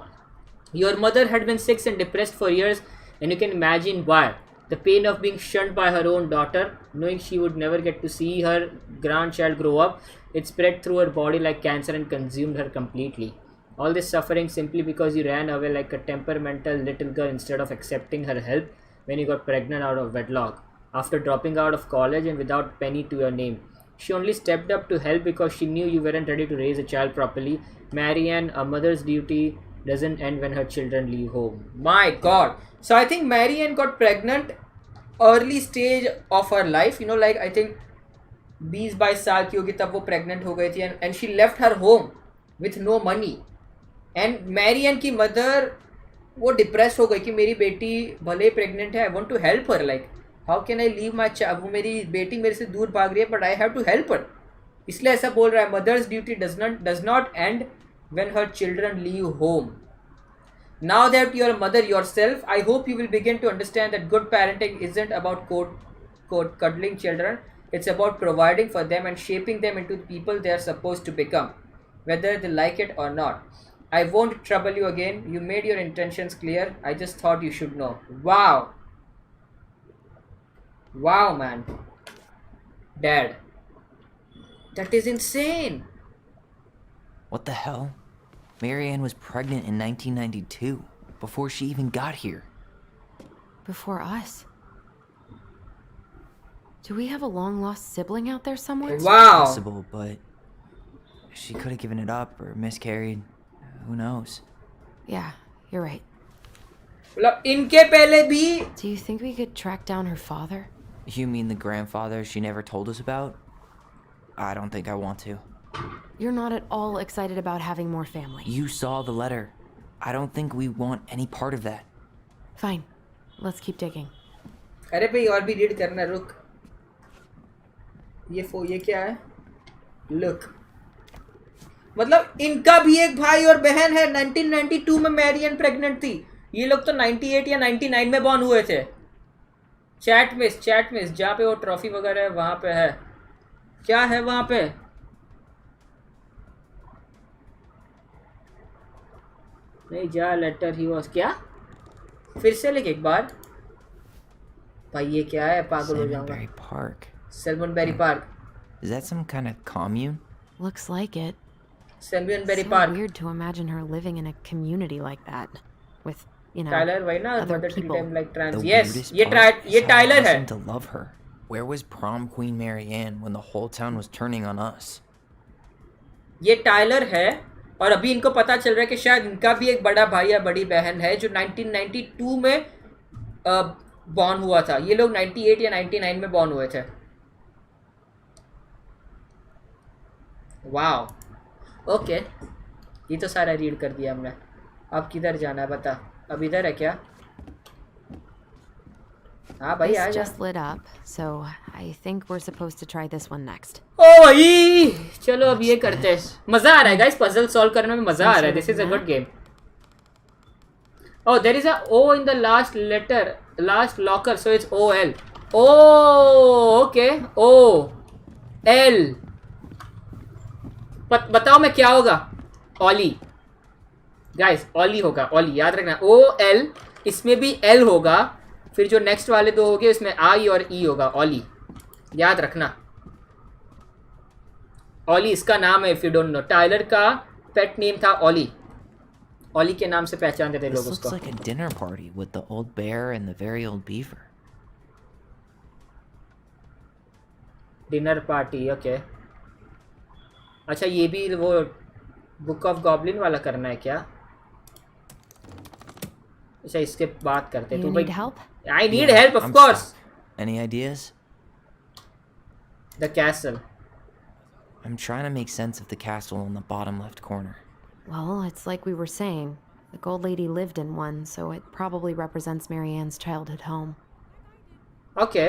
Your mother had been sick and depressed for years and you can imagine why. The pain of being shunned by her own daughter, knowing she would never get to see her grandchild grow up, it spread through her body like cancer and consumed her completely. All this suffering simply because you ran away like a temperamental little girl instead of accepting her help when you got pregnant out of wedlock. After dropping out of college and without penny to your name. She only stepped up to help because she knew you weren't ready to raise a child properly. Marianne, a mother's duty doesn't end when her children leave home. My God. So I think Marianne got pregnant early stage of her life. You know, like I think 20-22 साल की होगी तब वो pregnant हो गई थी and she left her home with no money. And Marianne की mother वो depressed हो गई कि मेरी बेटी भले pregnant है. I want to help her. Like how can I leave my child? वो मेरी बेटी मेरे से दूर भाग रही है but I have to help her. इसलिए ऐसा बोल रहा है. Mother's duty does not end when her children leave home. Now that you are a mother yourself, I hope you will begin to understand that good parenting isn't about quote cuddling children. It's about providing for them and shaping them into the people they are supposed to become, whether they like it or not. I won't trouble you again. You made your intentions clear. I just thought you should know. Wow. Wow, man. Dad. That is insane. What the hell? Marianne was pregnant in 1992, before she even got here. Before us. Do we have a long-lost sibling out there somewhere? Wow. Possible, but she could have given it up or miscarried. Who knows? Yeah, you're right. मतलब इनके पहले भी. Do you think we could track down her father? You mean the grandfather she never told us about? I don't think I want to. You're not at all excited about having more family. You saw the letter. I don't think we want any part of that. Fine. Let's keep digging. अरे भाई और भी read करना रुक. ये क्या है? Look. मतलब इनका भी एक भाई और बहन है. 1992 में मैरियन प्रेग्नेंट थी. ये लोग तो 98 या 99 में बॉर्न हुए थे. चैट मिस जहाँ पे वो ट्रॉफी वगैरह है वहाँ पे है. क्या है वहाँ पे? नहीं जा लेटर ही वॉज क्या? फिर से लिख एक बार. भाई ये क्या है? पागल हो जाऊंगा. Salmonberry Park. Is that some kind of commune? Looks like it. Salmonberry so Park. Weird to imagine her living in a community like that, with Tyler, why not? other Mother treat people. him like trans. The Yes, weirdest ये part Tyler is है. I wasn't to love her. Where was prom queen Marianne when the whole town was turning on us? ये Tyler है और अभी इनको पता चल रहा है कि शायद इनका भी एक बड़ा भाई या बड़ी बहन है जो 1992 में बॉर्न हुआ था. ये लोग 98 या 99 में बॉर्न हुए थे. वाओ. ओके, ये तो सारा रीड कर दिया हमने. अब किधर जाना है बता. अब इधर है क्या? हाँ भाई आ This जा. just lit up, so I think we're supposed to try this one next. ओ भाई चलो अब ये करते हैं. मजा आ रहा है गाइस. पजल सॉल्व करने में मजा आ रहा है. This is a good game. Oh, there is a O in the last letter, last locker, so it's OL. Oh, okay. O, L. बताओ मैं क्या होगा? ओली. गाइस, ओली होगा. ओली याद रखना. O, L. इसमें भी L होगा. फिर जो नेक्स्ट वाले दो होंगे उसमें I और E होगा. ओली. याद रखना. ओली इसका नाम है. If you don't know. Tyler का पेट नेम था ओली. ओली के नाम से पहचानते थे लोग This उसको. looks like a dinner party with the old bear and the very old beaver. Dinner party. Okay. अच्छा ये भी वो बुक ऑफ गॉब्लिन वाला करना है क्या? अच्छा इसके बात करते हैं. You तू भाई. need help? I need help of course. Any ideas? The castle. I'm trying to make sense of the castle in the bottom left corner. Well, it's like we were saying. The gold lady lived in one, so it probably represents Marianne's childhood home. Okay.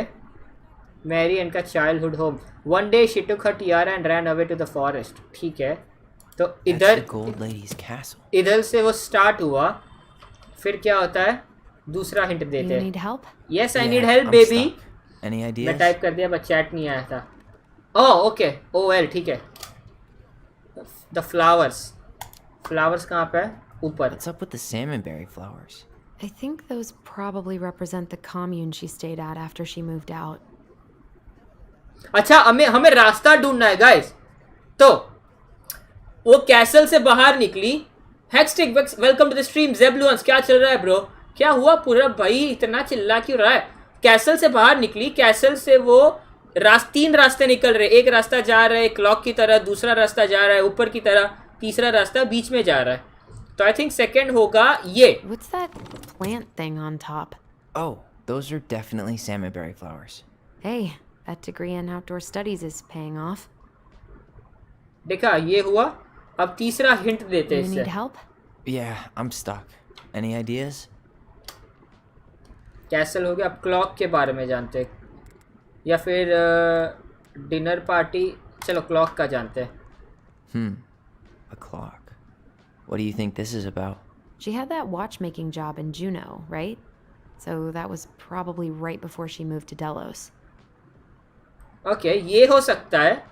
Marianne का childhood home. One day she took her tiara and ran away to the forest. ठीक है. तो That's इधर the gold lady's castle. इधर से वो start हुआ. फिर क्या होता है? दूसरा हिंट देते You हैं. need help? Yes, I Yeah, need help, I'm baby. stuck. Any ideas? मैं टाइप कर दिया बट चैट नहीं आया था. Oh okay. OL ठीक है. The flowers. Flowers कहाँ पे है? ऊपर. What's up with the salmonberry flowers? I think those probably represent the commune she stayed at after she moved out. अच्छा हमें रास्ता ढूंढना है गाइस. तो वो कैसल से बाहर निकली. हैक्सटिक वेलकम टू द स्ट्रीम. ज़ेबलुअन्स क्या चल रहा है ब्रो? क्या हुआ पूरा भाई? इतना चिल्ला क्यों रहा है? कैसल से बाहर निकली. कैसल से वो तीन रास्ते निकल रहे. एक रास्ता जा रहा है क्लॉक की तरह. दूसरा रास्ता जा रहा है ऊपर की तरह. तीसरा रास्ता बीच में जा रहा है. तो आई थिंक सेकंड होगा ये. What's that plant thing on top? Oh, those are definitely salmonberry flowers. Hey, that degree in outdoor studies is paying off. देखा ये हुआ. अब तीसरा हिंट देते हैं You इससे. need help? Yeah, I'm stuck. Any ideas? Castle हो गया. अब क्लॉक के बारे में जानते हैं या फिर डिनर पार्टी. चलो क्लॉक का जानते हैं. A clock. What do you think this is about? She had that watchmaking job in Juneau, right? So that was probably right before she moved to Delos. Okay ये हो सकता है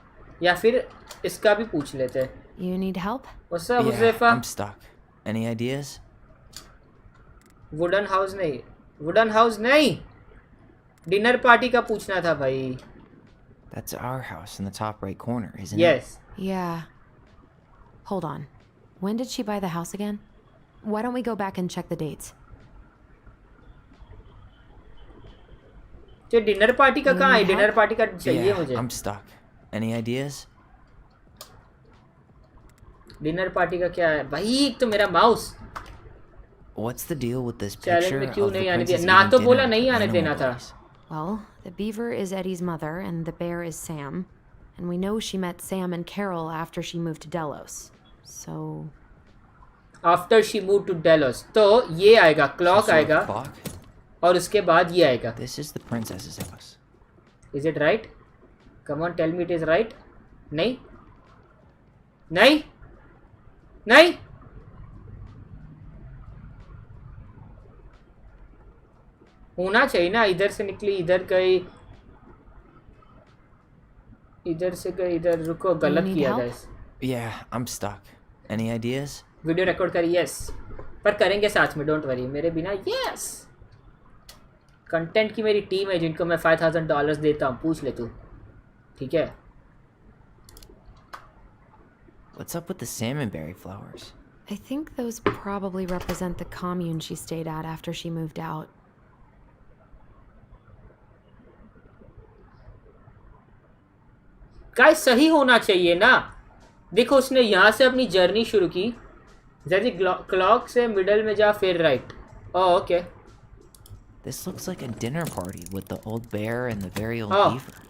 या फिर इसका भी पूछ लेते हैं. You need help? What's up, Yeah, Huzaifa? I'm stuck. Any ideas? Wooden house नहीं. वुडन हाउस नहीं. डिनर पार्टी का पूछना था भाई. That's our house in the top right corner, isn't it? Yes. Yeah. Hold on. When did she buy the house again? Why don't we go back and check the dates? जो dinner party का कहाँ है? Any dinner help? Party का चाहिए Yeah, मुझे. I'm stuck. Any ideas? Dinner party का क्या है? भाई एक तो मेरा mouse. What's the deal with this challenge picture में of क्यों the नहीं आने दिया? princess ना eating तो dinner बोला with नहीं the आने animal देना था. boys? Well, the beaver is Eddie's mother and the bear is Sam. And we know she met Sam and Carol after she moved to Delos. So... After she moved to Delos. तो ये आएगा, Some clock sort of आएगा clock? और उसके बाद ये आएगा. This is the princess's house. Is it right? Come on, tell me it is right. नहीं? नहीं? नहीं? होना चाहिए ना. इधर से निकली, इधर गई, इधर से गई, इधर. रुको, गलत need किया help? Guys. Yeah, I'm stuck. Any ideas? Video record करी. यस, पर करेंगे साथ में. डोंट वरी मेरे बिना. यस, कंटेंट की मेरी टीम है जिनको मैं $5,000 देता हूँ. पूछ ले तू. ठीक है. What's up with the salmonberry flowers? I think those probably represent the commune she stayed at after she moved out. Guys सही होना चाहिए ना. देखो उसने यहाँ से अपनी जर्नी शुरू की. जैसे क्लॉक से मिडल में जा, फिर right. Okay. This looks like a dinner party with the old bear and the very old Oh. beaver.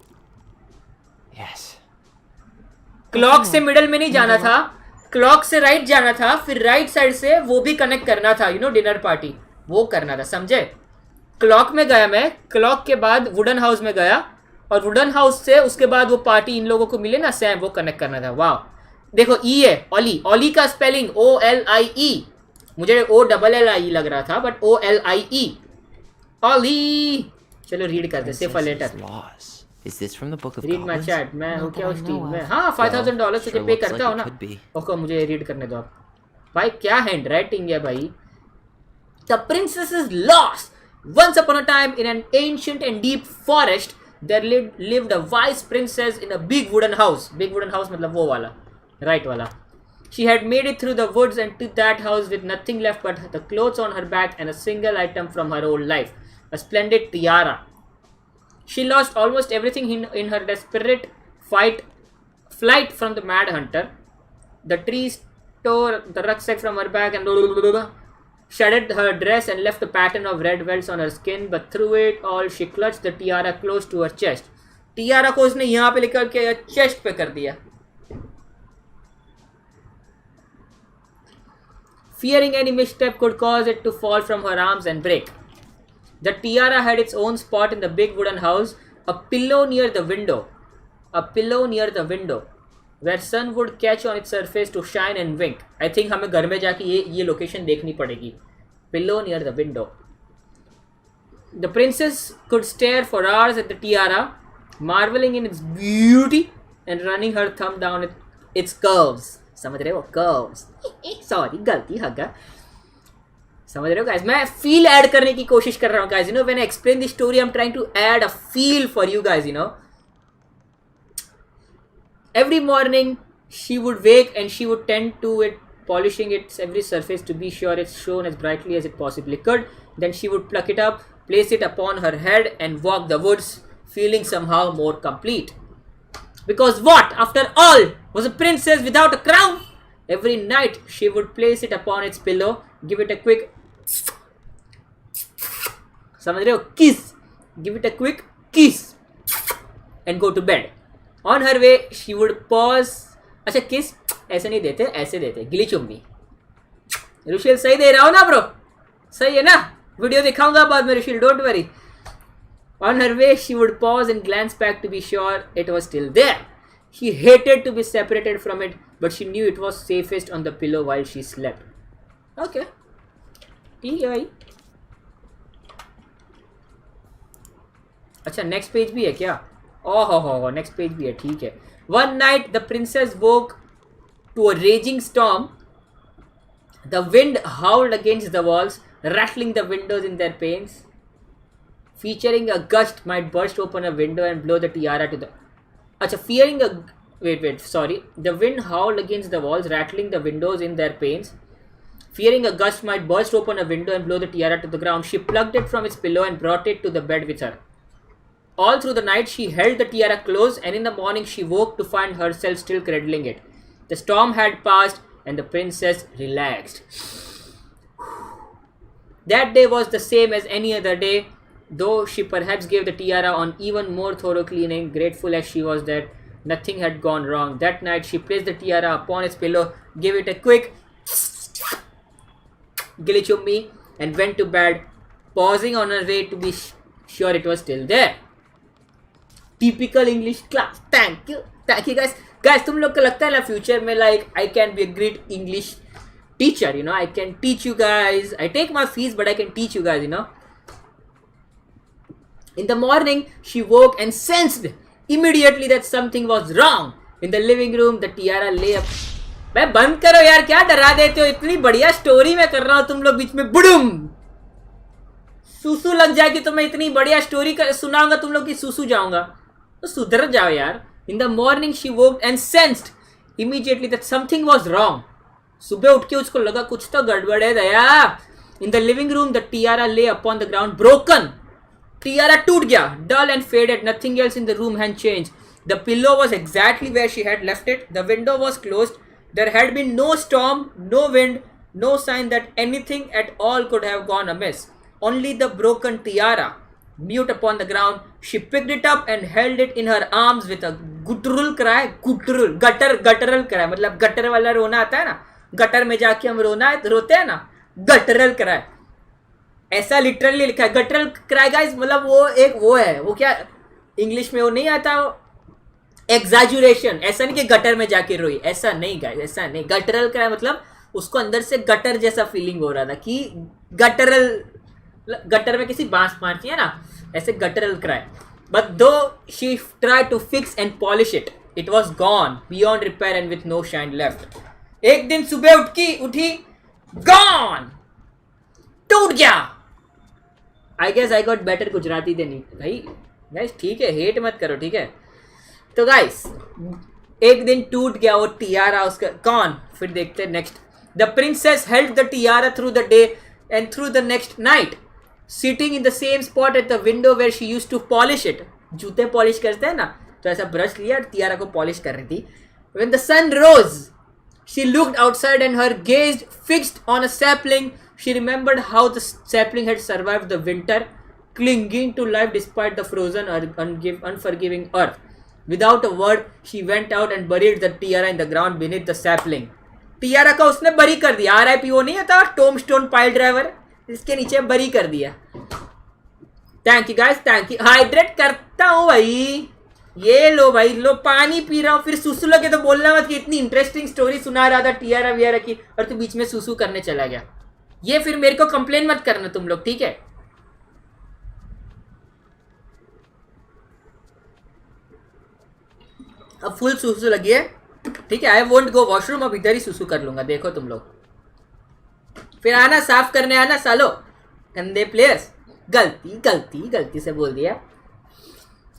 Yes. Clock से मिडल में नहीं जाना था, क्लॉक से राइट जाना था, फिर राइट साइड से वो भी कनेक्ट करना था. यू नो, डिनर पार्टी वो करना था. समझे? क्लॉक में गया मैं, क्लॉक के बाद वुडन हाउस में गया, और वुडन हाउस से उसके बाद वो पार्टी इन लोगों को मिले ना, सैम, वो कनेक्ट करना था. वाह. देखो ई है, ओली. ओली का स्पेलिंग OLIE. मुझे OLLIE लग रहा था, बट OLIE. ओली. चलो रीड करते. Safe letter. Laws. Is this from the book of read my goblins? Chat. मैं हूँ Not क्या that उस I टीम know में? of. हाँ, $5,000 तुझे sure पे looks करता like हो it ना. could be. ओके, मुझे रीड करने दो आप. भाई क्या हैंड राइटिंग है भाई. The princess is lost. Once upon a time, in an ancient and deep forest, there lived a wise princess in a big wooden house. Big wooden house मतलब वो वाला, right वाला. She had made it through the woods and to that house with nothing left but the clothes on her back and a single item from her old life, a splendid tiara. She lost almost everything in her desperate flight from the mad hunter. The trees tore the rucksack from her back and shredded her dress and left a pattern of red welts on her skin, but through it all she clutched the tiara close to her chest. Tiara को उसने यहाँ पे लेकर के chest पे कर दिया. Fearing any misstep could cause it to fall from her arms and break. The tiara had its own spot in the big wooden house, a pillow near the window. A pillow near the window, where sun would catch on its surface to shine and wink. I think हमें घर में जाके ये location देखनी पड़ेगी. Pillow near the window. The princess could stare for hours at the tiara, marveling in its beauty and running her thumb down its curves. समझ रहे हो? Curves. Sorry, गलती हगा. समझ रहे हो guys? मैं feel add करने की कोशिश कर रहा हूँ guys. You know, when I explain the story, I'm trying to add a feel for you guys. You know. Every morning, she would wake and she would tend to it, polishing its every surface to be sure it's shone as brightly as it possibly could. Then she would pluck it up, place it upon her head, and walk the woods, feeling somehow more complete. Because what, after all, was a princess without a crown? Every night, she would place it upon its pillow, give it a quick समझ रहे हो? Kiss. Give it a quick kiss and go to bed. On her way, she would pause. अच्छा, kiss ऐसे नहीं देते, ऐसे देते, गिली चुम्बी. रुशिल सही दे रहा हो ना ब्रो? सही है ना? वीडियो दिखाऊंगा बाद में Rushil, don't worry. On her way, she would pause and glance back to be sure it was still there. She hated to be separated from it, but she knew it was safest on the pillow while she slept. Okay. ठीक है भाई. अच्छा, next page भी है क्या? ओहो, next page भी है. ठीक है. One night, the princess woke to a raging storm. The wind howled against the walls, rattling the windows in their panes. Featuring a gust might burst open a window and blow the tiara to the... Acha, fearing a... Wait, sorry. The wind howled against the walls, rattling the windows in their panes. Fearing a gust might burst open a window and blow the tiara to the ground, she plucked it from its pillow and brought it to the bed with her. All through the night, she held the tiara close, and in the morning she woke to find herself still cradling it. The storm had passed, and the princess relaxed. That day was the same as any other day, though she perhaps gave the tiara on even more thorough cleaning, grateful as she was that nothing had gone wrong. That night, she placed the tiara upon its pillow, gave it a quick gilichummi, and went to bed, pausing on her way to be sure it was still there. Typical English class. Thank you guys. Guys, तुम लोग को लगता है ना future में like I can be a great English teacher, you know, I can teach you guys. I take my fees, but I can teach you guys, you know. In the morning, she woke and sensed immediately that something was wrong. In the living room, the tiara lay up. मैं बंद करो यार, क्या डरा देते हो? इतनी बढ़िया स्टोरी मैं कर रहा हूँ, तुम लोग बीच में बुडुम सुसु लग जाएगी। तो मैं इतनी बढ़िया स्टोरी सुनाऊंगा, तुम लोग की सुसु जाऊंगा, तो सुधर जाओ यार. In the morning, she woke and sensed immediately that something was wrong. सुबह उठ के उसको लगा कुछ तो गड़बड़ है दया. In the living room, the tiara lay upon the ground, broken. Tiara टूट गया, dull and faded. Nothing else in the room had changed. The pillow was exactly where she had left it. The window was closed. There had been no storm, no wind, no sign that anything at all could have gone amiss. Only the broken tiara, mute upon the ground. She picked it up and held it in her arms with a guttural cry. Guttural cry. मतलब gutter वाला रोना आता है ना, gutter में जाके हम रोते हैं ना, गटरल क्राई. ऐसा लिटरली लिखा है गटरल क्राई गाइस. मतलब वो एक वो है, वो क्या इंग्लिश में वो नहीं आता, एग्जैजुरेशन. ऐसा नहीं कि गटर में जाके रोई, ऐसा नहीं गाइस, ऐसा नहीं. गटरल क्राई मतलब उसको अंदर से गटर जैसा फीलिंग हो रहा था कि गटर में किसी बांस मारती है ना, ऐसे guttural cry. But though she try to fix and polish it, it was gone beyond repair and with no shine left. एक दिन सुबह उठी, गॉन, टूट गया. I guess I got better Gujarati then it. भाई गाइस ठीक है, हेट मत करो, ठीक है. तो गाइस एक दिन टूट गया वो टियारा उसका, गॉन. फिर देखते हैं next. The princess held the tiara through the day and through the next night, sitting in the same spot at the window where she used to polish it. जूते पॉलिश करते हैं ना, तो ऐसा ब्रश लिया और टियारा को polish कर रही थी. When the sun rose, she looked outside and her gaze fixed on a sapling. She remembered how the sapling had survived the winter, clinging to life despite the frozen, unforgiving earth. Without a word, she went out and buried the tiara in the ground beneath the sapling. Tiara का उसने बरी कर दिया. RIP वो नहीं होता Tomé stone pile driver, इसके नीचे बरी कर दिया. Thank you guys, thank you. Hydrate करता हूँ भाई. ये लो भाई, लो पानी पी रहा हूँ. फिर सुसु लगे तो बोलना मत कि इतनी इंटरेस्टिंग स्टोरी सुना रहा था टियारा वियारा की और तू बीच में सुसु करने चला गया. ये फिर मेरे को कंप्लेन मत करना तुम लोग, ठीक है. अब फुल सुसु लगी है, ठीक है. आई वोंट गो वॉशरूम, अब इधर ही सुसु कर लूंगा. देखो तुम लोग, फिर आना साफ करने आना सालो गंदे प्लेयर्स. गलती से बोल दिया.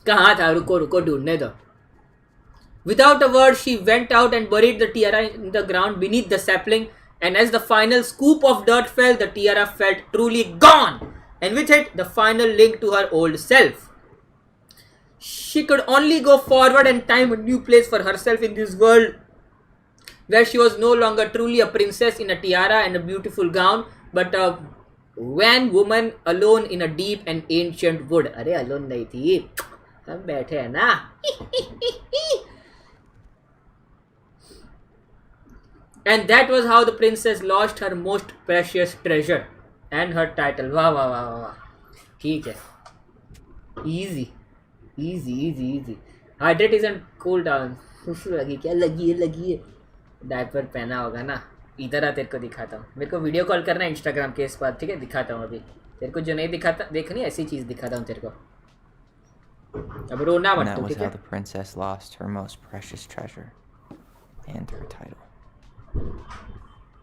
कहाँ था, रुको ढूंढने दो. Without a word, she went out and buried the tiara in the ground beneath the sapling. And as the final scoop of dirt fell, the tiara felt truly gone, and with it, the final link to her old self. She could only go forward and time a new place for herself in this world, where she was no longer truly a princess in a tiara and a beautiful gown, but a wan woman alone in a deep and ancient wood. अरे alone नहीं थी, हम बैठे हैं ना. And that was how the princess lost her most precious treasure and her title. वाह. ठीक है. Easy. Hydrate isn't cool down. लगी क्या, लगी है. डायपर पहना होगा ना. इधर आ, तेरे को दिखाता हूँ. मेरे को वीडियो कॉल करना इंस्टाग्राम के इस बार, ठीक है. दिखाता हूँ अभी तेरे को, जो नहीं दिखाता देखनी ऐसी चीज दिखाता हूँ तेरे को. अब रोना मत, That was ठीक how है. the princess lost her most precious treasure and her title.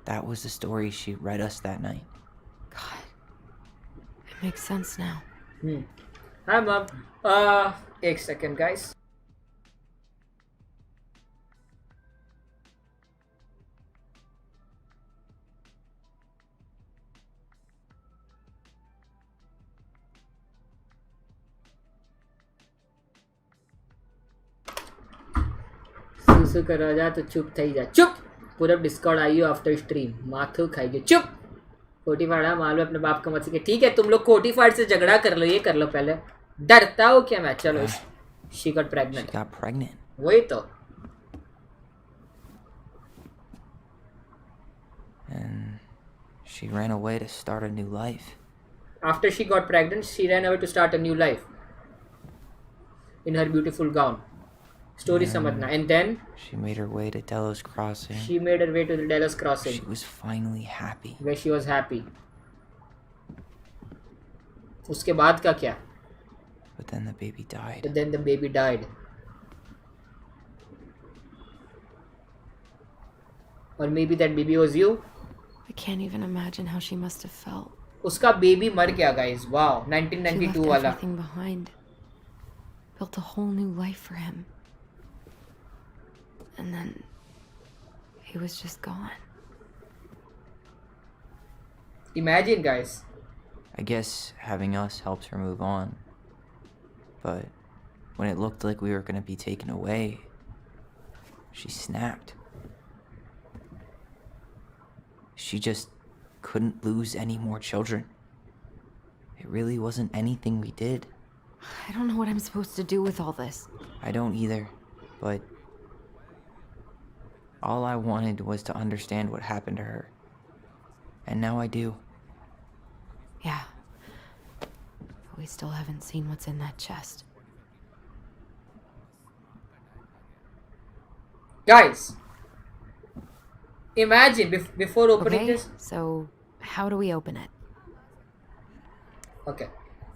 That was the story she read us that night. God, it makes sense now. Hi, Mom. 1 second, guys. माथु करो जा तो चुप થઈ जा चुप पूरा डिस्कॉर्ड आइयो आफ्टर स्ट्रीम माथु खाइए चुप कोटी फाड़ा मालूम अपने बाप का मत के ठीक है तुम लोग कोटी फाड़ से झगड़ा कर लो ये कर लो पहले डरता हो क्या मैं चलो she got pregnant वही तो and she ran away to start a new life. After she got pregnant, she ran away to start a new life in her beautiful gown. Story समझना. And then she made her way to Delos Crossing. She made her way to the Delos Crossing. She was finally happy. Where she was happy. उसके बाद का क्या? But then the baby died. But then the baby died. Or maybe that baby was you. I can't even imagine how she must have felt. उसका baby मर गया guys. Wow, 1992 She left वाला. everything behind. Built a whole new life for him. And then he was just gone. Imagine guys. I guess having us helped her move on. But when it looked like we were going to be taken away, she snapped. She just couldn't lose any more children. It really wasn't anything we did. I don't know what I'm supposed to do with all this. I don't either, but all I wanted was to understand what happened to her. And now I do. Yeah. But we still haven't seen what's in that chest. Guys, imagine before opening this. So how do we open it? Okay,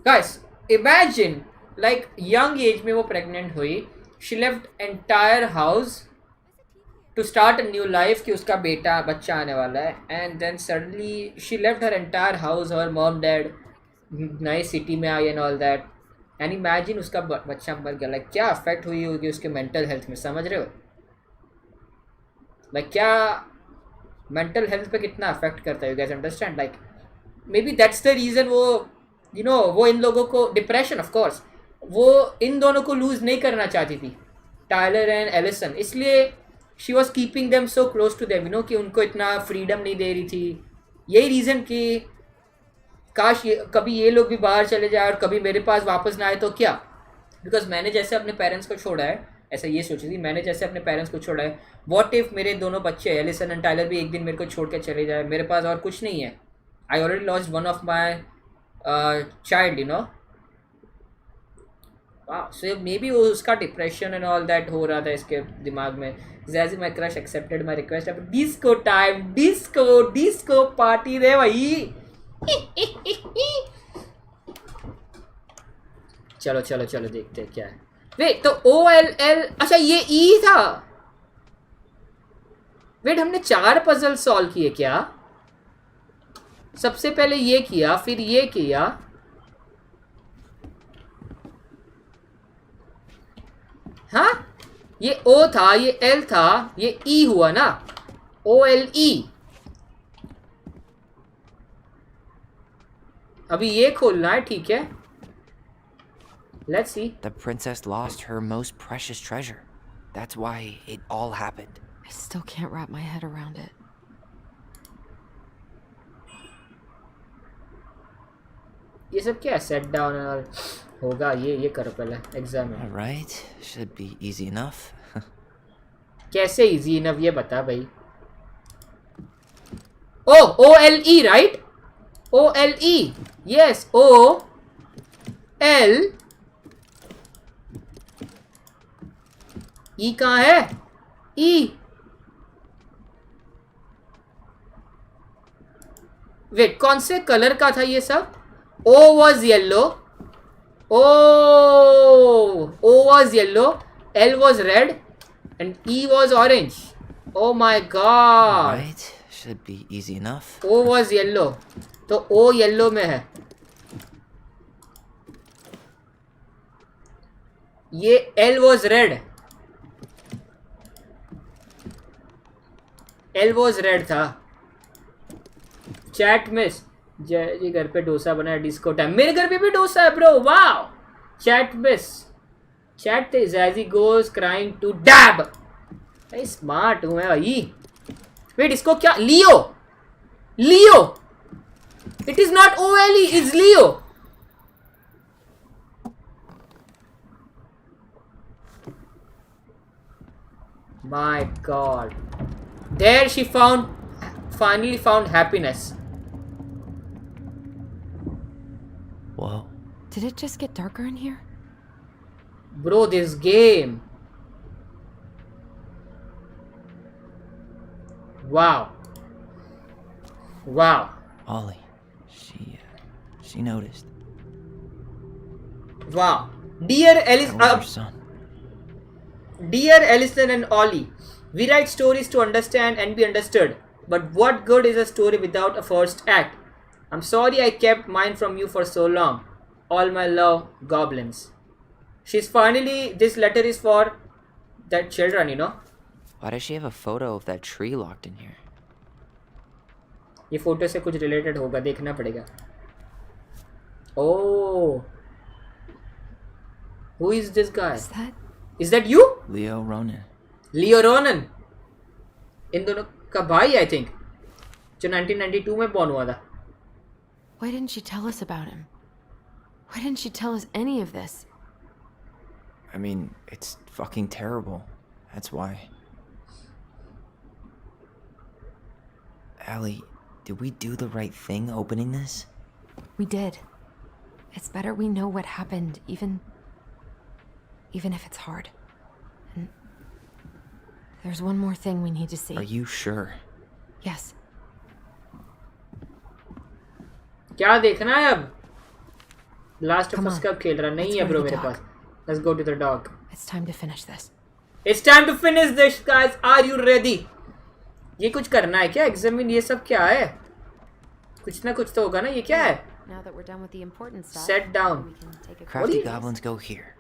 guys, imagine like young age में वो pregnant हुई. She left entire house to start a new life कि उसका बेटा बच्चा आने वाला है. And then suddenly she left her entire house, her mom, dad, नई city में आई and all that. And imagine उसका बच्चा मर गया. Like क्या effect हुई होगी उसके mental health में, समझ रहे हो? Like क्या mental health पे कितना affect करता है? You guys understand? Like maybe that's the reason वो you know वो इन लोगों को depression of course वो इन दोनों को lose नहीं करना चाहती थी, टायलर एंड एलिसन. इसलिए she was keeping them so close to them, you know, कि उनको इतना freedom नहीं दे रही थी. यही reason कि काश कभी ये लोग भी बाहर चले जाए और कभी मेरे पास वापस ना आए तो क्या. बिकॉज मैंने जैसे अपने पेरेंट्स को छोड़ा है, ऐसा ये सोची थी मैंने जैसे अपने पेरेंट्स को छोड़ा है, व्हाट इफ मेरे दोनों बच्चे एलिसन एंड टायलर भी एक दिन मेरे को छोड़ के चले जाए. मेरे पास और कुछ नहीं है. I already lost one of my child, you know. So maybe उसका डिप्रेशन एंड ऑल दैट हो रहा था इसके दिमाग में. जैसे my crush accepted my request. अब disco time, disco disco party रे भाई. चलो चलो चलो देखते हैं क्या है. वेट तो OLL, अच्छा ये E था. वेट हमने 4 पजल सॉल्व किए क्या? सबसे पहले ये किया, फिर ये किया. हाँ ये O था, ये L था, ये E हुआ ना. OLE. अभी ये खोलना है, ठीक है. Let's see. The princess lost her most precious treasure. That's why it all happened. I still can't wrap my head around it. ये सब क्या है? Set down और होगा ये करो पहले एग्जाम में. All right, should be easy enough. कैसे easy enough ये बता भाई. Oh, OLE right? OLE. Yes, OL. E कहाँ है? E. वेट कौन से कलर का था ये सब? O was yellow. O was yellow. L was red. And E was orange. Oh my god. Right, should be easy enough. O was yellow. तो O yellow में है. ये L was red. L was red था. Chat miss जी घर पे डोसा बना है, disco time. मेरे घर पे भी डोसा है bro. Wow. Chat miss. Chat थे Zazy goes crying to dab. भाई स्मार्ट हूँ मैं भाई. वेट इसको क्या Leo Leo it is not OLE it's Leo. My God. There she finally found happiness. Whoa. Did it just get darker in here? Bro, this game. Wow. Wow. Ollie, she noticed. Wow. Dear Alice, That was her son. Dear Alison and Ollie, we write stories to understand and be understood. But what good is a story without a first act? I'm sorry I kept mine from you for so long. All my love, goblins. She's finally, this letter is for that children, you know. Why does she have a photo of that tree locked in here? ये photo से कुछ related होगा, देखना पड़ेगा. Oh. Who is this guy? Is that you? Leo Ronan. Leo Ronan. इन दोनों का भाई I think. जो 1992 में born हुआ था. Why didn't she tell us about him? Why didn't she tell us any of this? I mean, it's fucking terrible. That's why. Allie, did we do the right thing opening this? We did. It's better we know what happened, even if it's hard. And there's one more thing we need to see. Are you sure? Yes. क्या देखना है अब? Last of Us कब खेल रहा? नहीं है bro मेरे पास. Let's go to the dog. It's time to finish this. It's time to finish this, guys. Are you ready? ये कुछ करना है क्या? Examine ये सब क्या है? कुछ ना कुछ तो होगा ना? ये क्या है? Now that we're done with the important stuff, Set down. we can take a Crafty goblins go here.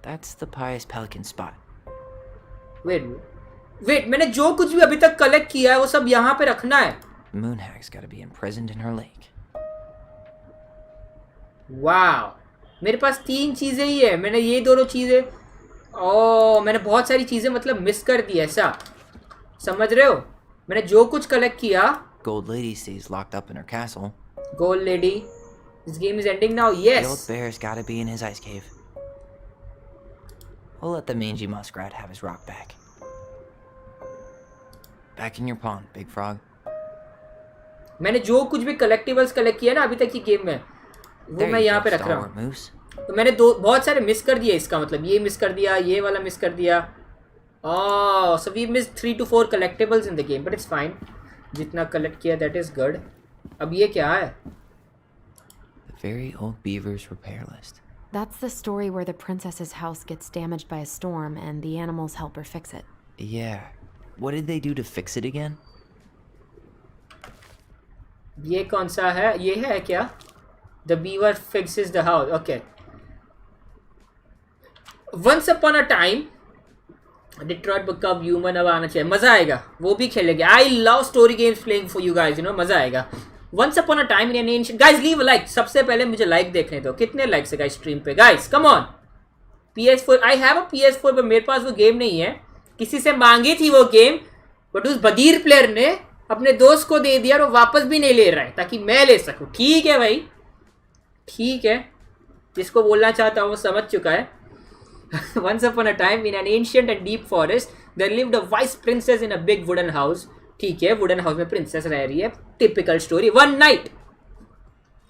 That's the pious pelican spot. Wait, मैंने जो कुछ भी अभी तक कलेक्ट किया है वो सब यहाँ पे रखना है. Moonhag's gotta be imprisoned in her lake. Wow. मेरे पास 3 चीजें ही है. मैंने ये दोनों चीजें मैंने बहुत सारी चीजें मतलब मिस कर दी ऐसा. समझ रहे हो? मैंने जो कुछ कलेक्ट किया. Gold Lady stays locked up in her castle. Gold Lady. This game is ending now. Yes. The old bear's gotta be in his ice cave. We'll let the mangy muskrat have his rock back. Back in your pond, big frog. मैंने जो कुछ भी collectibles collect किया ना अभी तक की game में वो मैं यहाँ पे रख रहा हूँ. तो मैंने बहुत सारे मिस कर दिए. इसका मतलब ये मिस कर दिया, ये वाला मिस कर दिया. So we missed 3 to 4 collectibles in the game, but it's fine. जितना कलेक्ट किया that is good. अब ये क्या है? The very old beaver's repair list. That's the story where the princess's house gets damaged by a storm and the animals help her fix it. Yeah. What did they do to fix it again? ये कौन सा है? ये है क्या? The beaver fixes the house. Okay. Once upon a time, Detroit become human. अब आना चाहिए. मजा आएगा. वो भी खेलेंगे. I love story games playing for you guys. You know, मजा आएगा. Once upon a time in an ancient. Guys, leave a like. सबसे पहले मुझे like देखने दो. कितने likes है guys stream पे? Guys, come on. PS4. I have a PS4 पर मेरे पास वो गेम नहीं है. किसी से मांगी थी वो गेम, बट उस बदीर प्लेयर ने अपने दोस्त को दे दिया और वो वापस भी नहीं ले रहा है ताकि मैं ले सकूं. ठीक है भाई, ठीक है. जिसको बोलना चाहता हूँ वो समझ चुका है. Once upon a time in an ancient and deep forest there lived a wise princess in a big wooden house. ठीक है, वुडन हाउस में प्रिंसेस रह रही है. Typical story. One night.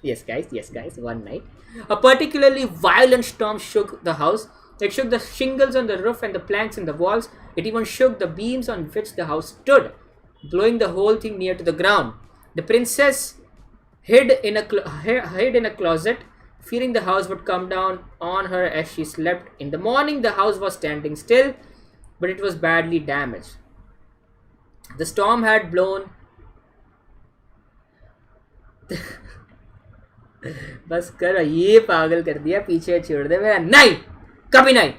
Yes guys, one night. A particularly violent storm shook the house. It shook the shingles on the roof and the planks in the walls. It even shook the beams on which the house stood, blowing the whole thing near to the ground. The princess hid in a closet, fearing the house would come down on her as she slept. In the morning, the house was standing still, but it was badly damaged. The storm had blown. बस कर, ये पागल कर दिया. पीछे छोड़ दे मेरा. नहीं, कभी नहीं.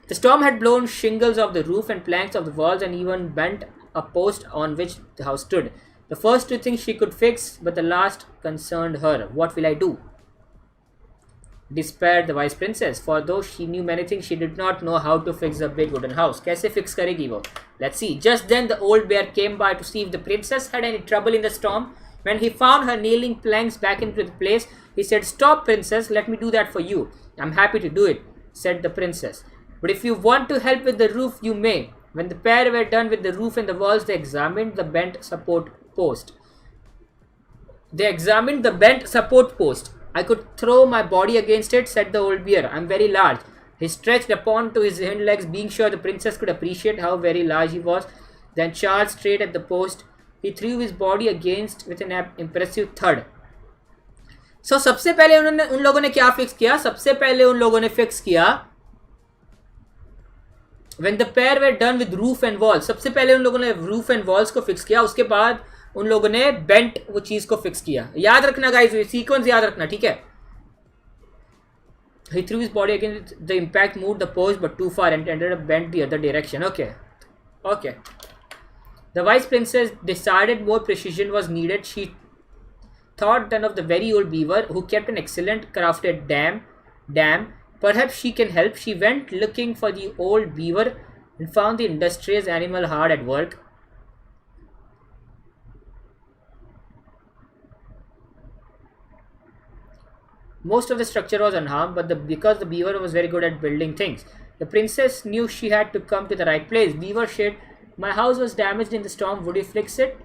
The storm had blown shingles off the roof and planks of the walls and even bent a post on which the house stood. The first 2 things she could fix, but the last concerned her. What will I do? despaired the vice princess. For though she knew many things, she did not know how to fix the big wooden house. कैसे fix करेगी वो? Let's see. Just then the old bear came by to see if the princess had any trouble in the storm. When he found her nailing planks back into the place, he said, "Stop, princess, let me do that for you." "I'm happy to do it," said the princess. "But if you want to help with the roof, you may." When the pair were done with the roof and the walls, they examined the bent support post. "I could throw my body against it," said the old bear. "I'm very large." He stretched upon to his hind legs, being sure the princess could appreciate how very large he was, then charged straight at the post. He threw his body against with an impressive thud. So सबसे पहले उन लोगों ने क्या fix किया? सबसे पहले उन लोगों ने फिक्स किया when the pair were done with roof and walls. सबसे पहले उन लोगों ने roof and walls को फिक्स किया, उसके बाद उन लोगों ने बेंट वो चीज को फिक्स किया. याद रखना गाइस, सीक्वेंस याद रखना, ठीक है? He threw his body against the impact, moved the post but too far and ended up bent the other direction. Okay. The vice princess decided more precision was needed. She thought then of the very old beaver who kept an excellent crafted dam. Perhaps she can help. She went looking for the old beaver and found the industrious animal hard at work. Most of the structure was unharmed, but because the beaver was very good at building things, the princess knew she had to come to the right place. Beaver said, "My house was damaged in the storm. Would you fix it?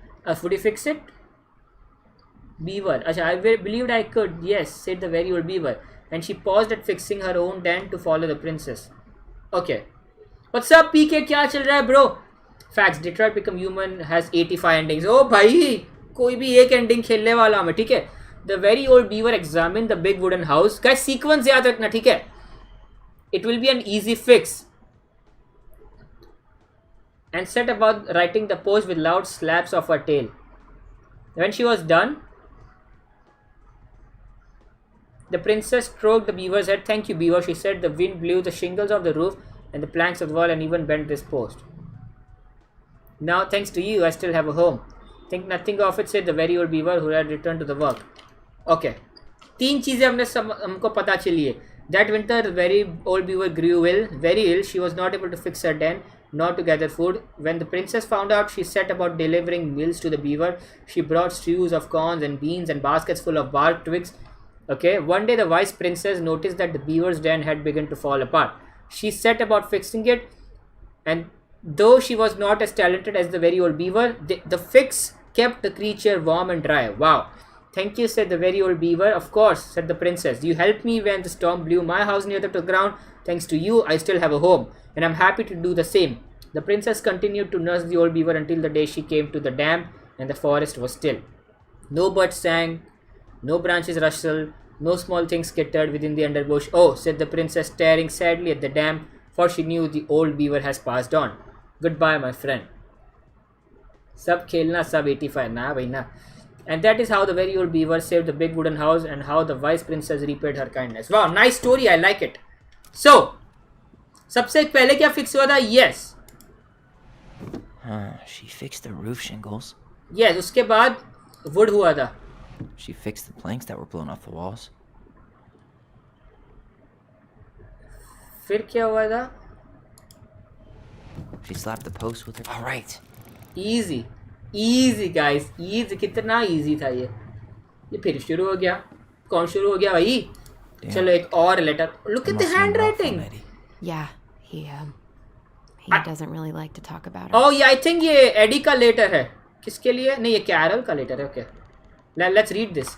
Beaver, I believed I could. Yes," said the very old beaver, and she paused at fixing her own den to follow the princess. Okay. What's up, PK? क्या चल रहा है, bro? Facts. Detroit Become Human has 85 endings. Oh भाई, कोई भी एक ending खेलने वाला हूँ मैं, ठीक है? The very old beaver examined the big wooden house. Guys, sequence याद रखना, ठीक है? It will be an easy fix. And set about writing the post with loud slaps of her tail. When she was done, the princess stroked the beaver's head. "Thank you, beaver," she said. "The wind blew the shingles of the roof and the planks of the wall and even bent this post. Now, thanks to you, I still have a home." "Think nothing of it," said the very old beaver who had returned to the work. Okay. 3 चीजें हमको पता चली है. That winter, the very old beaver grew very ill. She was not able to fix her den, nor to gather food. When the princess found out, she set about delivering meals to the beaver. She brought stews of corns and beans and baskets full of bark twigs. Okay. One day, the vice princess noticed that the beaver's den had begun to fall apart. She set about fixing it, and though she was not as talented as the very old beaver, the fix kept the creature warm and dry. Wow. "Thank you," said the very old beaver. "Of course," said the princess. "You helped me when the storm blew my house near the ground. Thanks to you, I still have a home, and I'm happy to do the same." The princess continued to nurse the old beaver until the day she came to the dam and the forest was still. No birds sang, no branches rustled, no small things skittered within the underbush. "Oh," said the princess, staring sadly at the dam, for she knew the old beaver has passed on. "Goodbye, my friend." Sab khelna, sab 85. Na bhai na. And that is how the very old beaver saved the big wooden house and how the vice princess repaid her kindness. Wow, nice story. I like it. So, सबसे पहले क्या fix हुआ था? Yes. She fixed the roof shingles. Yes, उसके बाद wood हुआ था. She fixed the planks that were blown off the walls. फिर क्या हुआ था? She slapped the post with her. All right. Easy guys, easy. कितना easy था ये फिर शुरू हो गया. कौन शुरू हो गया भाई? चलो एक और letter. Look at the handwriting. Yeah, he doesn't really like to talk about it. Oh yeah, I think ये एडी का letter है. किसके लिए? नहीं, ये कैरल का letter है. Okay, let's read this.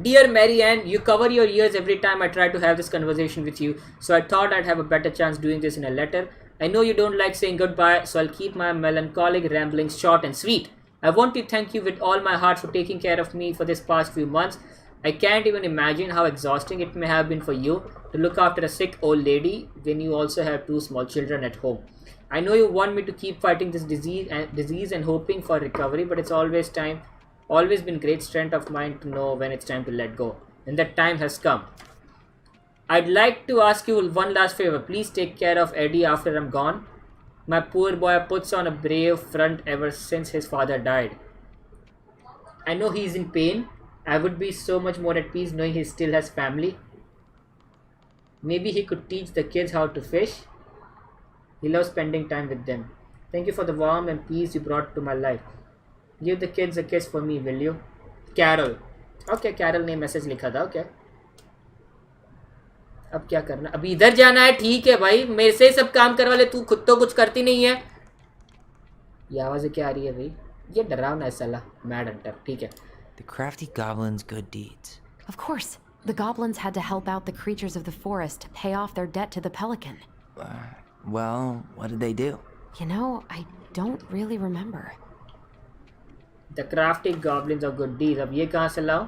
"Dear Marianne, you cover your ears every time I try to have this conversation with you, so I thought I'd have a better chance doing this in a letter. I know you don't like saying goodbye, so I'll keep my melancholic ramblings short and sweet. I want to thank you with all my heart for taking care of me for this past few months. I can't even imagine how exhausting it may have been for you to look after a sick old lady when you also have 2 small children at home. I know you want me to keep fighting this disease and hoping for recovery, but it's always been great strength of mine to know when it's time to let go. And that time has come. I'd like to ask you one last favor. Please take care of Eddie after I'm gone. My poor boy puts on a brave front ever since his father died. I know he's in pain. I would be so much more at peace knowing he still has family. Maybe he could teach the kids how to fish. He loves spending time with them. Thank you for the warmth and peace you brought to my life. Give the kids a kiss for me, will you? Carol. Okay, Carol ने message लिखा था. Okay. अब क्या करना? अभी इधर जाना है. ठीक है भाई, मेरे से सब काम करवा ले. तू खुद तो कुछ करती नहीं है. ये आवाज़ें क्या आ रही है भाई? ये डरावना है साला. Mad Hunter. ठीक है. The crafty goblins' good deeds. Of course. The goblins had to help out the creatures of the forest to pay off their debt to the pelican. Well, what did they do? You know, I don't really remember. The crafty goblins of good deeds. अब ये कहाँ से लाओ?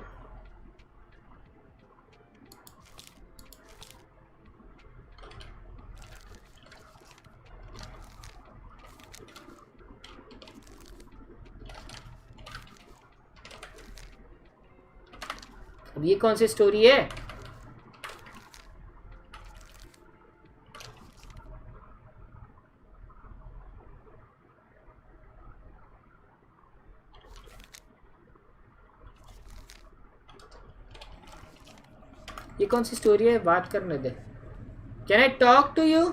अब ये कौन सी story है? ये कौन सी स्टोरी है? बात करने दे. Can I talk to you?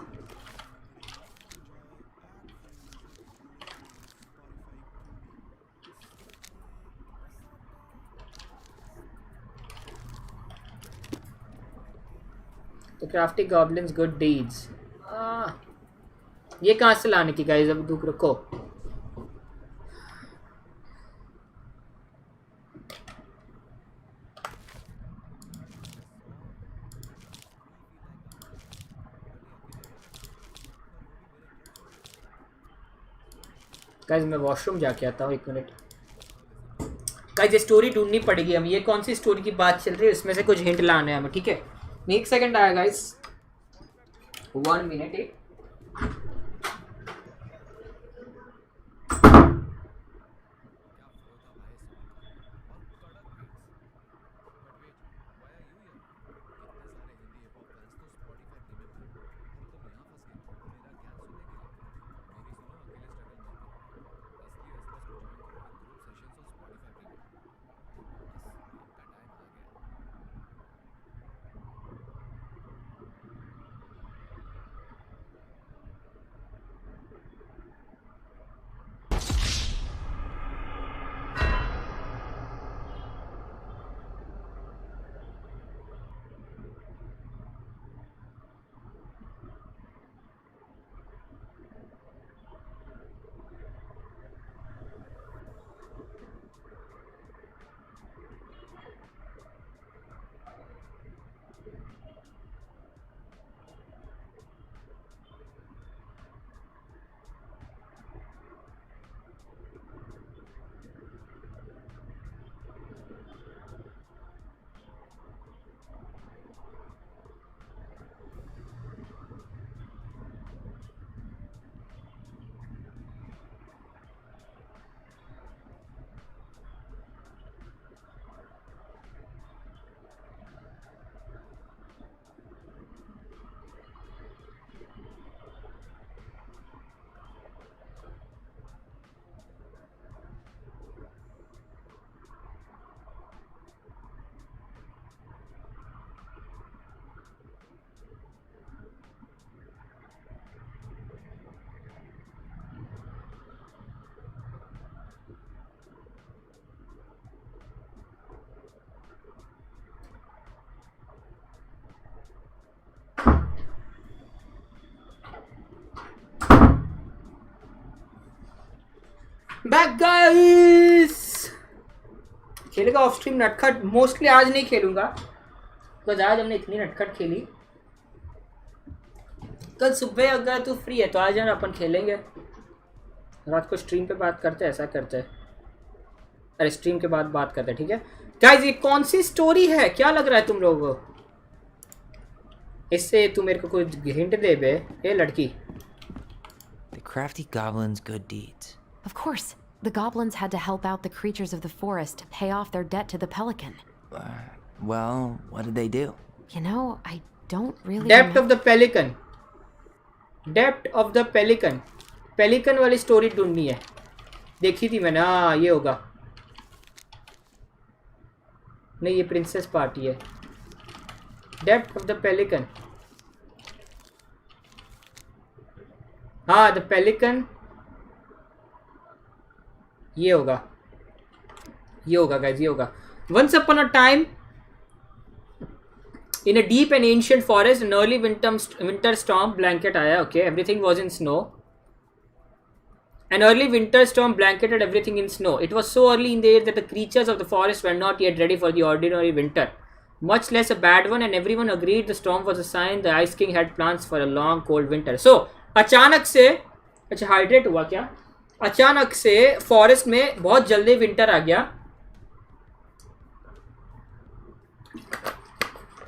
The crafty goblins good deeds. ये कहाँ से लाने की गाइस? अब दुख रखो. गाइस मैं वॉशरूम जाके आता हूँ. 1 मिनट. गाइस ये स्टोरी ढूंढनी पड़ेगी. हम ये कौन सी स्टोरी की बात चल रही है उसमें से कुछ हिंट लाने हैं हमें. ठीक है. 1 सेकंड आया गाइस. 1 मिनट. Back guys. खेलेगा ऑफ स्ट्रीम नटखट. मोस्टली आज नहीं खेलूंगा बिकॉज आज हमने इतनी नटखट खेली. कल सुबह अगर तू फ्री है तो आज हम अपन खेलेंगे. रात को स्ट्रीम पे बात करते हैं. ऐसा करते हैं. अरे स्ट्रीम के बाद बात करते हैं. ठीक है गाइस. ये कौन सी स्टोरी है? क्या लग रहा है तुम लोगों को? इससे तू मेरे को कुछ हिंट दे बे. ए लड़की. The crafty goblins' good deeds. Of course. The goblins had to help out the creatures of the forest to pay off their debt to the pelican. Well, what did they do? You know, I don't really Debt of the pelican. Debt of the pelican. Pelican वाली story ढूंढनी है. देखी थी मैंने. हाँ ये होगा. नहीं ये प्रिंसेस पार्टी है. Debt of the pelican. हाँ द पेलिकन, ये होगा गाइज, ये होगा. Once upon a time, in a deep and ancient forest, an early winter storm blanket आया. Okay, everything was in snow. An early winter storm blanketed everything in snow. It was so early in the year that the creatures of the forest were not yet ready for the ordinary winter, much less a bad one, and everyone agreed the storm was a sign the Ice King had plans for a long cold winter. So अचानक से, अच्छा hydrate हुआ क्या? अचानक से forest में बहुत जल्दी विंटर आ गया.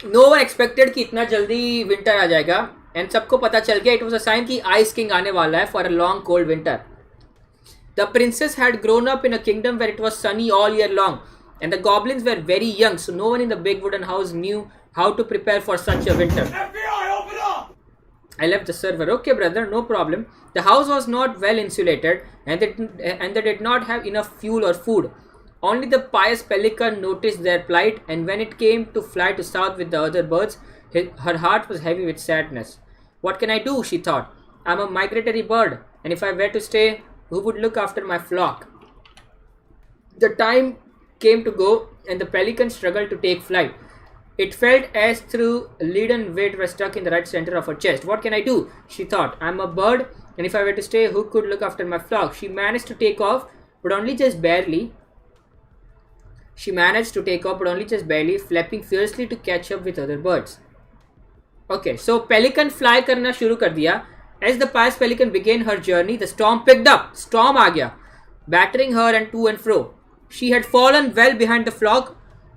नो वन एक्सपेक्टेड कि इतना जल्दी विंटर आ जाएगा, एंड सबको पता चल गया इट वाज अ साइन कि आइस किंग आने वाला है for a long cold winter. The princess had grown up in a kingdom where it was sunny all year long, and the goblins were very young, so no one in the big wooden house knew how to prepare for such a winter. FBI, open up! I left the server. Okay, brother, no problem. The house was not well insulated, and they did not have enough fuel or food. Only the pious pelican noticed their plight, and when it came to fly to south with the other birds, her heart was heavy with sadness. What can I do? She thought. I'm a migratory bird, and if I were to stay, who would look after my flock? The time came to go, and the pelican struggled to take flight. It felt as though leaden weight was stuck in the right center of her chest. What can I do? She thought. I'm a bird, and if I were to stay, who could look after my flock? She managed to take off, but only just barely. Flapping fiercely to catch up with other birds. Okay, so pelican fly करना शुरू कर दिया. As the pious pelican began her journey, the storm picked up. Storm आ गया, battering her and to and fro. She had fallen well behind the flock.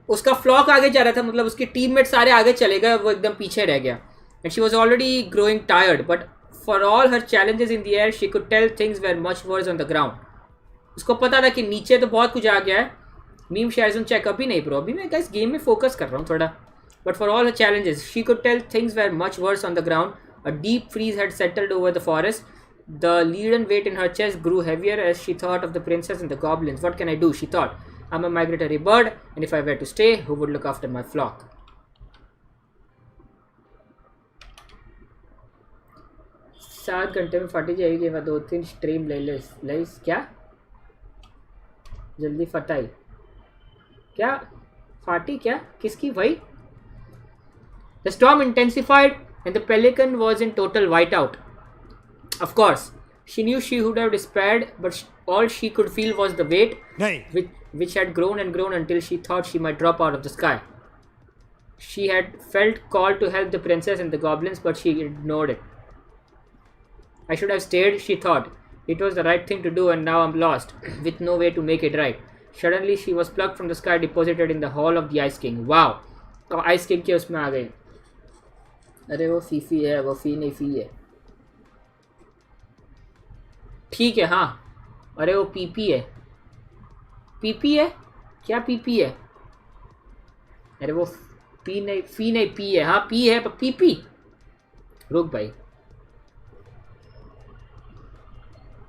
उसका flock आगे जा रहा था, मतलब उसके टीममेट सारे आगे चले गए, वो एकदम पीछे रह गया. And she was already growing tired, but for all her challenges in the air, she could tell things were much worse on the ground. उसको पता था कि नीचे तो बहुत कुछ आ गया है. मीम शेयर्स चेक अभी नहीं ब्रो, अभी मैं गाइस गेम में फोकस कर रहा हूँ थोड़ा. But for all her challenges, she could tell things were much worse on the ground. A deep freeze had settled over the forest. The leaden weight in her chest grew heavier as she thought of the princess and the goblins. What can I do? She thought. I'm a migratory bird, and if I were to stay, who would look after my flock? 7 घंटे में फाटी जाएगी. मैं 2-3 stream ले ले क्या जल्दी फटाई क्या फाटी क्या किसकी भाई? The storm intensified, and the pelican was in total whiteout. Of course, she knew she would have despaired, but all she could feel was the weight, which had grown and grown until she thought she might drop out of the sky. She had felt called to help the princess and the goblins, but she ignored it. I should have stayed, she thought. It was the right thing to do, and now I'm lost, with no way to make it right. Suddenly, she was plucked from the sky, deposited in the hall of the Ice King. Wow! तो Ice King के उसमें आ गई. अरे वो Phi Phi है, वो फी नहीं फी है. ठीक है, हाँ. अरे वो पीपी है. पीपी है क्या? पीपी है. अरे वो पी नहीं फी नहीं पी है. हाँ पी है पर पीपी. रुक भाई.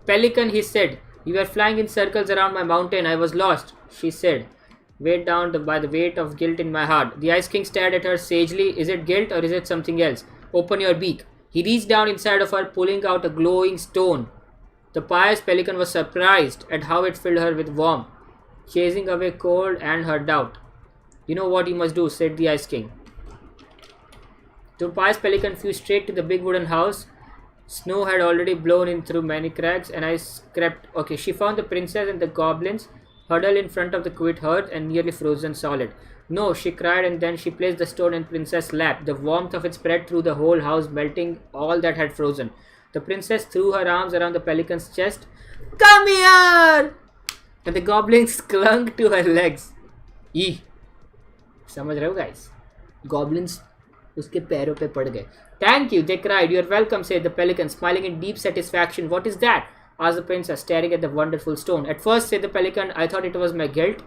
Pelican, he said, you were flying in circles around my mountain. I was lost, she said, weighed down by the weight of guilt in my heart. The Ice King stared at her sagely. Is it guilt or is it something else? Open your beak. He reached down inside of her, pulling out a glowing stone. The pious pelican was surprised at how it filled her with warmth, chasing away cold and her doubt. You know what you must do, said the Ice King. The pious pelican flew straight to the big wooden house. Snow had already blown in through many cracks, and ice crept. Okay, she found the princess and the goblins huddled in front of the quit hearth and nearly frozen solid. No, she cried, and then she placed the stone in princess' lap. The warmth of it spread through the whole house, melting all that had frozen. The princess threw her arms around the pelican's chest. Come here! And the goblins clung to her legs. Eee! समझ रहे हो guys? Goblins उसके पैरों पे पड़ गए. Thank you, they cried. You are welcome, said the pelican, smiling in deep satisfaction. What is that? Asked the princess, staring at the wonderful stone. At first, said the pelican, I thought it was my guilt.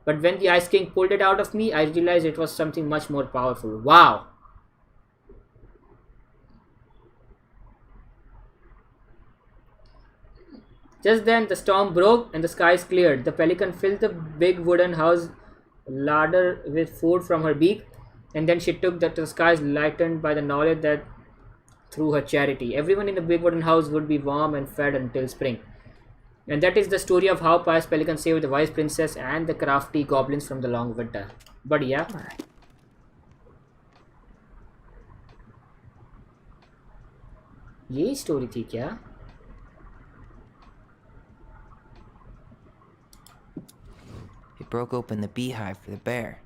But when the Ice King pulled it out of me, I realized it was something much more powerful. Wow! Just then, the storm broke and the skies cleared. The pelican filled the big wooden house larder with food from her beak, and then she took that the skies lightened by the knowledge that through her charity. Everyone in the big wooden house would be warm and fed until spring. And that is the story of how pious pelican saved the wise princess and the crafty goblins from the long winter. But yeah. यही story थी क्या? He broke open the beehive for the bear.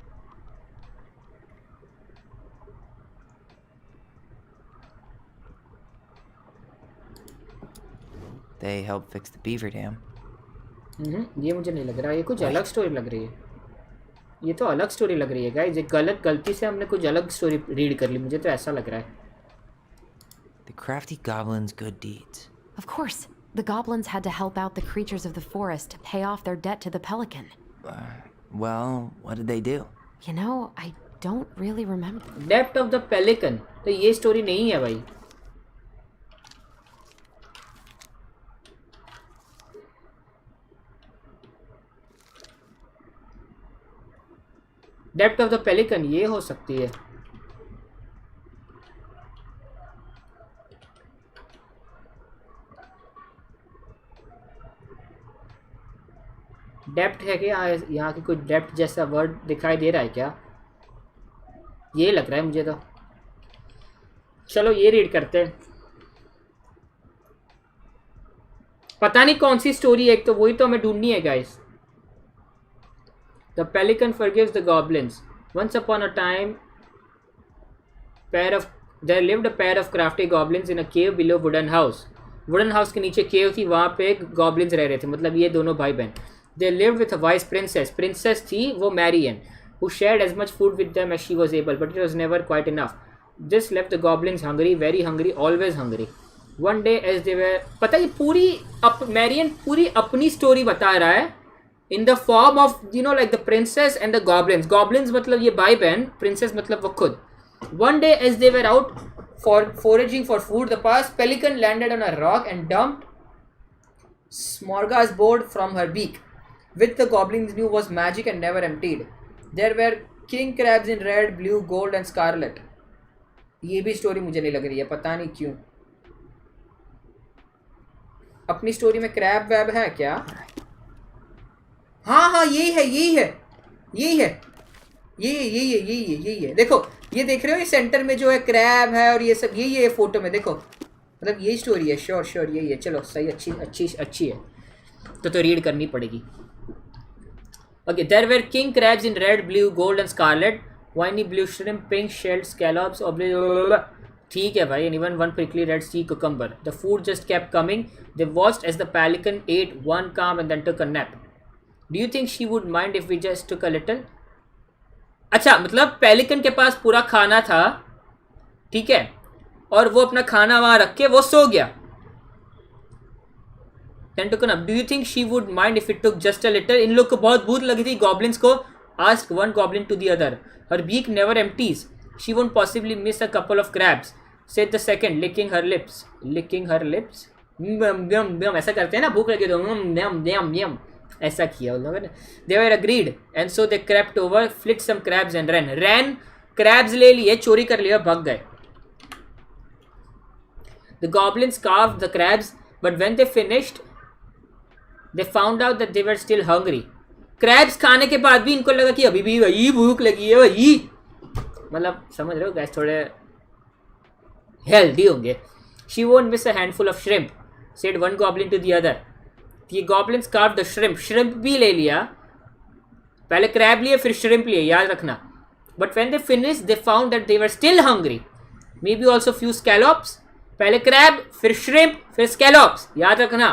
They helped fix the beaver dam. ये मुझे नहीं लग रहा, ये कुछ अलग स्टोरी लग रही है. ये तो अलग स्टोरी लग रही है गाइस. ये गलती से हमने कुछ अलग स्टोरी रीड कर ली. मुझे तो ऐसा लग रहा है. The crafty goblins' good deeds. Of course. The goblins had to help out the creatures of the forest to pay off their debt to the pelican. Well, what did they do? You know, I don't really remember. Debt of the pelican. तो ये story नहीं है भाई. Depth of the pelican ये हो सकती है. Depth है क्या? यहाँ की कोई डेप्थ जैसा वर्ड दिखाई दे रहा है क्या? ये लग रहा है मुझे तो. चलो ये रीड करते हैं. पता नहीं कौन सी स्टोरी है, एक तो वही तो हमें ढूंढनी है guys. The pelican forgives the goblins. Once upon a time, there lived a pair of crafty goblins in a cave below wooden house. Wooden house के नीचे cave थी, वहाँ पे goblins रह रहे थे. मतलब ये दोनों भाई बहन. They lived with a wise princess. Princess थी वो Marian, who shared as much food with them as she was able, but it was never quite enough. This left the goblins hungry, very hungry, always hungry. One day as they were, पता है पूरी Marian पूरी अपनी story बता रहा है. In the form of, you know, like the princess and the goblins. Goblins मतलब ये भाई बहन, princess मतलब वो खुद. One day as they were out for foraging for food, the past pelican landed on a rock and dumped smorgasbord from her beak, which the goblins knew was magic and never emptied. There were king crabs in red, blue, gold and scarlet. ये भी story मुझे नहीं लग रही है, पता नहीं क्यों. अपनी स्टोरी में क्रैब वैब है क्या? हाँ हाँ यही है यही है यही है यही है. देखो ये देख रहे हो, ये सेंटर में जो है क्रैब है और ये सब यही है फोटो में. देखो मतलब यही स्टोरी है. श्योर यही है. चलो सही, अच्छी है. तो रीड करनी पड़ेगी. Okay. There were king crabs in red, blue, gold and scarlet, winey blue shrimp, pink shelled scallops, ठीक है भाई. And even one prickly red sea cucumber. The food just kept coming. They watched as the pelican ate one calm and then took a nap. Do you think she would mind if we just took a little? अच्छा मतलब pelican के पास पूरा खाना था, ठीक है, और वो अपना खाना वहां रख के वो सो गया. Then took a nap. Do you think she would mind if it took just a little? इन लोग को बहुत भूख लगी थी गॉब्लिन्स को. Asked one goblin to the other. Her beak never empties. She won't possibly miss a couple of crabs, said the second, licking her lips. Licking her lips? ऐसा करते हैं ना, भूख लगी तो ऐसा किया उन लोगों ने. They were agreed, and so they crept over, flicked some crabs and ran. Crabs ले लिए, चोरी कर लिया, भाग गए. The goblins carved the crabs, but when they finished, they found out that they were still hungry. Crabs खाने के बाद भी इनको लगा कि अभी भी वही भूख लगी है वही. मतलब समझ रहे हो guys, थोड़े healthy होंगे. She won't miss a handful of shrimp, said one goblin to the other. ये goblins carved the shrimp. Shrimp भी ले लिया, पहले crab लिए फिर shrimp लिए, याद रखना. But when they finished, they found that they were still hungry. Maybe also few scallops. पहले crab, फिर shrimp, फिर scallops, याद रखना.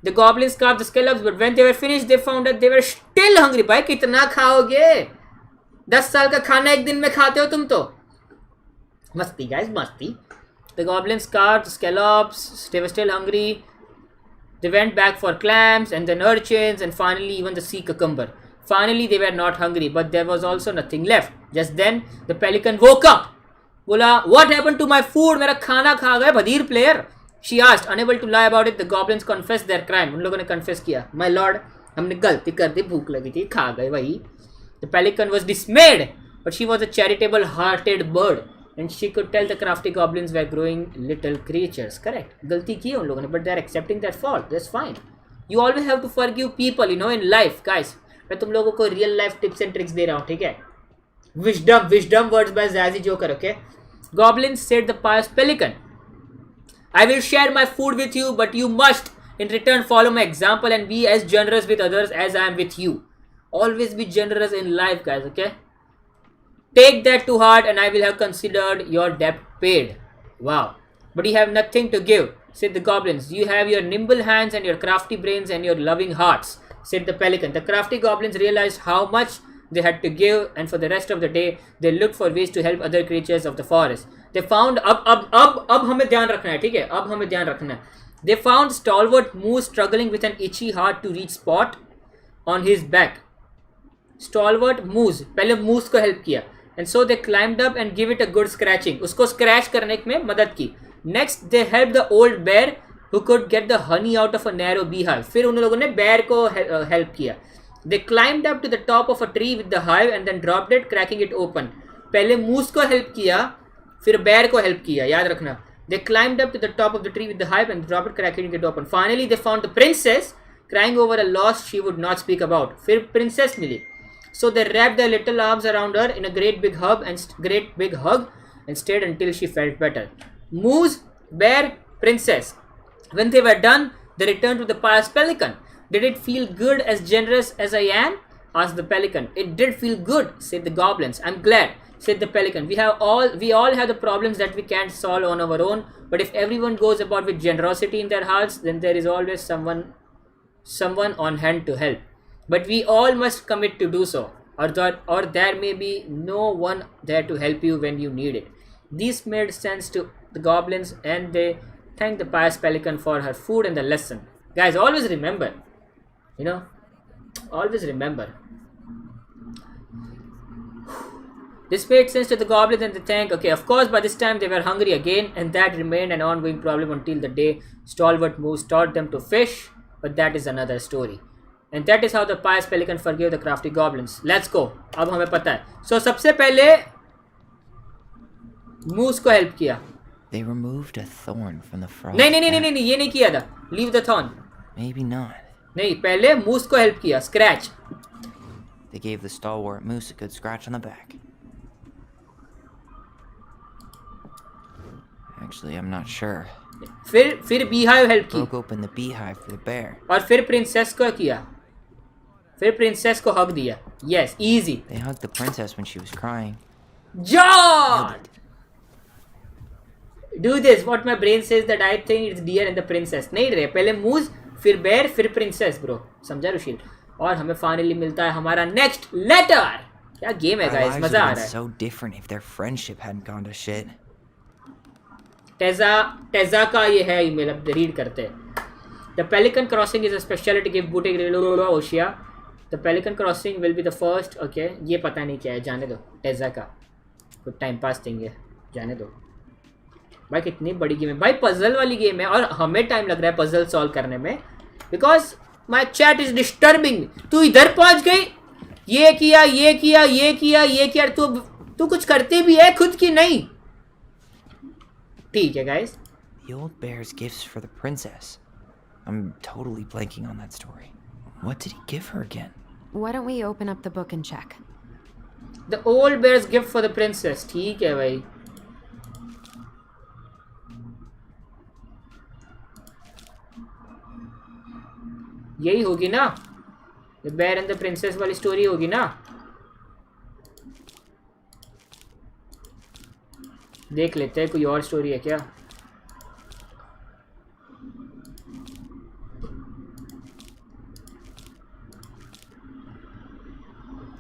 The goblins carved the scallops, but when they were finished, they found that they were still hungry. भाई कितना खाओगे? 10 साल का खाना एक दिन में खाते हो तुम तो. मस्ती guys, मस्ती. The goblins carved the scallops. They were still hungry. They went back for clams and then urchins and finally even the sea cucumber. Finally they were not hungry, but there was also nothing left. Just then the pelican woke up. बोला, what happened to my food? मेरा खाना खा गए बधीर player. She asked, unable to lie about it. The goblins confessed their crime. उन लोगों ने confess किया. My lord, हमने गलती कर दी, भूख लगी थी, खा गए वही. The pelican was dismayed, but she was a charitable hearted bird and she could tell the crafty goblins were growing little creatures. Correct. गलती की है उन लोगों ने, but they are accepting their fault. That's fine. You always have to forgive people, you know, in life, guys. मैं तुम लोगों को real life tips and tricks दे रहा हूँ, ठीक है? Wisdom words by Zazy Joker, okay? Goblins, said the pious pelican. I will share my food with you, but you must, in return, follow my example and be as generous with others as I am with you. Always be generous in life, guys, okay? Take that to heart and I will have considered your debt paid. Wow. But you have nothing to give, said the goblins. You have your nimble hands and your crafty brains and your loving hearts, said the pelican. The crafty goblins realized how much they had to give, and for the rest of the day, they looked for ways to help other creatures of the forest. They found अब हमें ध्यान रखना है, ठीक है? अब हमें ध्यान रखना है. They found stalwart Moose struggling with an itchy hard to reach spot on his back. Stalwart Moose, पहले Moose को help किया, and so they climbed up and give it a good scratching. उसको scratch करने में मदद की. Next, they helped the old bear who could get the honey out of a narrow beehive. फिर उन लोगों ने bear को help किया. They climbed up to the top of a tree with the hive and then dropped it, cracking it open. पहले Moose को help किया, फिर bear को help किया, याद रखना. They climbed up to the top of the tree with the hive and dropped it, cracking it open. Finally, they found the princess crying over a loss she would not speak about. फिर princess milli. So they wrapped their little arms around her in a great big hug and stayed until she felt better. Moose, bear, princess. When they were done, they returned to the pious pelican. Did it feel good, as generous as I am? Asked the pelican. It did feel good, said the goblins. I'm glad, said the pelican. We all have the problems that we can't solve on our own, but if everyone goes about with generosity in their hearts, then there is always someone on hand to help. But we all must commit to do so, or there may be no one there to help you when you need it. This made sense to the goblins, and they thanked the pious pelican for her food and the lesson. Guys, always remember, you know, always remember. This made sense to the goblins, and they thanked. Okay, of course, by this time they were hungry again, and that remained an ongoing problem until the day Stalwart Moose taught them to fish, but that is another story. And that is how the pious pelican forgave the crafty goblins. Let's go. अब हमें पता है. So सबसे पहले Moose को help किया. They removed a thorn from the frog. नहीं, ये नहीं किया था. Leave the thorn. Maybe not. नहीं, पहले Moose को help किया. Scratch. They gave the stalwart Moose a good scratch on the back. Actually, I'm not sure. फिर beehive help की. Broke open the beehive for the bear. और फिर princess को किया. फिर princess को hug दिया. Yes, easy. They hugged the princess when she was crying. John! Do this. What my brain says that I think it's deer and the princess. नहीं रहे. पहले Moose, फिर bear, फिर princess, bro. समझा रुशील? और हमें finally मिलता है हमारा next letter. क्या game है guys? मजा आ रहा है. So different if their friendship hadn't gone to shit. Teja का ये है ईमेल. अब रीड करते हैं. The Pelican Crossing is a specialty gift boutique Oceania. The Pelican Crossing will be the first. Okay, ये पता नहीं क्या है, जाने दो. टेजा का कुछ टाइम पास देंगे, जाने दो. भाई कितनी बड़ी गेम है भाई, पजल वाली गेम है और हमें टाइम लग रहा है पजल सॉल्व करने में, because my chat is disturbing. तू इधर पहुंच गई, ये किया, तू कुछ करती भी है खुद की नहीं. ठीक है guys. The old bear's gifts for the princess. I'm totally blanking on that story. What did he give her again? Why don't we open up the book and check? The old bear's gift for the princess. ठीक है भाई. यही होगी ना, The Bear and the Princess वाली story होगी ना. देख लेते हैं कोई और स्टोरी है क्या.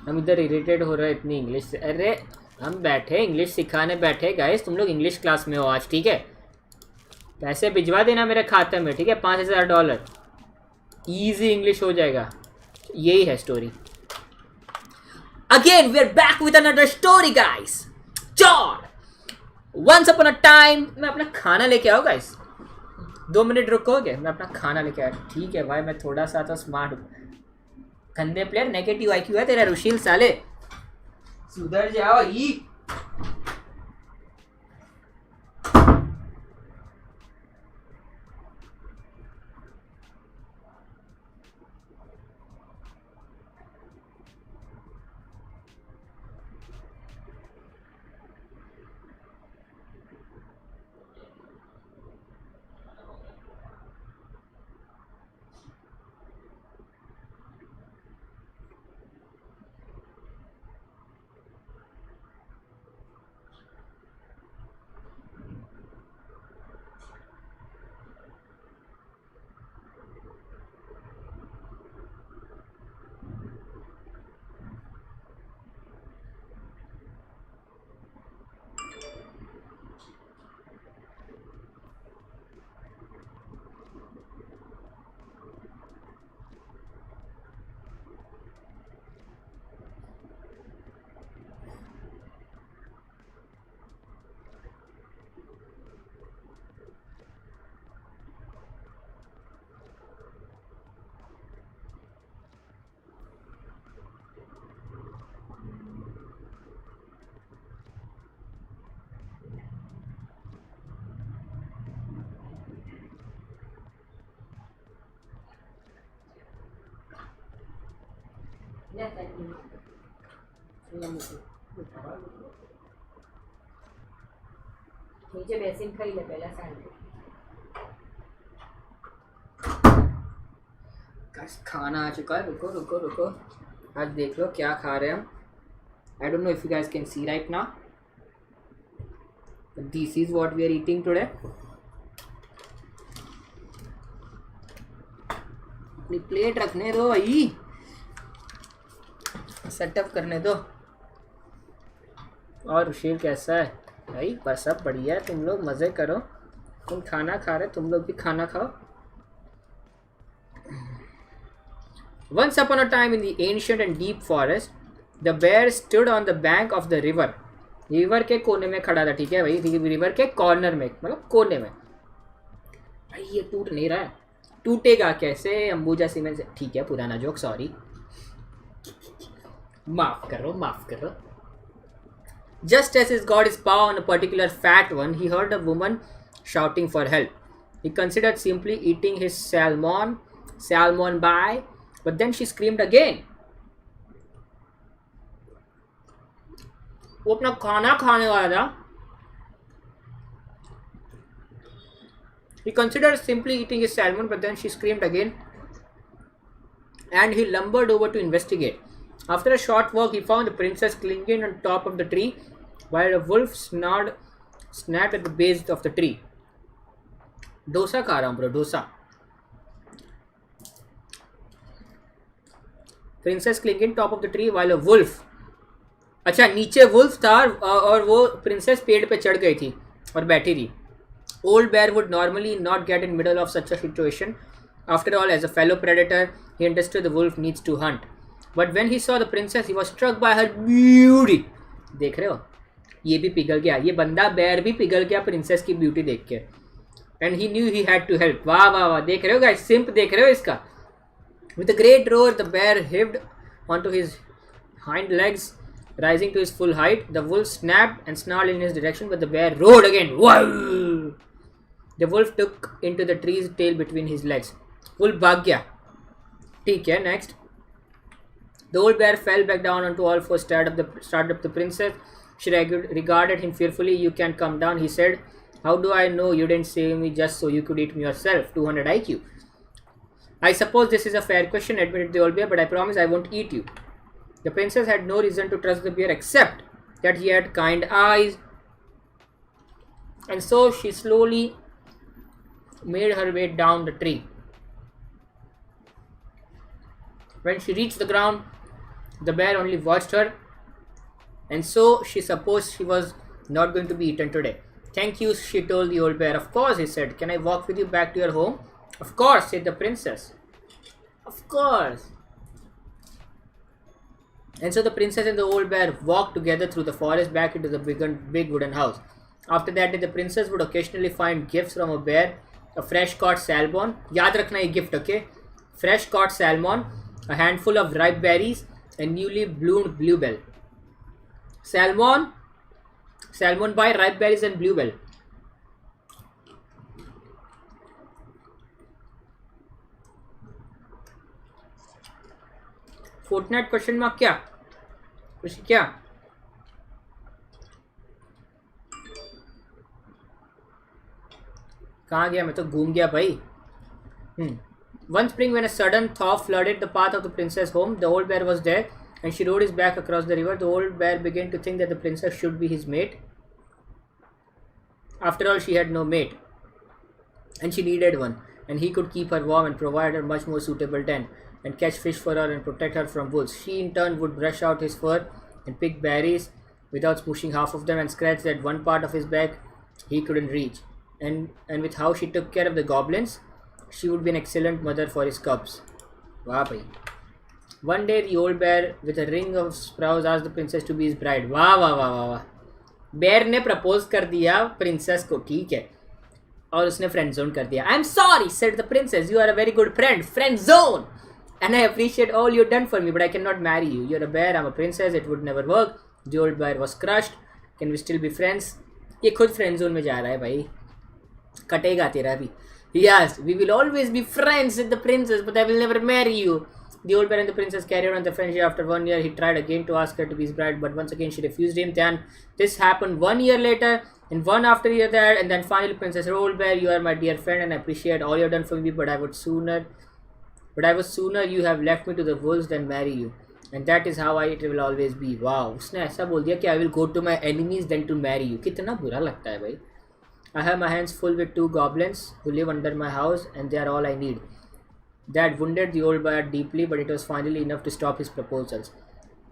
हम इधर इरिटेट हो रहे हैं इतनी इंग्लिश से. अरे हम बैठे इंग्लिश सिखाने बैठे गाइस, तुम लोग इंग्लिश क्लास में हो आज, ठीक है. पैसे भिजवा देना मेरे खाते में, ठीक है. $5000. इजी इंग्लिश हो जाएगा. यही है story. Again we are back with another story guys. John once upon a time. मैं अपना खाना लेके आओ गाइस. 2 मिनट रुकोगे, मैं अपना खाना लेके आया. ठीक है भाई, मैं थोड़ा सा तो स्मार्ट हूँ. गंदे प्लेयर, नेगेटिव IQ है तेरा रुशील साले. सुधर जाओ. नीचे बेसिन खाई ले पहला सैंड खाना आ चुका है रुको रुको रुको आज देख लो क्या खा रहे हैं हम I don't know if you guys can see right now but this is what we are eating today अपनी प्लेट रखने दो भाई सेटअप करने दो और रुशील कैसा है भाई बस सब बढ़िया है तुम लोग मज़े करो तुम खाना खा रहे तुम लोग भी खाना खाओ Once upon a time in the ancient and deep forest, the bear stood on the bank of the river. River के कोने में खड़ा था ठीक है भाई रिवर के कॉर्नर में मतलब कोने में भाई ये टूट नहीं रहा है टूटेगा कैसे अंबुजा सीमेंट से ठीक है पुराना जोक सॉरी माफ करो Just as his got his paw on a particular fat one, he heard a woman shouting for help. He considered simply eating his salmon by, but then she screamed again. वो अपना खाना खाने वाला था. He considered simply eating his salmon, but then she screamed again, and he lumbered over to investigate. After a short walk, he found the princess clinging on top of the tree, while a wolf snapped at the base of the tree. Dosa खा रहा हूँ bro dosa. Princess clinging top of the tree while a wolf. अच्छा नीचे wolf था और वो princess पेड़ पे चढ़ गई थी और बैठी थी. Old bear would normally not get in middle of such a situation. After all, as a fellow predator, he understood the wolf needs to hunt. But when he saw the princess, he was struck by her beauty. देख रहे हो? ये भी पिघल गया. ये बंदा bear भी पिघल गया princess की beauty देख के. And he knew he had to help. वाह वाह वाह देख रहे हो guys? Simp देख रहे हो इसका? With a great roar, the bear heaved onto his hind legs, rising to his full height. The wolf snapped and snarled in his direction, but the bear roared again. Wow! The wolf took into the tree's tail between his legs. Wolf भाग गया. ठीक है, next. The old bear fell back down onto all fours, started up the princess. She regarded him fearfully. You can come down, he said. How do I know you didn't save me just so you could eat me yourself? 200 IQ. I suppose this is a fair question, admitted the old bear, but I promise I won't eat you. The princess had no reason to trust the bear except that he had kind eyes. And so she slowly made her way down the tree. When she reached the ground, the bear only watched her, and so she supposed she was not going to be eaten today. Thank you, she told the old bear. Of course, he said. Can I walk with you back to your home? Of course, said the princess. Of course. And so the princess and the old bear walked together through the forest back into the big wooden house. After that, the princess would occasionally find gifts from a bear, a fresh caught salmon. Yaad rakhna ye gift, okay? Fresh caught salmon, a handful of ripe berries, and newly bloomed bluebell. Salmon by ripe berries and bluebell. Fortnite question mark क्या? क्या? कहाँ गया? मैं तो घूम गया भाई. One spring, when a sudden thaw flooded the path of the princess' home, the old bear was there, and she rode his back across the river. The old bear began to think that the princess should be his mate. After all, she had no mate, and she needed one, and he could keep her warm and provide her much more suitable tent, and catch fish for her and protect her from wolves. She in turn would brush out his fur and pick berries without smooshing half of them, and scratch that one part of his back he couldn't reach. And with how she took care of the goblins, she would be an excellent mother for his cubs. Wow, bhai. One day, the old bear with a ring of sprouse asked the princess to be his bride. वाह वाह वाह वाह वाह. Bear ने propose कर दिया princess को, ठीक है, और उसने फ्रेंड जोन कर दिया. I'm sorry, said the princess. You are a very good friend. Friend zone. And I appreciate all you've done for me, but I cannot marry you. You're a bear, I'm a princess. It would never work. The old bear was crushed. Can we still be friends? ये खुद friend zone में जा रहा है भाई. कटेगा तेरा भी. He asked, we will always be friends, said the princess, but I will never marry you. The old man and the princess carried on the friendship. After 1 year, he tried again to ask her to be his bride, but once again she refused him. Then this happened 1 year later, and one after year there, and then finally Princess Old Bear, you are my dear friend, and I appreciate all you have done for me, but I was sooner you have left me to the wolves than marry you. And that is how it will always be. Wow, उसने ऐसा बोल दिया कि I will go to my enemies than to marry you. कितना बुरा लगता है भाई. I have my hands full with 2 goblins who live under my house, and they are all I need. That wounded the old bear deeply, but it was finally enough to stop his proposals.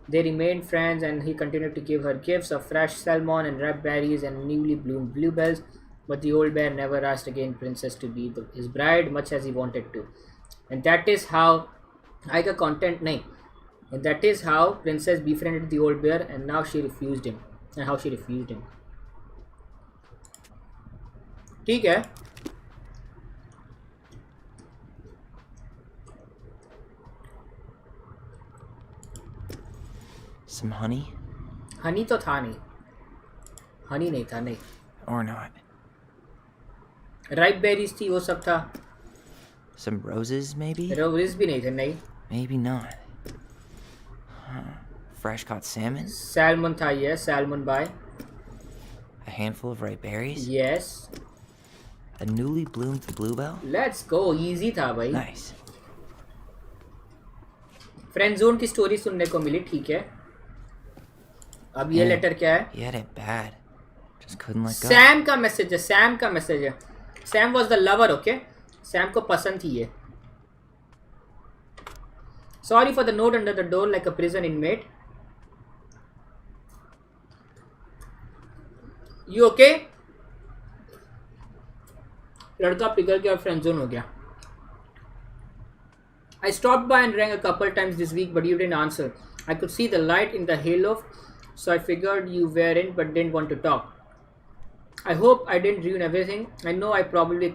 They remained friends, and he continued to give her gifts of fresh salmon and ripe berries and newly bloomed bluebells. But the old bear never asked again Princess to be his bride, much as he wanted to. And that is how I got content nahi. And that is how Princess befriended the old bear, and now she refused him. And how she refused him. ठीक है. Some honey? Honey तो था नहीं. Honey नहीं था, नहीं. Or not. Ripe berries थी, वो सब था. Some roses, maybe? Roses भी नहीं थे, नहीं. Maybe not. Fresh caught salmon? Salmon था, yes. Salmon by. A handful of ripe berries? Yes. A newly bloomed bluebell? Let's go. Easy था भाई. Nice. फ्रेंड जोन की स्टोरी सुनने को मिली, ठीक है. अब ये लेटर क्या है? He had it bad. Just couldn't let go. Sam का मैसेज है. सैम का मैसेज है. Sam was the lover, okay. Sam को पसंद थी ये. Sorry for the note under the door like a prison inmate. You okay? लड़का पिघल गया और फ्रेंड जोन हो गया. I stopped by and rang a couple times this week, but you didn't answer. I could see the light in the halo, so I figured you were in, but didn't want to talk. I hope I didn't ruin everything. I know I probably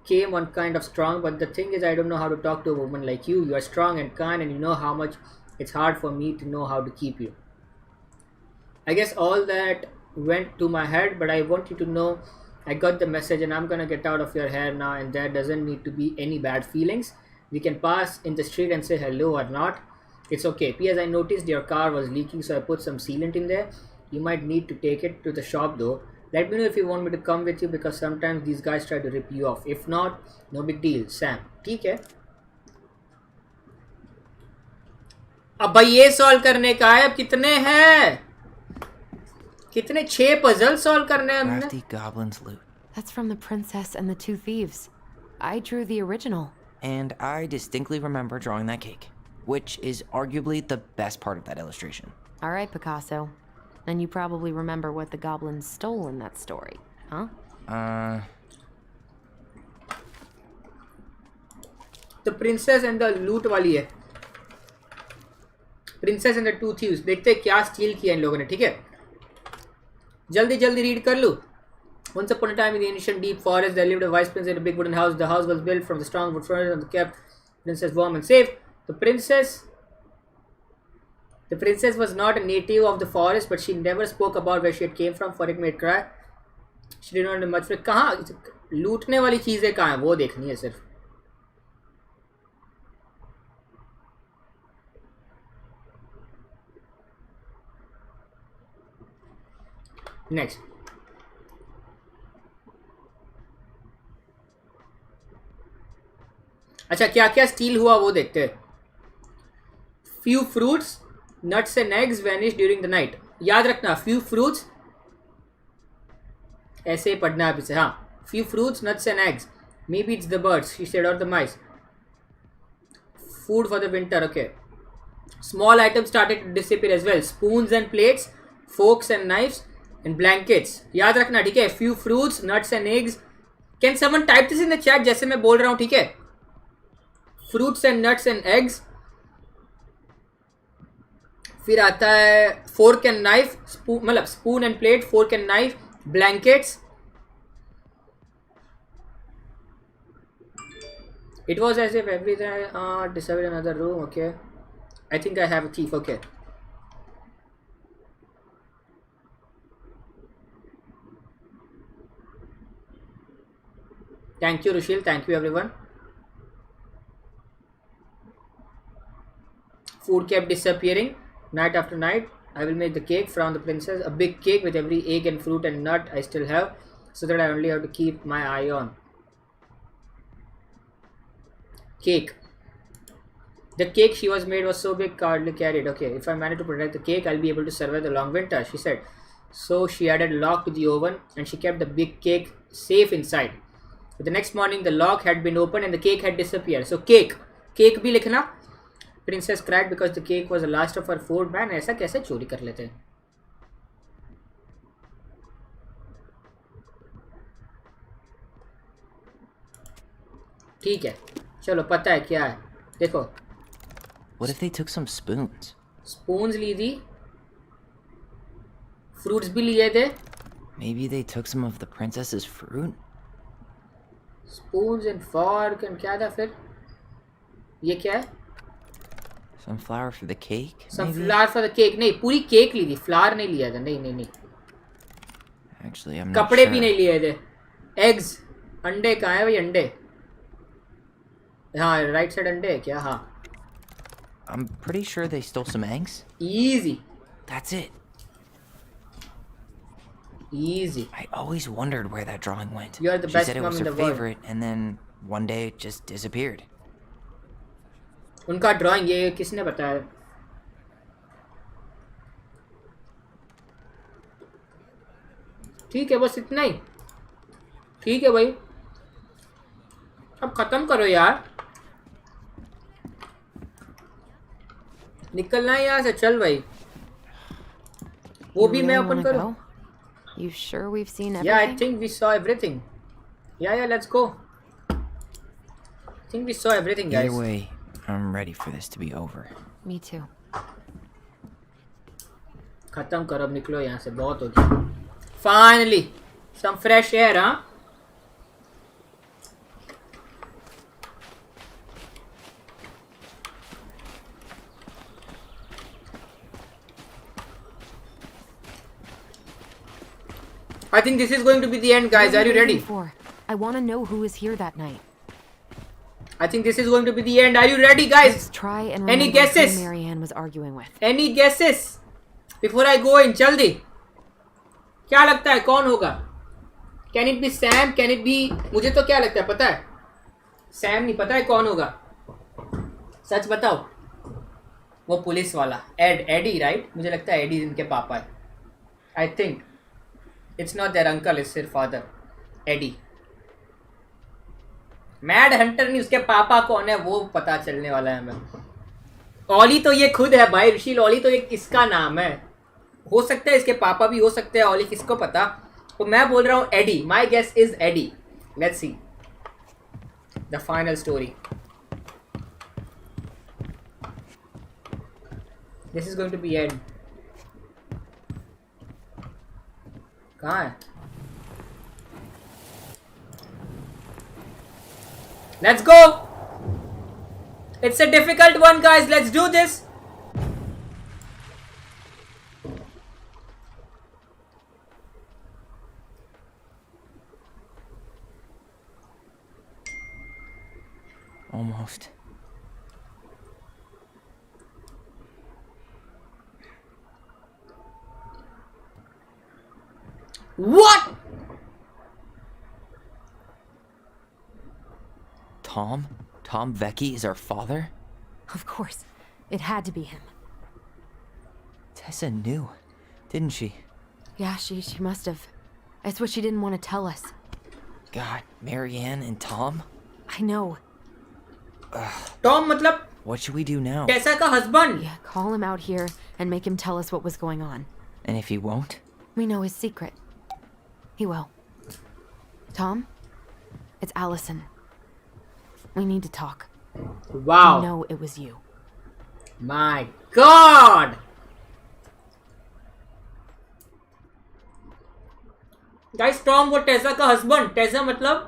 came on kind of strong, but the thing is I don't know how to talk to a woman like you. You are strong and kind, and you know how much it's hard for me to know how to keep you. I guess all that went to my head, but I want you to know I got the message, and I'm gonna get out of your hair now, and there doesn't need to be any bad feelings. We can pass in the street and say hello or not. It's okay. P.S. I noticed your car was leaking, so I put some sealant in there. You might need to take it to the shop though. Let me know if you want me to come with you, because sometimes these guys try to rip you off. If not, no big deal. Sam. ठीक है. अब भाई ये solve करने का है. अब कितने हैं? कितने 6 पजल सॉल्व करने हैं हमने. Crafty goblin's loot. That's from the princess and the 2 thieves. I drew the original. And I distinctly remember drawing that cake, which is arguably the best part of that illustration. All right, Picasso. And you probably remember what the goblins stole in that story, huh? The princess and the loot वाली है. Princess and the 2 thieves. देखते हैं क्या steel किया इन लोगों ने, ठीक है. जल्दी जल्दी रीड कर लूँ. Once upon a time in the ancient deep forest, there lived a wise prince in a big wooden house. The house was built from the strong wood furniture and kept the princess warm and safe. The princess was not a native of the forest, but she never spoke about where she had came from, for it made cry. She did not know much. कहाँ लूटने वाली चीजें कहाँ हैं, वो देखनी है सिर्फ. Next. अच्छा क्या क्या स्टील हुआ वो देखते हैं. Few fruits, nuts and eggs vanished during the night. याद रखना, few fruits ऐसे ही पढ़ना है पीछे. हाँ, few fruits, nuts and eggs. Maybe it's the birds, she said, or the mice. Food for the winter, okay. Small items started to disappear as well. Spoons and plates, forks and knives, and blankets. याद रखना, ठीक है. Few fruits, nuts and eggs. Can someone type this in the chat जैसे मैं बोल रहा हूँ, ठीक है. Fruits and nuts and eggs. फिर आता है fork and knife, मतलब spoon and plate, fork and knife, blankets. It was as if everything discovered another room. Okay, I think I have a thief. Okay. Thank you, Rushil. Thank you, everyone. food kept disappearing night after night. I will make the cake from the princess, a big cake with every egg and fruit and nut I still have, so that I only have to keep my eye on. Cake. The cake she was made was so big, hardly carried. Okay, if I manage to protect the cake, I'll be able to survive the long winter, she said. So she added a lock to the oven and she kept the big cake safe inside. But the next morning, the lock had been opened and the cake had disappeared. So cake. Cake bhi likhna. Princess cried because the cake was the last of her food. Man, ऐसा कैसे चोरी कर लेते हैं? ठीक है, चलो पता है क्या है. देखो. What if they took some spoons? Spoons ली थी. Fruits भी लिए थे. Maybe they took some of the princess's fruit? Spoons and fork and क्या था फिर? ये क्या है? Some flour for the cake? Some maybe? flour for the cake. नहीं, पूरी केक ली थी. Flour नहीं लिया था. नहीं. Actually, I'm not कपड़े sure. भी नहीं लिए थे. Eggs. अंडे कहाँ है भाई अंडे? हाँ, right side अंडे है क्या? हाँ. I'm pretty sure they stole some eggs. Easy. That's it. Easy. I always wondered where that drawing went. You are the She best said it mom was in her the world. favorite, and then one day it just disappeared. उनका drawing ये किसने बताया? ठीक है, बस इतना ही. ठीक है भाई, अब खत्म करो यार. निकलना है यहाँ से. चल भाई. वो भी मैं ओपन करूँ? You sure we've seen everything? Yeah, I think we saw everything. Yeah, let's go. I think we saw everything, guys. Either way, I'm ready for this to be over. Me too. खत्म करो, अब निकलो यहाँ से. बहुत हो गया. Finally, some fresh air, huh? I think this is going to be the end, guys. Are you ready? I want to know who was here that night. I think this is going to be the end. Are you ready, guys? Let's try and Any remember guesses? who Marianne was arguing with. Any guesses? Before I go in, जल्दी. क्या लगता है कौन होगा? Can it be Sam? Can it be? मुझे तो क्या लगता है पता है? Sam नहीं, पता है कौन होगा? सच बताओ. वो पुलिस वाला. Eddie, right? मुझे लगता है Eddie इनके पापा है. I think. It's not their uncle, it's their father. Eddie. Mad Hunter नहीं, उसके पापा कौन है वो पता चलने वाला है हमें. ऑली तो ये खुद है भाई. ऋषि ऑली तो ये किसका नाम है? हो सकता है इसके पापा भी हो सकते हैं. ऑली किसको पता. तो मैं बोल रहा हूँ Eddie. My guess is Eddie. Let's see the final story. This is going to be end. कहाँ है? Let's go. It's a difficult one, guys. Let's do this. Almost. What? Tom? Tom Vecchi is our father? Of course. It had to be him. Tessa knew, didn't she? Yeah, she must have. It's what she didn't want to tell us. God, Marianne and Tom? I know. Tom मतलब? What should we do now? Tessa का husband. Yeah, call him out here and make him tell us what was going on. And if he won't? We know his secret. He will. Tom? It's Allison. We need to talk. Wow. We know it was you. My God. Guys, Tom वो टेसा का husband. Tesa मतलब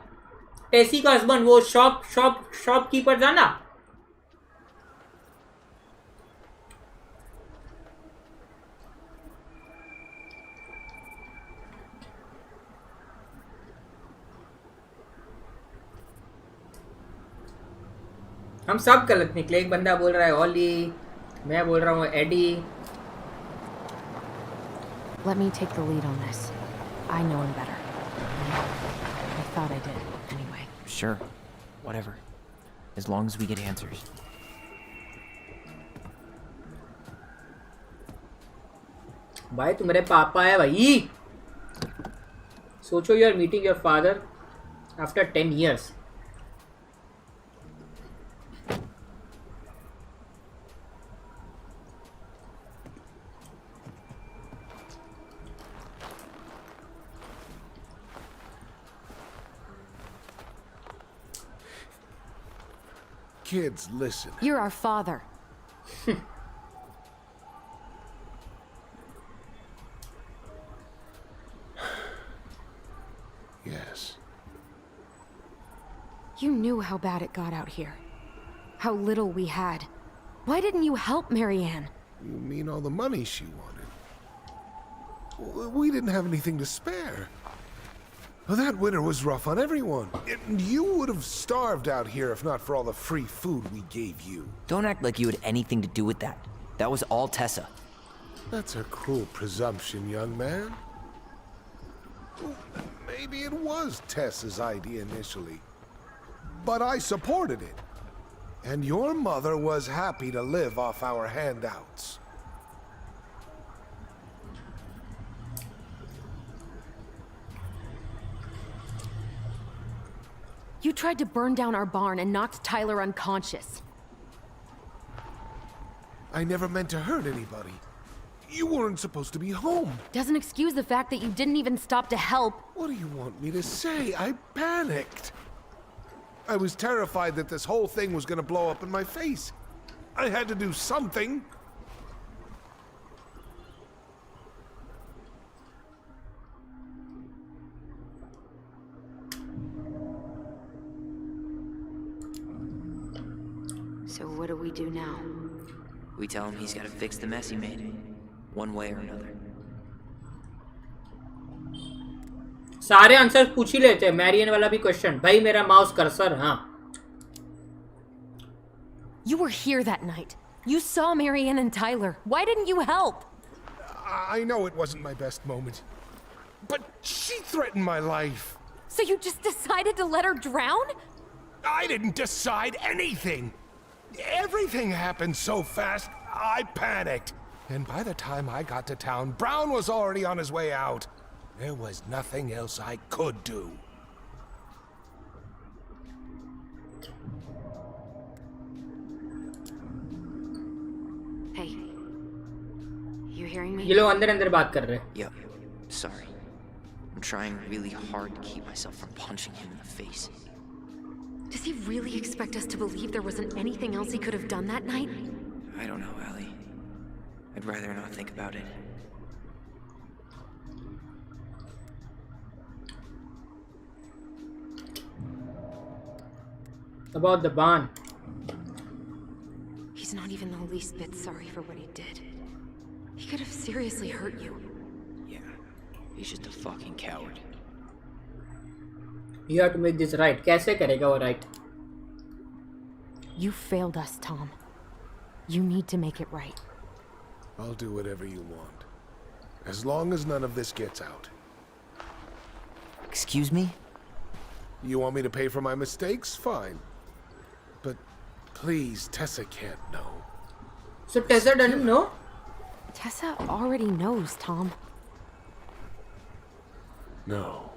टेसी का husband. वो shopkeeper था ना. हम सब गलत निकले. एक बंदा बोल रहा है ओली, मैं बोल रहा हूँ AD. Let me take the lead on this. I know him better. I thought I did, anyway. Sure. Whatever. As long as we get answers. भाई तुम्हारे पापा है भाई. सोचो you are meeting your father after 10 years. Kids, listen. You're our father. Yes. You knew how bad it got out here. How little we had. Why didn't you help Marianne? You mean all the money she wanted? We didn't have anything to spare. Well, that winter was rough on everyone. And you would have starved out here if not for all the free food we gave you. Don't act like you had anything to do with that. That was all Tessa. That's a cruel presumption, young man. Maybe it was Tessa's idea initially. But I supported it. And your mother was happy to live off our handouts. You tried to burn down our barn and knocked Tyler unconscious. I never meant to hurt anybody. You weren't supposed to be home. Doesn't excuse the fact that you didn't even stop to help. What do you want me to say? I panicked. I was terrified that this whole thing was gonna blow up in my face. I had to do something. So what do we do now? We tell him he's got to fix the mess he made. One way or another. सारे answer पूछ ही लेते हैं. Marrion वाला भी question. भाई मेरा mouse cursor. हाँ. You were here that night. You saw Marianne and Tyler. Why didn't you help? I know it wasn't my best moment. But she threatened my life. So you just decided to let her drown? I didn't decide anything. Everything happened so fast, I panicked. And by the time I got to town, Brown was already on his way out. There was nothing else I could do. Hey. You hearing me? ये लोग अंदर अंदर बात कर रहे हैं. Yep. Sorry. I'm trying really hard to keep myself from punching him in the face. Does he really expect us to believe there wasn't anything else he could have done that night? I don't know, Allie. I'd rather not think about it. About the barn. He's not even the least bit sorry for what he did. He could have seriously hurt you. Yeah. He's just a fucking coward. You have to make this right. कैसे करेगा वो right? You failed us, Tom. You need to make it right. I'll do whatever you want. As long as none of this gets out. Excuse me? You want me to pay for my mistakes? Fine. But please, Tessa can't know. So Tessa doesn't know? Tessa already knows, Tom. No.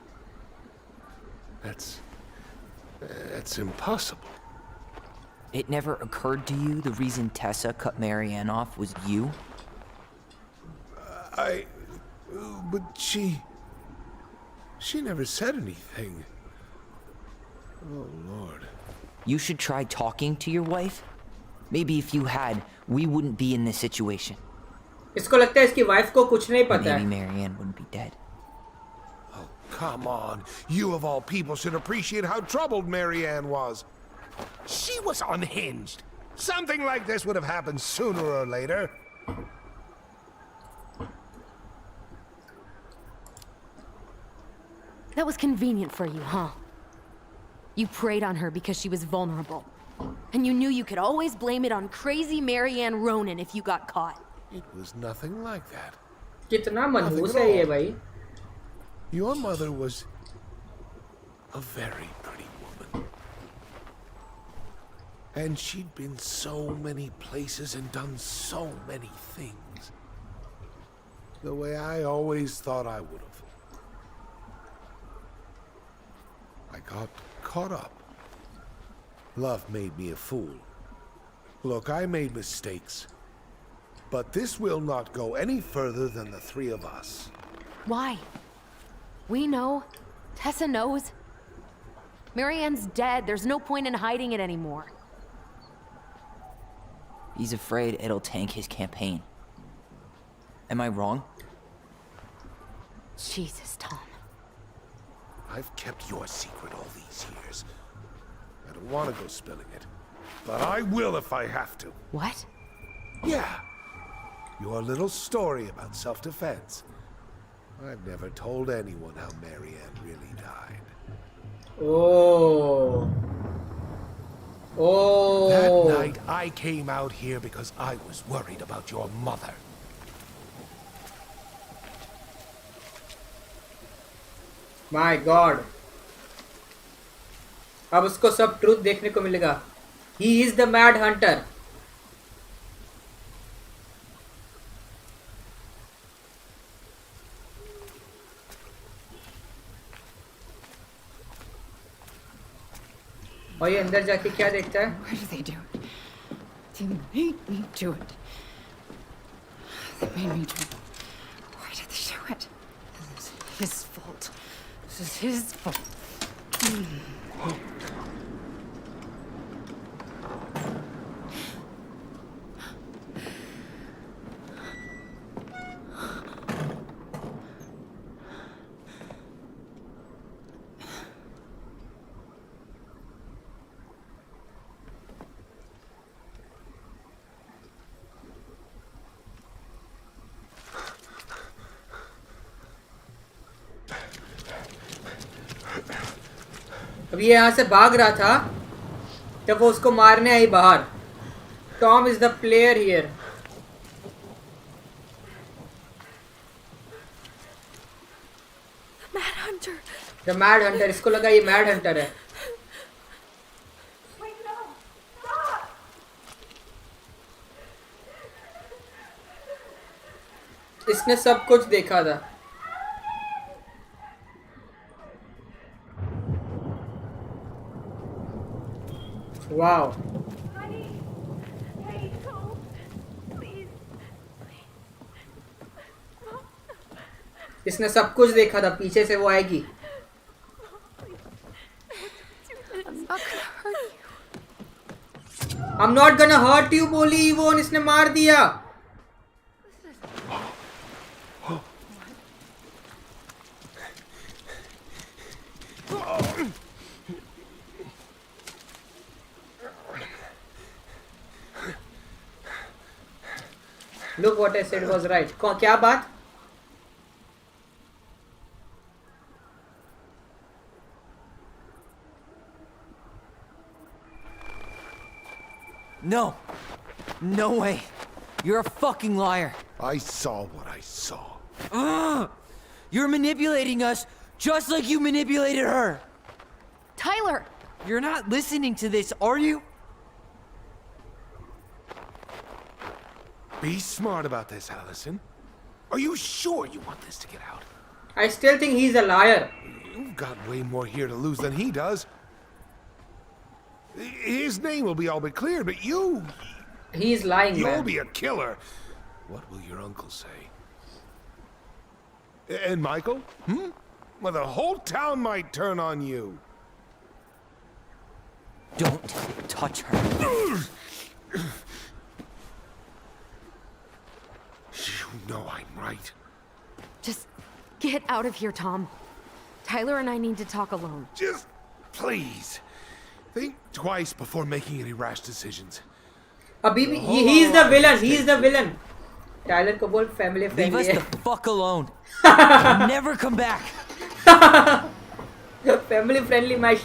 That's impossible. It never occurred to you the reason Tessa cut Marianne off was you? But she never said anything. Oh, Lord. You should try talking to your wife. Maybe if you had, we wouldn't be in this situation. इसको लगता है इसकी wife को कुछ नहीं पता है. Maybe Marianne wouldn't be dead. Oh, come on. You of all people should appreciate how troubled Marianne was. She was unhinged. Something like this would have happened sooner or later. That was convenient for you, huh? You preyed on her because she was vulnerable. And you knew you could always blame it on crazy Marianne Ronan if you got caught. It was nothing like that. कितना मनहूस है ये भाई. Your mother was a very pretty woman. And she'd been so many places and done so many things. The way I always thought I would have. I got caught up. Love made me a fool. Look, I made mistakes. But this will not go any further than the three of us. Why? We know. Tessa knows. Marianne's dead. There's no point in hiding it anymore. He's afraid it'll tank his campaign. Am I wrong? Jesus, Tom. I've kept your secret all these years. I don't want to go spilling it. But I will if I have to. What? Yeah. Your little story about self-defense. I've never told anyone how Marianne really died. Oh. Oh. That night, I came out here because I was worried about your mother. My God. अब उसको सब truth देखने को मिलेगा. He is the mad hunter. और ये अंदर जाके क्या देखता है? Why do they do it? They made me do it. They made me do it. Why did they do it? This is his fault. This is his fault. अब ये यहाँ से भाग रहा था जब वो उसको मारने आई बाहर. Tom is the player here. The mad Hunter. इसको लगा ये मैड हंटर है. इसने सब कुछ देखा था. Wow. इसने सब कुछ देखा था. पीछे से वो आएगी. I'm not gonna hurt you बोली वो. इसने मार दिया. Look what I said was right. क्या बात? No. No way. You're a fucking liar. I saw what I saw. You're manipulating us just like you manipulated her. Tyler! You're not listening to this, are you? Be smart about this, Allison. Are you sure you want this to get out? I still think he's a liar. You've got way more here to lose than he does. His name will be all but clear, but you... He's lying, You'll man. be a killer. What will your uncle say? And Michael? Well, the whole town might turn on you. Don't touch her. You know I'm right. Just get out of here, Tom. Tyler and I need to talk alone. Just please. Think twice before making any rash decisions. अभी भी he is the villain. He is the villain. Tyler को बोल family friendly. Leave us the fuck alone. Never come back. Family friendly, my.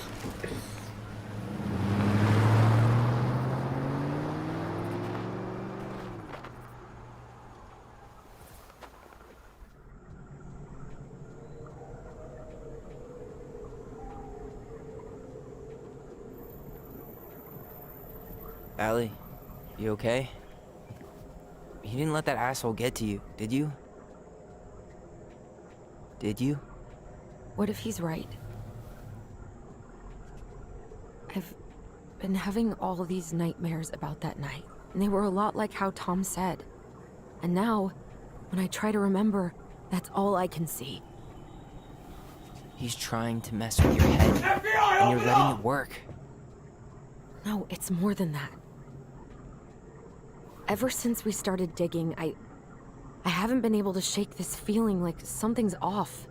Allie, you okay? You didn't let that asshole get to you, did you? Did you? What if he's right? I've been having all these nightmares about that night, and they were a lot like how Tom said. And now, when I try to remember, that's all I can see. He's trying to mess with your head, and you're letting it work. No, it's more than that. Ever since we started digging, I haven't been able to shake this feeling like something's off.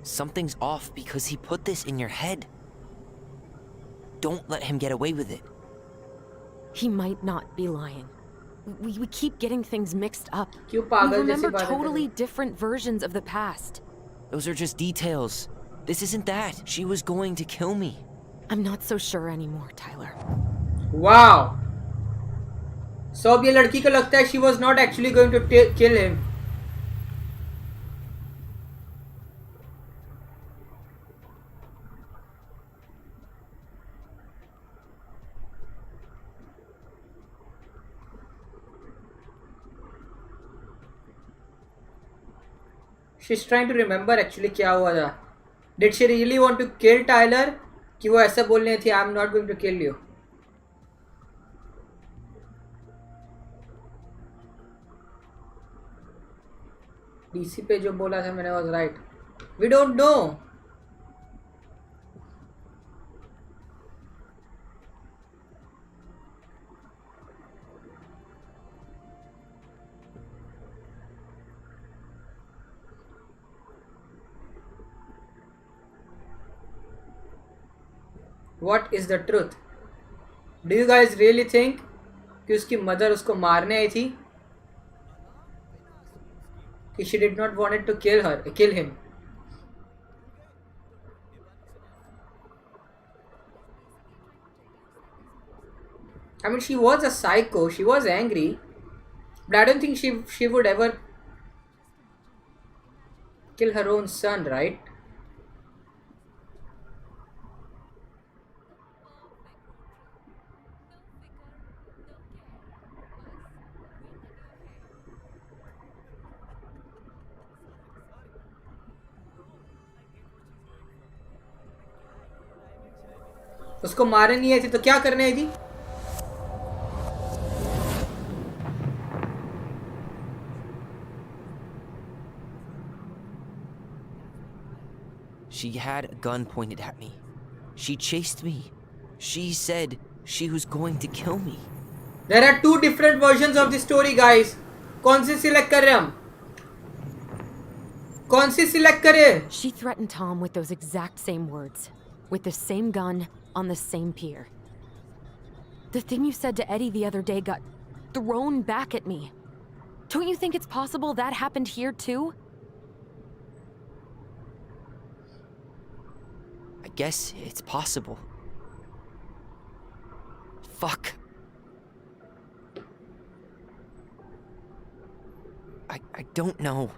Something's off because he put this in your head. Don't let him get away with it. He might not be lying. We keep getting things mixed up. We क्यों पागल जैसी remember बातें कर रहे totally हो? different versions of the past. Those are just details. This isn't that. She was going to kill me. I'm not so sure anymore, Tyler. Wow. So अब ये लड़की को लगता है she was not actually going to kill him. She's trying to remember actually क्या हुआ था. Did she really want to kill Tyler? कि वो ऐसा बोल रही थी I'm not going to kill you. DC पे जो बोला था मैंने was right. We don't know. What is the truth? Do you guys really think कि उसकी मदर उसको मारने आई थी? कि she did not wanted to kill him. I mean, she was a psycho. She was angry, but I don't think she would ever kill her own son, right? उसको मारने नहीं आई थी तो क्या करने आई थी? She had a gun pointed at me. She chased me. She said she was going to kill me. There are two different versions of the story, guys. कौन सी select कर रहे हम? कौन सी सिलेक्ट करें? She threatened Tom with those exact same words, with the same gun on the same pier. The thing you said to Eddie the other day got thrown back at me. Don't you think it's possible that happened here too? I guess it's possible. Fuck. I don't know.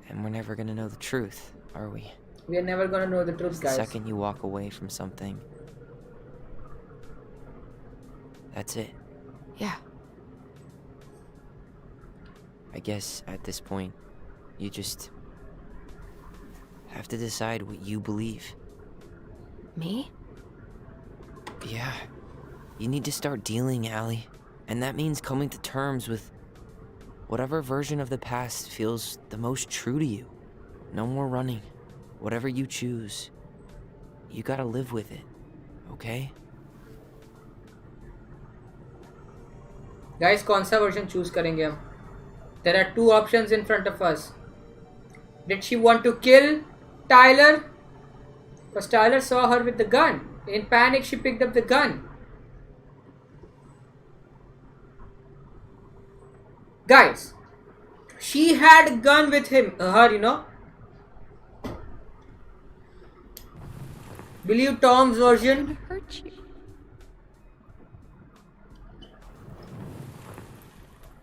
And we're never gonna know the truth, are we? We are never gonna know the truth, guys. The second you walk away from something, that's it. Yeah. I guess at this point, you just have to decide what you believe. Me? Yeah. You need to start dealing, Allie. And that means coming to terms with whatever version of the past feels the most true to you. No more running. Whatever you choose, you gotta live with it, okay? Guys, कौन सा version choose करेंगे हम? There are two options in front of us. Did she want to kill Tyler? Because Tyler saw her with the gun. In panic, she picked up the gun. Guys, she had a gun with her, you know. Believe Tom's version. Hurt you.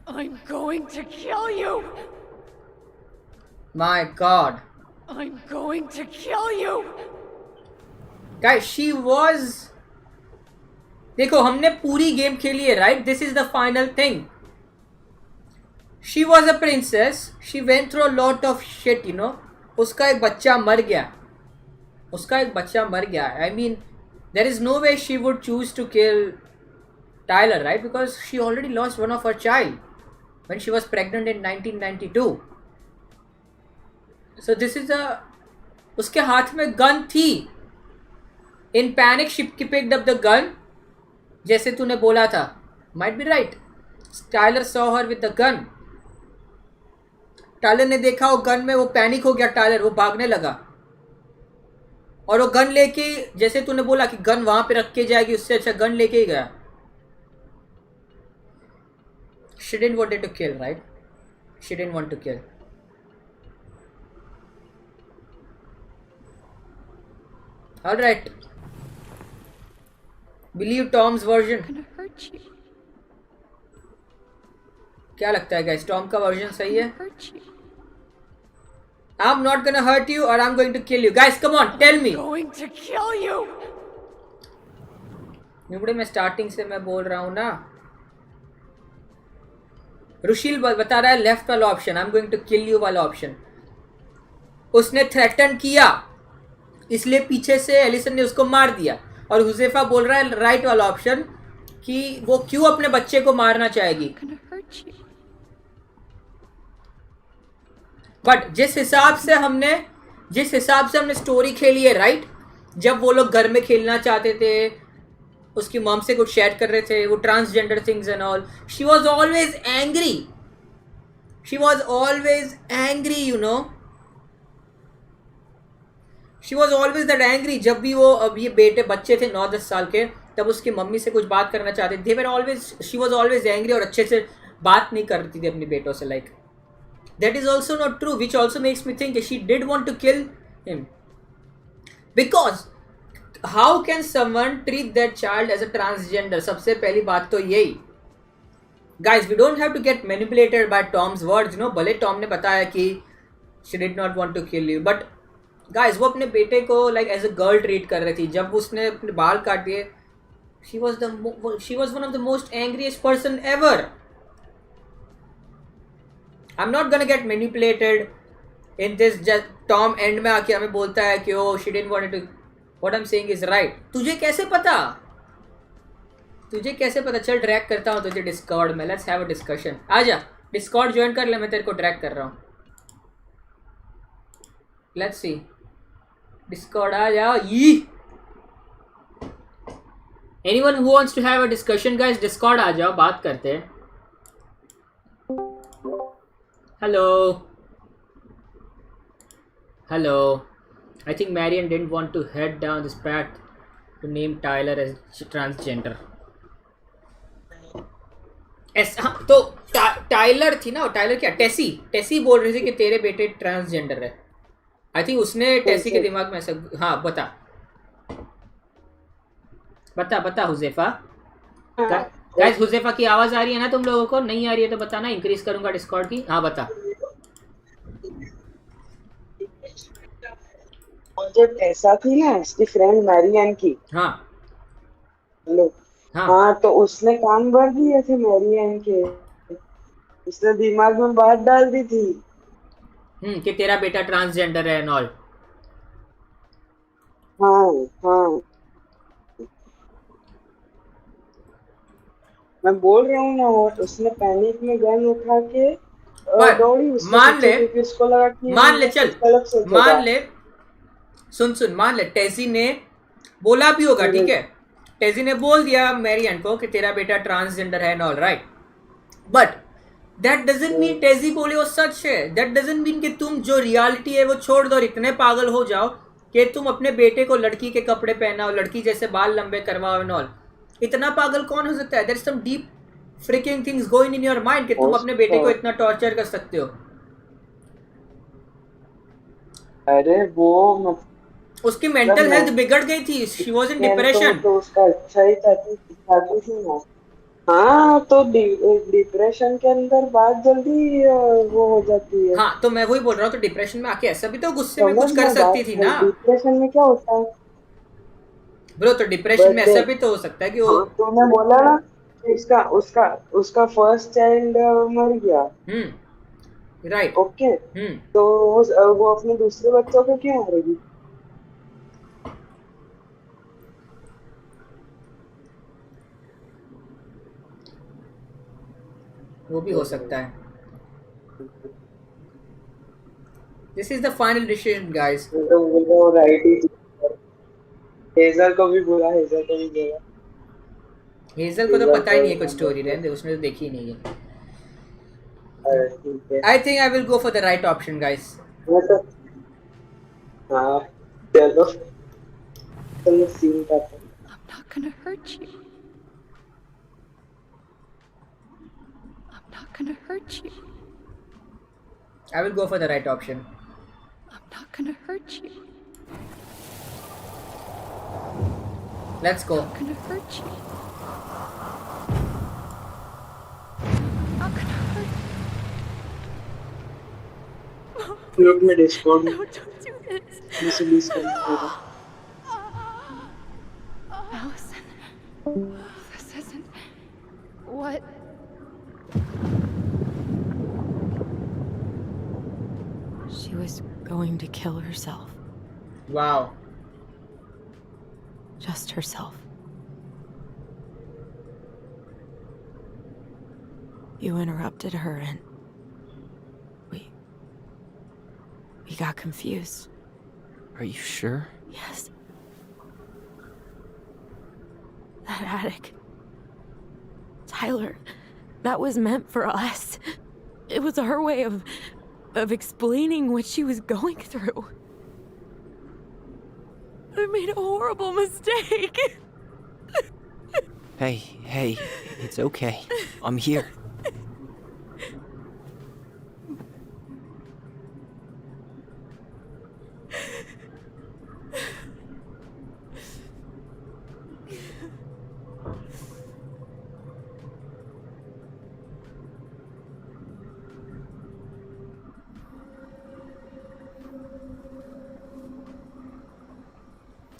I'm going to kill you. My God. I'm going to kill you. Guys she was, देखो हमने पूरी game खेली है right, this is the final thing. She was a princess, she went through a lot of shit, you know. उसका एक बच्चा मर गया, उसका एक बच्चा मर गया. I mean there is no way she would choose to kill Tyler right, because she already lost one of her child when she was pregnant in 1992. So this is a, उसके हाथ में गन थी. In panic she picked up the gun, जैसे तूने बोला था. Might be right. Tyler saw her with the gun. Tyler ने देखा वो गन में, वो पैनिक हो गया टाइलर, वो भागने लगा. और वो गन लेके, जैसे तूने बोला कि गन वहां पे रख के जाएगी, उससे अच्छा गन लेके ही गया. She didn't want to kill, right? She didn't want to kill. All right. Believe Tom's version. I'm gonna hurt you. क्या लगता है guys? Tom का version सही है? Hurt you. I'm not gonna hurt you or I'm going to kill you. Guys, come on, tell me. I'm going to kill you. निबड़े में starting से मैं बोल रहा हूँ ना. रुशील बता रहा है लेफ्ट वाला option, I am going to kill you वाला ऑप्शन. उसने थ्रेटन किया, इसलिए पीछे से एलिसन ने उसको मार दिया. और हुज़ैफा बोल रहा है राइट वाला ऑप्शन, कि वो क्यों अपने बच्चे को मारना चाहेगी. बट जिस हिसाब से हमने स्टोरी खेली है राइट, जब वो लोग घर में खेलना चाहते थे, उसकी मॉम से कुछ शेयर कर रहे थे, वो transgender things and all, she was always angry, you know. She was always that angry. जब भी वो, अब ये बच्चे थे 9-10 साल के, तब उसकी मम्मी से कुछ बात करना चाहते थे, शी वॉज ऑलवेज एंग्री, और अच्छे से बात नहीं करती थी अपने बेटों से. Like that is also not true, which also makes me think she did want to kill him. Because how can someone treat that child as a transgender? सबसे पहली बात तो यही. Guys we don't have to get manipulated by Tom's words, you know. भले Tom ने बताया कि she did not want to kill you, but guys वो अपने बेटे को like as a girl treat कर रही थी. जब उसने अपने बाल काट दिए, she was one of the most angriest person ever. I am not gonna get manipulated in this. Tom end में आके हमें बोलता है कि oh she didn't want to, What I'm saying is right. तुझे कैसे पता? चल ड्रैग करता हूँ तुझे डिस्कॉर्ड में. Let's have a discussion. आजा डिस्कॉर्ड ज्वाइन कर ले, मैं तेरे को ड्रैग कर रहा हूँ. Let's see. डिस्कॉर्ड आ जाओ. Anyone who wants to have a discussion guys, Discord आ जाओ, बात करते हैं. Hello. I think Marion didn't want to head down this path to name Tyler as transgender. तो टाइलर थी ना, टाइलर क्या, टेसी बोल रही थी कि तेरे बेटे ट्रांसजेंडर है. आई थिंक उसने टेसी के दिमाग में ऐसा. हाँ बता हुज़ैफा. गाइस हुज़ैफा की आवाज आ रही है ना तुम लोगों को? नहीं आ रही है तो बताना, इंक्रीज करूंगा डिस्कॉर्ड की. हाँ बता. जो टेसा थी ना, उसकी फ्रेंड मैरियन की. हाँ. हेलो. हाँ तो उसने कान भर दिए थे मैरियन के. उसने दिमाग में बात डाल दी थी कि तेरा बेटा ट्रांसजेंडर है एंड ऑल. हाँ मैं बोल रहा हूँ ना, उसने पैनिक में गन उठा के दौड़ी. मान ले सुन मान ले टेजी ने बोला भी होगा, ठीक है. टेजी ने बोल दिया मैरियन को कि तेरा बेटा ट्रांसजेंडर है, all right. But that doesn't mean टेजी बोले वो सच है. दैट डजंट मीन कि तुम जो रियलिटी है वो छोड़ दो और इतने पागल हो जाओ कि तुम अपने बेटे को लड़की के कपड़े पहनाओ, लड़की जैसे बाल लंबे करवाओ एंड ऑल. इतना पागल कौन हो सकता है? There is some deep freaking things going in your mind कि तुम अपने बेटे को इतना टॉर्चर कर सकते हो. अरे वो उसकी मेंटल हेल्थ बिगड़ गई थी. She was in depression. तो उसका अच्छा ही था. हाँ तो डिप्रेशन के अंदर बात जल्दी वो हो जाती है. हाँ तो मैं वही बोल रहा हूँ. तो डिप्रेशन में आके ऐसा भी तो गुस्से में कुछ कर सकती थी ना. डिप्रेशन में क्या होता है? ब्रो तो डिप्रेशन में ऐसा भी तो हो सकता है कि वो तूने बोला ना उसका उसका उसका फर्स्ट चाइल्ड मर गया। राइट। ओके। तो वो अपने दूसरे बच्चों को क्यों मारेगी? वो भी हो सकता है। This is the final decision, guys. वो राइट ही। हेजल को भी बोला, हेजल को भी बोला। हेजल को तो पता ही नहीं है कुछ स्टोरी, रहने दे, उसने तो देखी ही नहीं है। I think I will go for the right option, guys. हाँ चलो चलो सीन करते हैं। I'm not gonna hurt you. I'm not gonna hurt you. I will go for the right option. I'm not gonna hurt you. Let's go. I'm not gonna hurt you. I'm not gonna hurt you. Look me Discord. No, don't do this. Please come. Allison, this isn't what. She was going to kill herself. Wow. Just herself. You interrupted her and we got confused. Are you sure? Yes. That attic. Tyler, that was meant for us. It was her way of explaining what she was going through. I made a horrible mistake. Hey, it's okay. I'm here.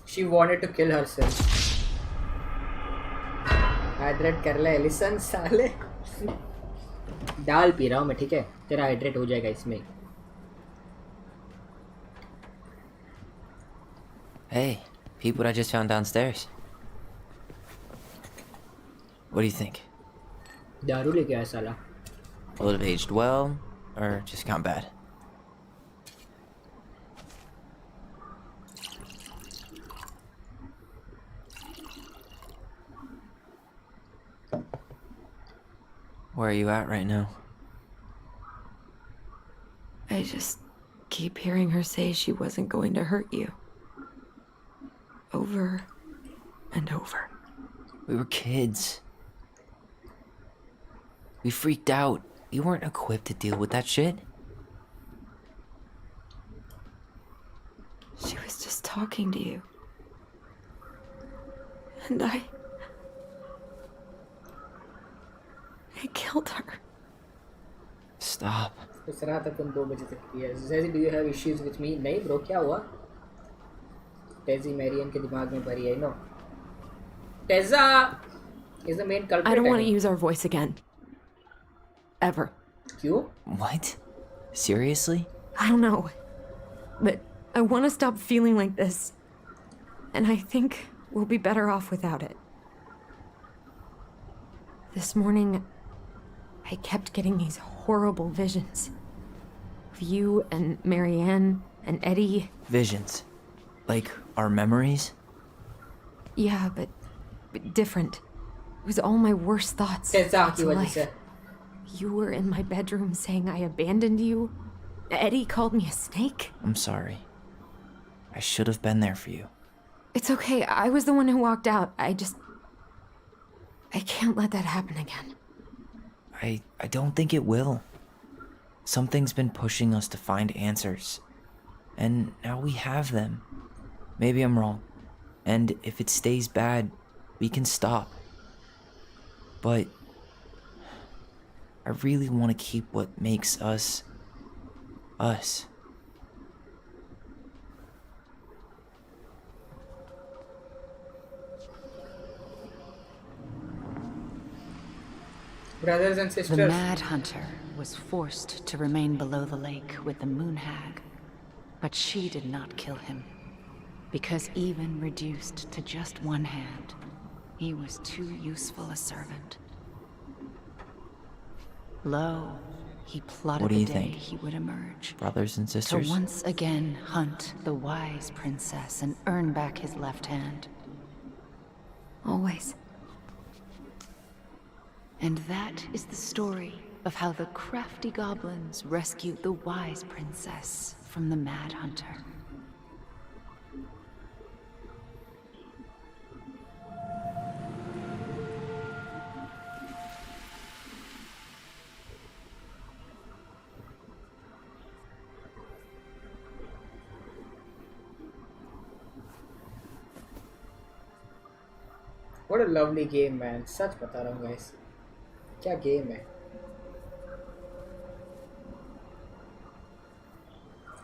She wanted to kill herself. Hydrate कर ले Allison साले। दाल P रहा हूँ मैं, ठीक है? तेरा hydrate हो जाएगा इसमें। Hey, peep what I just found downstairs. What do you think? दारू लेके आया साला। Will it have aged well, or just gone bad? Where are you at right now? I just keep hearing her say she wasn't going to hurt you. Over and over. We were kids. We freaked out. You weren't equipped to deal with that shit. She was just talking to you. And I killed her. Stop. इस रात तक तुम 2 बजे तक किया। Zazy, do you have issues with me? नहीं bro, क्या हुआ? Tezzy Marian के दिमाग में भरी है, no. Tezza is the main culprit. I don't want to use our voice again. Ever. क्यों? What? Seriously? I don't know. But I want to stop feeling like this. And I think we'll be better off without it. This morning, I kept getting these horrible visions. Of you and Marianne and Eddie. Visions? Like our memories? Yeah, but different. It was all my worst thoughts. Exactly to what you life. said. You were in my bedroom saying I abandoned you. Eddie called me a snake. I'm sorry. I should have been there for you. It's okay. I was the one who walked out. I can't let that happen again. I don't think it will. Something's been pushing us to find answers. And now we have them. Maybe I'm wrong. And if it stays bad, we can stop. But I really want to keep what makes us, us. Brothers and The sisters. Mad Hunter was forced to remain below the lake with the Moon Hag, but she did not kill him, because even reduced to just one hand, he was too useful a servant. Lo, he plotted What do the you day think? he would emerge. Brothers and sisters? To once again hunt the wise princess and earn back his left hand. Always. And that is the story of how the crafty goblins rescued the wise princess from the Mad Hunter. What a lovely game, man. सच बता रहा हूँ guys. क्या game है?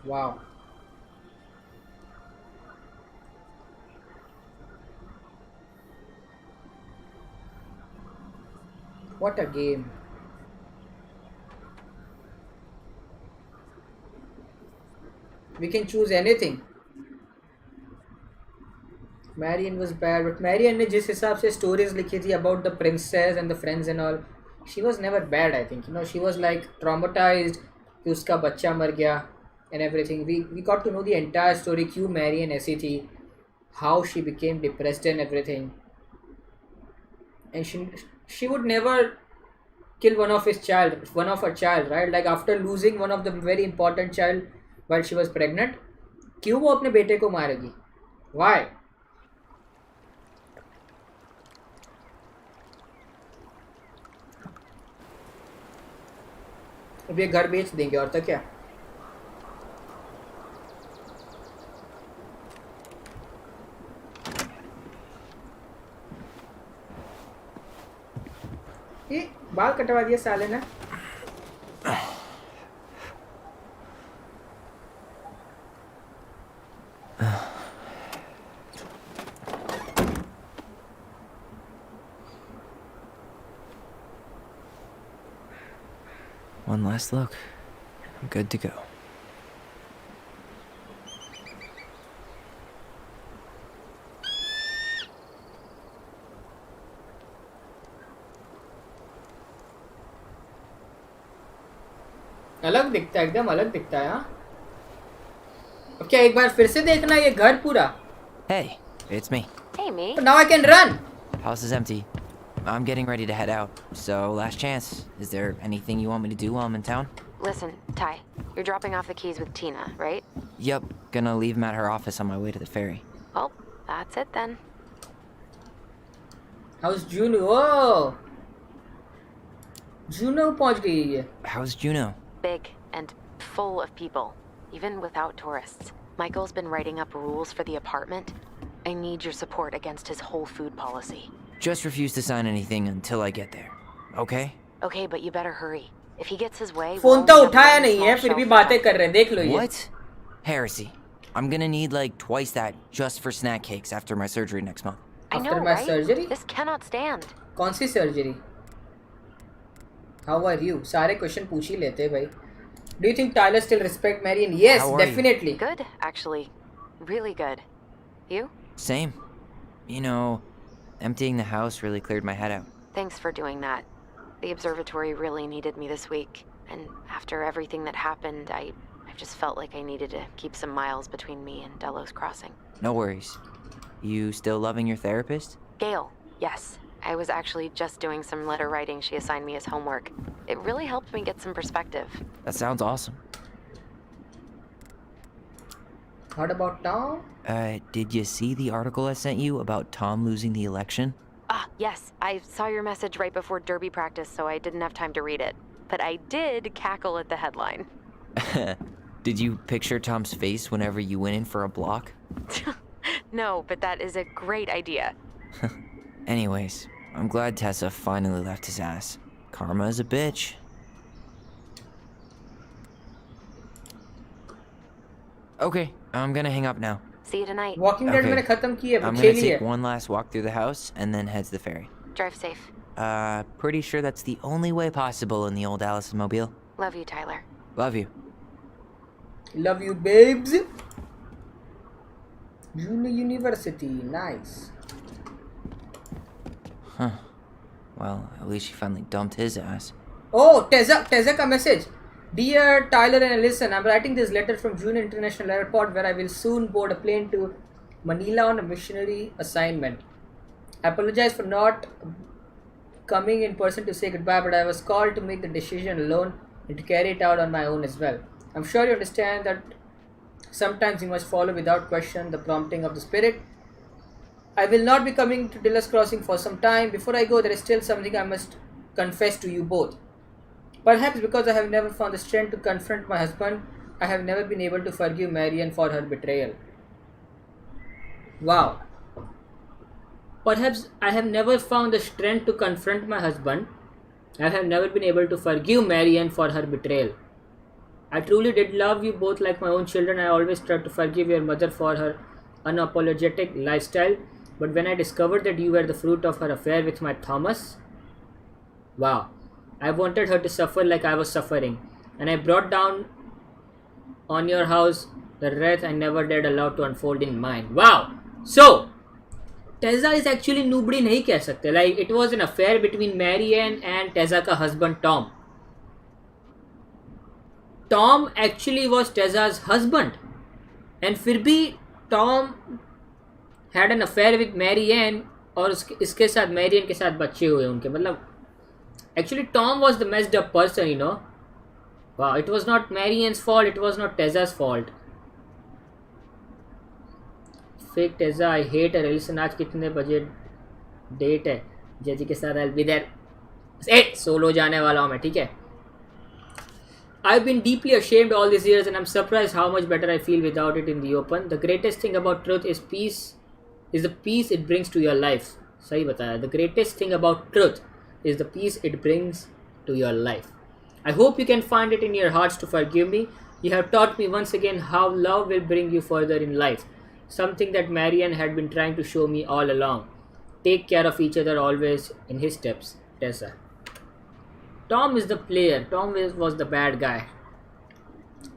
Wow. What a game. We can choose anything. Marian was bad, but Marian ने जिस हिसाब से stories लिखी थी about the princess and the friends and all, she was never bad. I think, you know, she was like traumatized कि उसका बच्चा मर गया and everything. We got to know the entire story. क्यों Marian ऐसी थी, how she became depressed and everything, and she would never kill one of her child, right? Like after losing one of the very important child while she was pregnant, क्यों वो अपने बेटे को मारेगी? Why? अब ये घर बेच देंगे और तो क्या. ये बाल कटवा दिया साले ने. One last look. I'm good to go. अलग दिखता है, एकदम अलग दिखता है. हाँ, अब क्या एक बार फिर से देखना ये घर पूरा? Hey, it's me. Hey, me. But now I can run. House is empty. I'm getting ready to head out, so last chance. Is there anything you want me to do while I'm in town? Listen, Ty, you're dropping off the keys with Tina, right? Yep, gonna leave them at her office on my way to the ferry. Well, that's it then. How's Juno? Oh, Juno पहुंच गई है. How's Juno? Big and full of people, even without tourists. Michael's been writing up rules for the apartment. I need your support against his whole food policy. Just refuse to sign anything until I get there. Okay? Okay, but you better hurry. If he gets his way, phone तो उठाया नहीं है, फिर भी बातें कर रहे हैं. देख लो ये. What? Heresy. I'm gonna need like twice that just for snack cakes after my surgery next month. I know, After my right? surgery? This cannot stand. कौन सी surgery? How are you? सारे क्वेश्चन पूछ ही लेते हैं भाई. Do you think Tyler still respect Marian? Yes, How are definitely. Good, actually. Really good. You? Same. You know, emptying the house really cleared my head out. Thanks for doing that. The observatory really needed me this week. And after everything that happened, I just felt like I needed to keep some miles between me and Delos Crossing. No worries. You still loving your therapist? Gail, yes. I was actually just doing some letter writing she assigned me as homework. It really helped me get some perspective. That sounds awesome. What about Tom? Did you see the article I sent you about Tom losing the election? Ah, yes. I saw your message right before derby practice, so I didn't have time to read it. But I did cackle at the headline. Did you picture Tom's face whenever you went in for a block? No, but that is a great idea. Anyways, I'm glad Tessa finally left his ass. Karma is a bitch. Okay, I'm gonna hang up now. See you tonight. Walking Dead मैंने खत्म की है, I'm खेली gonna है. take one last walk through the house and then head to the ferry. Drive safe. Pretty sure that's the only way possible in the old Allison mobile. Love you, Tyler. Love you. Love you, babes. University, nice. Huh. Well, at least she finally dumped his ass. Oh, Tessa ka message. Dear Tyler and Allison, I'm writing this letter from June International Airport where I will soon board a plane to Manila on a missionary assignment. I apologize for not coming in person to say goodbye, but I was called to make the decision alone and to carry it out on my own as well. I'm sure you understand that sometimes you must follow without question the prompting of the spirit. I will not be coming to Dillas Crossing for some time. Before I go, there is still something I must confess to you both. Perhaps because I have never found the strength to confront my husband, I have never been able to forgive Marianne for her betrayal. Wow. Perhaps I have never found the strength to confront my husband. I have never been able to forgive Marianne for her betrayal. I truly did love you both like my own children. I always tried to forgive your mother for her unapologetic lifestyle. But when I discovered that you were the fruit of her affair with my Thomas, wow. I wanted her to suffer like I was suffering. And I brought down on your house the wrath I never dared allow to unfold in mine. Wow. So, Tessa is actually nobody nahi keh sakte. Like, it was an affair between Marianne and Tessa ka husband Tom. Tom actually was Tessa's husband. And फिर भी Tom had an affair with Marianne और इसके साथ Marianne के साथ बच्चे हुए उनके. मतलब actually Tom was the messed up person, you know. Wow, it was not Marianne's fault, it was not Tessa's fault. Fake Tessa, I hate her. Listen, आज कितने बजे डेट है जैजी के साथ? I'll be there. सोलो जाने वाला हूँ मैं, ठीक है. I've been deeply ashamed all these years and I'm surprised how much better I feel without it in the open. The greatest thing about truth is the peace it brings to your life. सही बताया. The greatest thing about truth is the peace it brings to your life. I hope you can find it in your hearts to forgive me. You have taught me once again how love will bring you further in life. Something that Marianne had been trying to show me all along. Take care of each other always in his steps, Tessa. Tom is the player. Tom was the bad guy.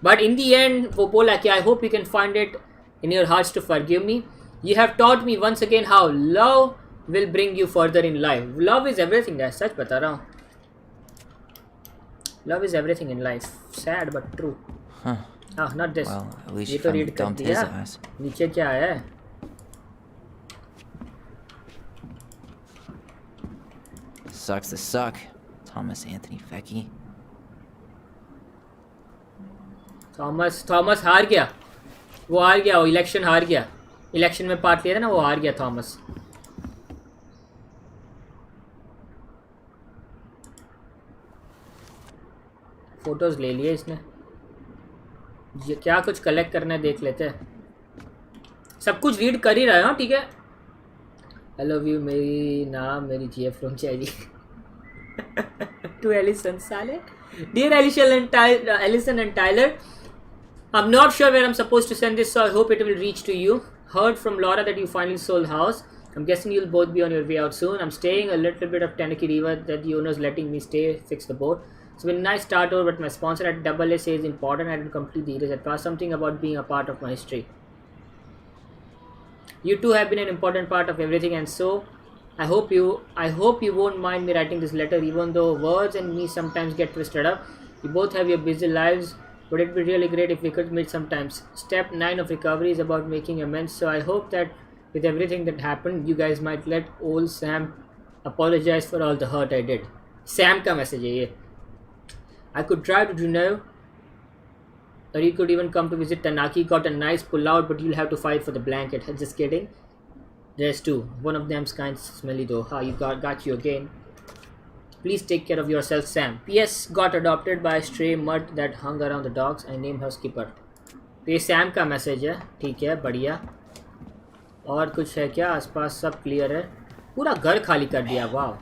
But in the end, वो बोला कि I hope you can find it in your hearts to forgive me. You have taught me once again how love will bring you further in life. Love is everything, guys. सच बता रहा हूँ. Love is everything in life. Sad but true. Huh. Ah, not this. Well, at least ये you तो finally read कर dumped his दिया. ass. नीचे क्या है? Sucks to suck. Thomas Anthony Fecky. Thomas हार गया. वो हार गया. वो इलेक्शन हार गया. इलेक्शन में पार्ट लिया था ना, वो हार गया थॉमस. फोटोज ले लिए इसने. ये क्या कुछ कलेक्ट करना है देख लेते हैं. सब कुछ रीड कर ही रहा है. हाँ ठीक है. आई लव यू मेरी नाम मेरी जीएफ फ्रॉम चैजी टू एलिसन साले. Dear Allison and Tyler, I'm not sure where I'm supposed to send this, so I hope it will reach to you. Heard from Laura that you finally sold house. I'm guessing you'll both be on your way out soon. I'm staying a little bit of Tanaki River that the owner's letting me stay, fix the boat. It's been a nice start over, but my sponsor at AA says important. I didn't complete the erase past. Something about being a part of my history. You two have been an important part of everything, and so I hope you won't mind me writing this letter, even though words and me sometimes get twisted up. You both have your busy lives, but it'd be really great if we could meet sometimes. Step 9 of recovery is about making amends, so I hope that with everything that happened, you guys might let old Sam apologize for all the hurt I did. Sam का message है ये. I could drive to Juneau, or you could even come to visit Tanaki. Got a nice pull-out, but you'll have to fight for the blanket. Just kidding. There's two. One of them's kind of smelly though. How you got you again. Please take care of yourself, Sam. P.S. Got adopted by a stray mutt that hung around the dogs. I named her Skipper. तो ये Sam का message है. ठीक है, बढ़िया. और कुछ है क्या? आसपास सब क्लियर है. पूरा घर खाली कर दिया. वाह.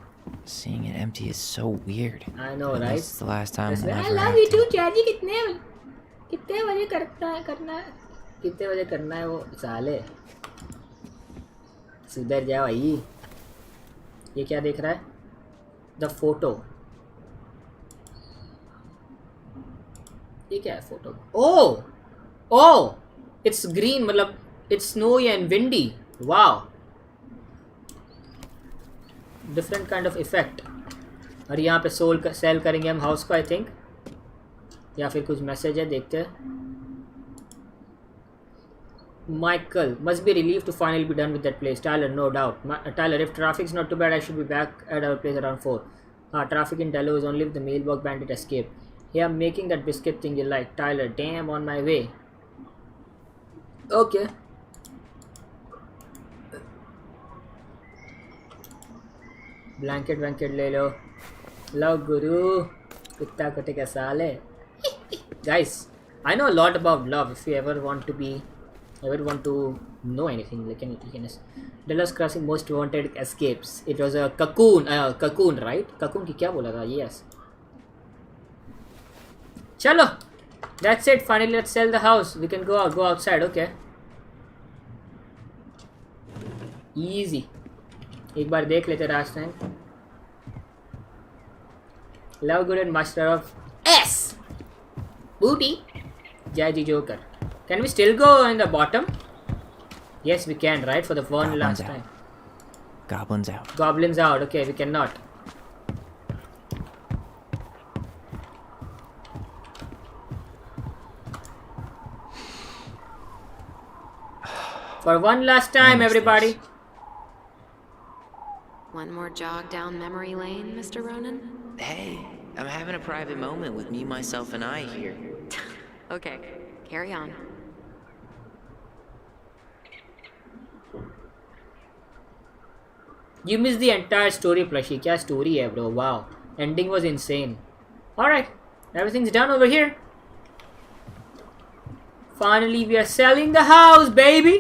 Seeing it empty is so weird. I know, right? This is the last time we'll I ever love have you to. too, Chaji. कितने बजे कितने बजे करना है वो साले. सुधर जाओ भाई. ये क्या देख रहा है? The photo. ये क्या है photo? Oh, it's green. मतलब it's snowy and windy. Wow. Different kind of effect. और यहाँ पे सेल करेंगे हम हाउस को, आई थिंक, या फिर कुछ मैसेज है, देखते हैं. Michael must be relieved to finally be done with that place. Tyler, no doubt. Tyler, if traffic's not too bad, I should be back at our place around 4. Traffic in Dello is only if the mailbox bandit escaped. Yeah, I'm making that biscuit thing you like. Tyler, damn, on my way. Okay. Blanket ले लो. Love Guru. कितना कटे का साल है. Guys, I know a lot about love. If you ever want to know anything, like anything, Dallas Crossing most wanted escapes. It was a cocoon, right? Cocoon की क्या बोला था? Yes. चलो, that's it. Finally, let's sell the house. We can go outside. Okay. Easy. एक बार देख लेते रास्ते. Love good and master of S. Booty. Zazy Joker. Can we still go in the bottom? Yes, we can, right? For the one last time. Goblins out. Goblins out. Okay, we cannot. For one last time, everybody. One more jog down memory lane, Mr. Ronan? Hey, I'm having a private moment with me, myself, and I here. Okay, carry on. You missed the entire story, Plushie. Kya story hai, bro? Wow. Ending was insane. Alright. Everything's done over here. Finally, we are selling the house, baby.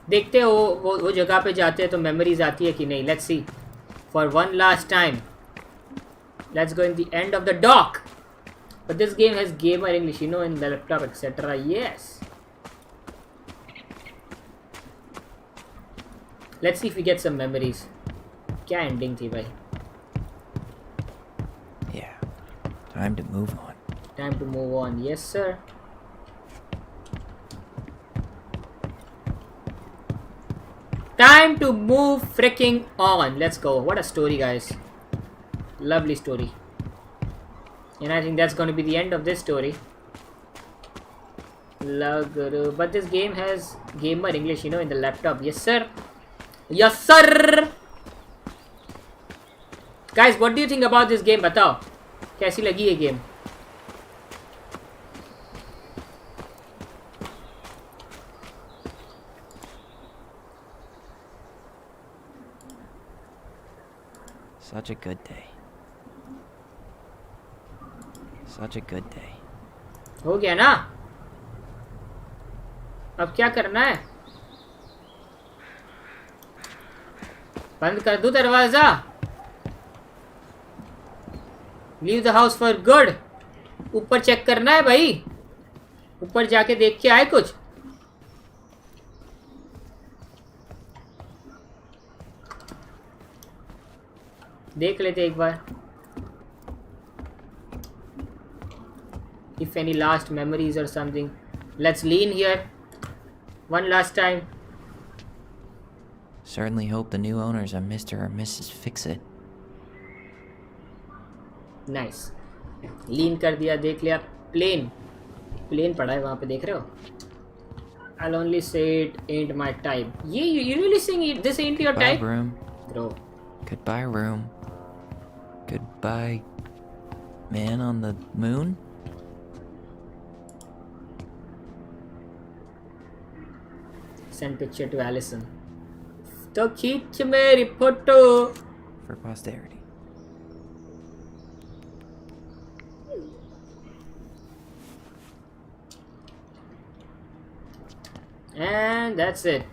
देखते हो वो जगह पे जाते हैं तो memories आती है कि नहीं. Let's see. For one last time. Let's go in the end of the dock. But this game has gamer English, you know, in the laptop, etc. Yes. Let's see if we get some memories. क्या ending थी भाई? Yeah. Time to move on. Time to move on. Yes, sir. Time to move freaking on. Let's go. What a story, guys. Lovely story. And I think that's going to be the end of this story. Laguru. But this game has gamer English, you know, in the laptop. Yes, sir. Yes, sir. Guys, what do you think about this game? बताओ. कैसी लगी ये game? Such a good day. Such a good day. हो गया ना? अब क्या करना है? बंद कर दूं दरवाजा? Leave the house for good. ऊपर चेक करना है भाई. ऊपर जाके देख के आए कुछ. देख लेते एक बार. If any last memories or something. Let's lean here. One last time. Certainly hope the new owners are Mr. or Mrs. Fix-It. Nice. Lean कर दिया, देख लिया. Plane. Plane पड़ा है वहाँ पे, देख रहे हो? I'll only say it ain't my type. You really saying it? This ain't your type? Goodbye, room. Bro. Goodbye, room. Goodbye, man on the moon? Send picture to Allison. तो खींच मेरी photo. For posterity. And that's it.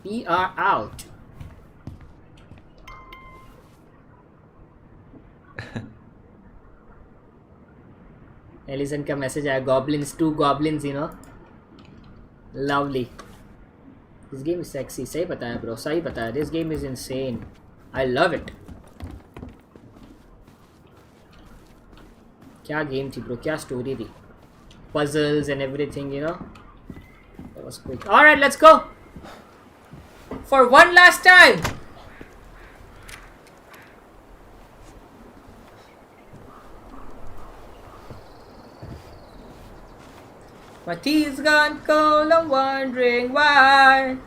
We are out. Ellison का message आया. Goblins, 2 goblins, you know. Lovely. This game is sexy. सही बताया bro. सही बताया. This game is insane. I love it. क्या गेम थी ब्रो, क्या स्टोरी थी, puzzles and everything, you know. That was quick. All right, let's go for one last time. My tea's gone cold, I'm wondering why.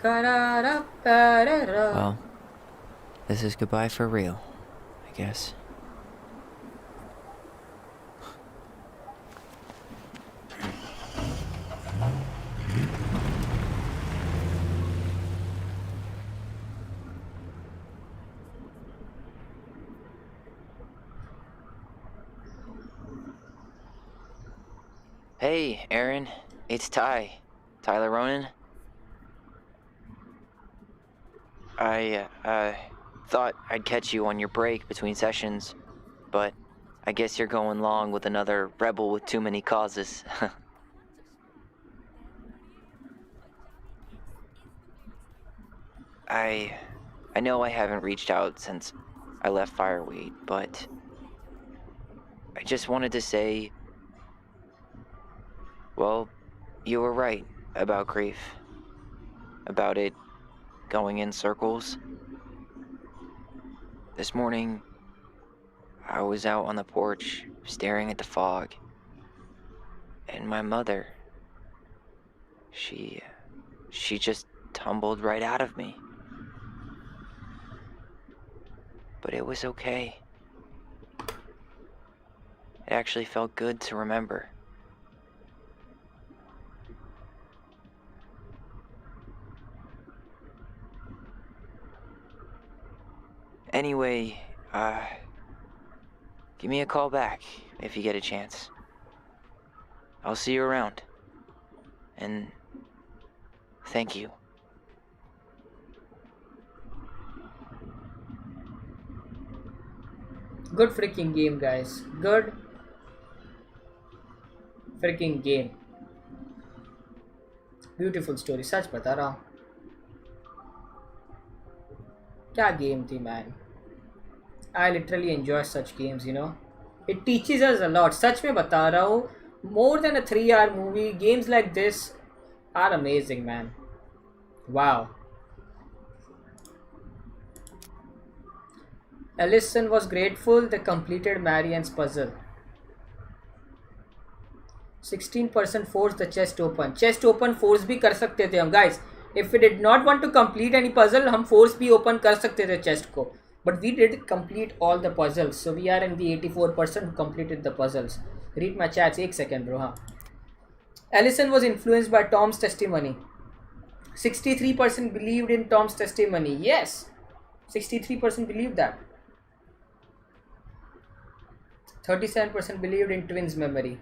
Well, this is goodbye for real, I guess. Hey, Aaron. It's Ty. Tyler Ronan. I thought I'd catch you on your break between sessions, but I guess you're going long with another rebel with too many causes. I know I haven't reached out since I left Fireweed, but I just wanted to say, well, you were right about grief. About it going in circles. This morning, I was out on the porch staring at the fog, and my mother, she just tumbled right out of me. But it was okay. It actually felt good to remember. Anyway, give me a call back if you get a chance. I'll see you around. And thank you. Good freaking game, guys. Good freaking game. Beautiful story. सच बता रहा हूँ. क्या game थी, man. I literally enjoy such games, you know. It teaches us a lot. सच में बता रहा हूँ. More than a 3-hour movie, games like this are amazing, man. Wow. Allison was grateful they completed Marianne's puzzle. 16% force the chest open. Chest open force भी कर सकते थे हम, guys. If we did not want to complete any puzzle, हम force भी open कर सकते थे chest को. But we did complete all the puzzles. So we are in the 84% who completed the puzzles. Read my chats. एक second, bro. हाँ. Allison was influenced by Tom's testimony. 63% believed in Tom's testimony. Yes. 63% believed that. 37% believed in twins' memory.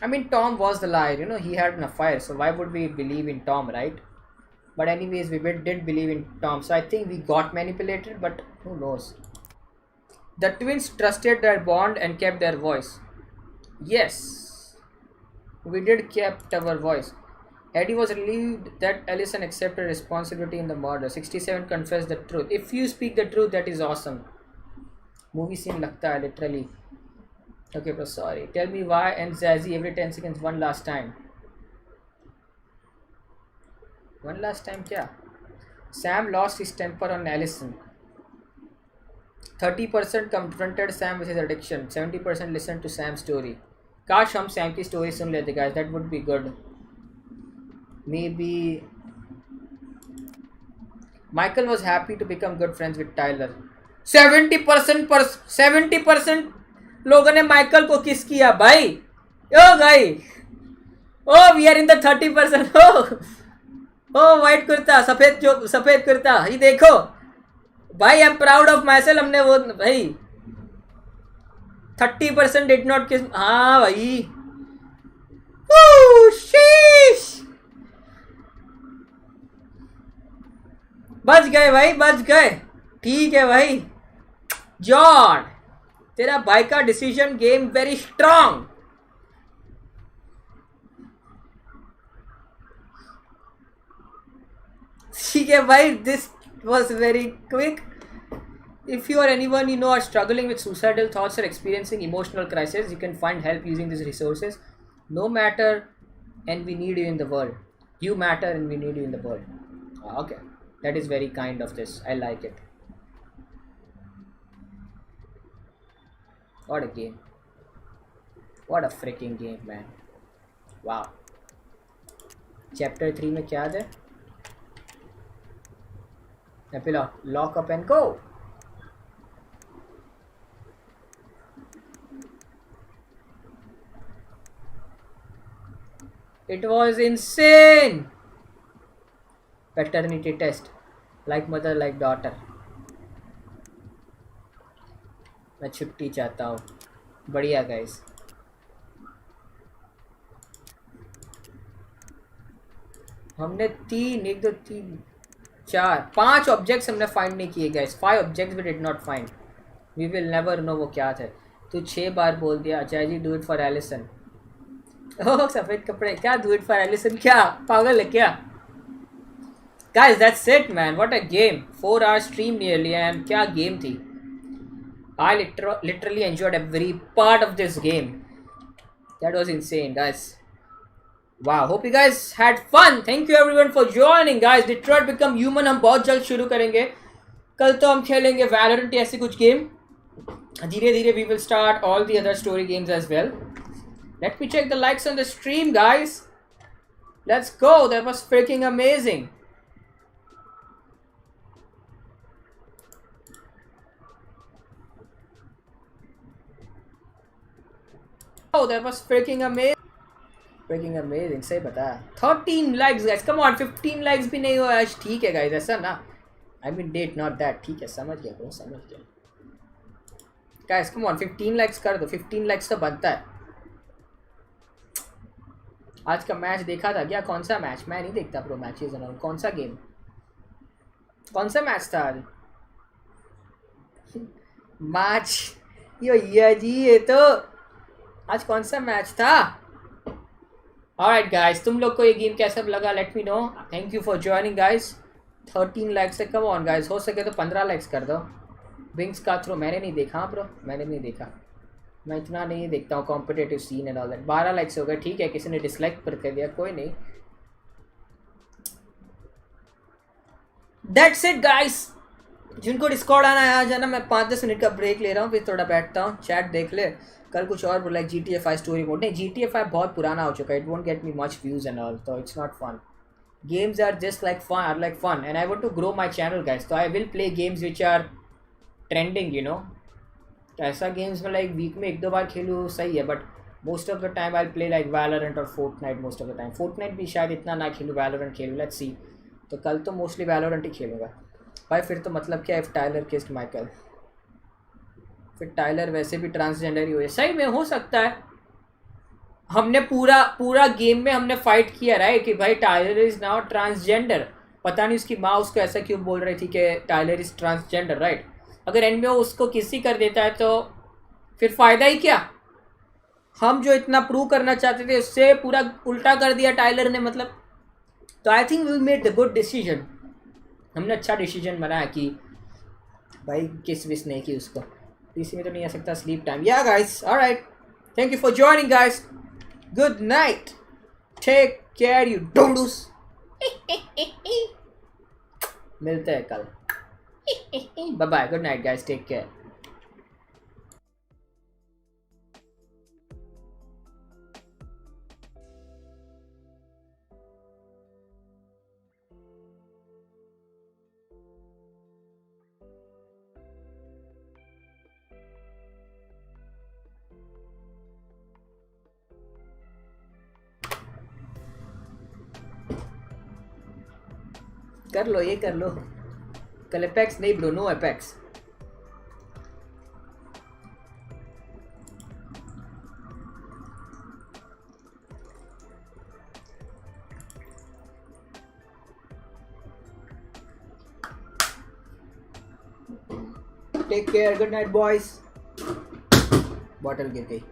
I mean, Tom was the liar, you know, he had an affair, so why would we believe in Tom, right? But anyways, we did believe in Tom, so I think we got manipulated, but who knows. The twins trusted their bond and kept their voice. Yes, we did kept our voice. Eddie was relieved that Allison accepted responsibility in the murder. 67 confessed the truth. If you speak the truth, that is awesome. Movie scene लगता है literally. Okay, bro, sorry. Tell me why and Zazy every 10 seconds one last time. One last time क्या? Sam lost his temper on Allison. 30% confronted Sam with his addiction. 70% listened to Sam's story. काश हम Sam की story सुन लेते, guys. That would be good. Maybe Michael was happy to become good friends with Tyler. 70% लोगों ने Michael को किस किया भाई. ओ भाई, oh we are in the 30%. Oh white kurta, सफेद कुर्ता, ये देखो भाई. I am proud of myself. हमने वो भाई 30% डिड नॉट किस. हाँ भाई, शीश, बच गए भाई, बच गए. ठीक है भाई. जॉन, तेरा भाई का डिसीजन गेम वेरी स्ट्रांग. ठीक है भाई, this was very quick. If you or anyone you know are struggling with suicidal thoughts or experiencing emotional crisis, you can find help using these resources. No matter, and we need you in the world. You matter and we need you in the world. Okay, that is very kind of this. I like it. What a game. What a freaking game, man. Wow. Chapter 3 में क्या है? Epilogue. Lock up and go. It was insane. Paternity test. Like mother, like daughter. मैं छुट्टी चाहता हूँ. बढ़िया guys. हमने 3, 1, 2, 3, 4, 5 objects हमने फाइंड नहीं किए guys. 5 objects we did not find. We will never know वो क्या थे. तो 6 बार बोल दिया Jazzy do it for Allison. Oh सफ़ेद कपड़े क्या डू इट फॉर एलिसन, क्या पागल है क्या guys. That's it man. What a game. 4 hour stream nearly end क्या गेम थी. I literally enjoyed every part of this game. That was insane guys. Wow, hope you guys had fun. Thank you everyone for joining guys. Detroit Become Human हम बहुत जल्द शुरू करेंगे. कल तो हम खेलेंगे Valorant ऐसे कुछ गेम. धीरे धीरे we will start all the other story games as well. Let me check the likes on the stream guys. Let's go. That was freaking amazing. Oh, that was freaking amazing. Freaking amazing. सही बता. 13 likes guys. Come on, 15 likes भी नहीं हुआ आज. ठीक है guys, ऐसा ना. I mean date not that. ठीक है, समझ गया bro, समझ गया. Guys, come on, 15 likes कर दो. 15 likes तो बनता है. आज का मैच देखा था क्या? कौन सा मैच? मैं नहीं देखता प्रो मैचेस और कौन सा गेम, कौन सा मैच था आज? मैच यो जी, ये तो आज कौन सा मैच था? ऑलराइट गाइस, तुम लोग को ये गेम कैसा लगा? Let me know. Thank you for joining guys. 13 likes से कम ऑन गाइस. हो सके तो 15 लाइक्स कर दो. विंग्स का थ्रो मैंने नहीं देखा ब्रो, मैंने नहीं देखा. मैं इतना नहीं देखता हूँ competitive scene and all that. 12 likes हो गए. ठीक है, किसी ने डिसलाइक पर कर दिया, कोई नहीं. That's it guys. जिनको डिस्कॉर्ड आना है आ जाना. मैं 5-10 मिनट का ब्रेक ले रहा हूँ, फिर थोड़ा बैठता हूँ, चैट देख ले. कल कुछ और बोला GTA 5 स्टोरी मोड. नहीं, GTA 5 बहुत पुराना हो चुका है. It won't get me much views and all, तो it's not fun. Games are just like fun and I want to grow my channel guys. तो I will play games which are trending you know. तो ऐसा games में like week में 1-2 बार खेलूँ सही है, but most of the time I play like Valorant और Fortnite most of the time. Fortnite भी शायद इतना ना खेलूँ, वैलोरेंट खेलूँ. Let's see. तो कल तो मोस्टली वैलोरेंट ही खेलूँगा भाई. फिर तो मतलब क्या, इफ टाइलर किस्ड माइकल, फिर टाइलर वैसे भी ट्रांसजेंडर ही हुए. सही में हो सकता है. हमने पूरा गेम में हमने फाइट किया राइट कि भाई टाइलर इज नाउ ट्रांसजेंडर. पता नहीं उसकी माँ उसको ऐसा क्यों बोल रही थी कि टाइलर इज ट्रांसजेंडर राइट. अगर एंड में उसको किसी कर देता है तो फिर फ़ायदा ही क्या. हम जो इतना प्रूव करना चाहते थे उससे पूरा उल्टा कर दिया टाइलर ने मतलब. तो I think we made the good decision. हमने अच्छा डिसीजन बनाया कि भाई किस विस नहीं की उसको. पीसी में तो नहीं आ सकता. Sleep time. Yeah guys, alright, thank you for joining guys. Good night, take care you dudes. मिलते हैं कल. Bye bye, good night guys, take care. कर लो, ये कर लो. कल एपेक्स नहीं bro, no Apex. Take care, good night boys. Bottle गिर गई.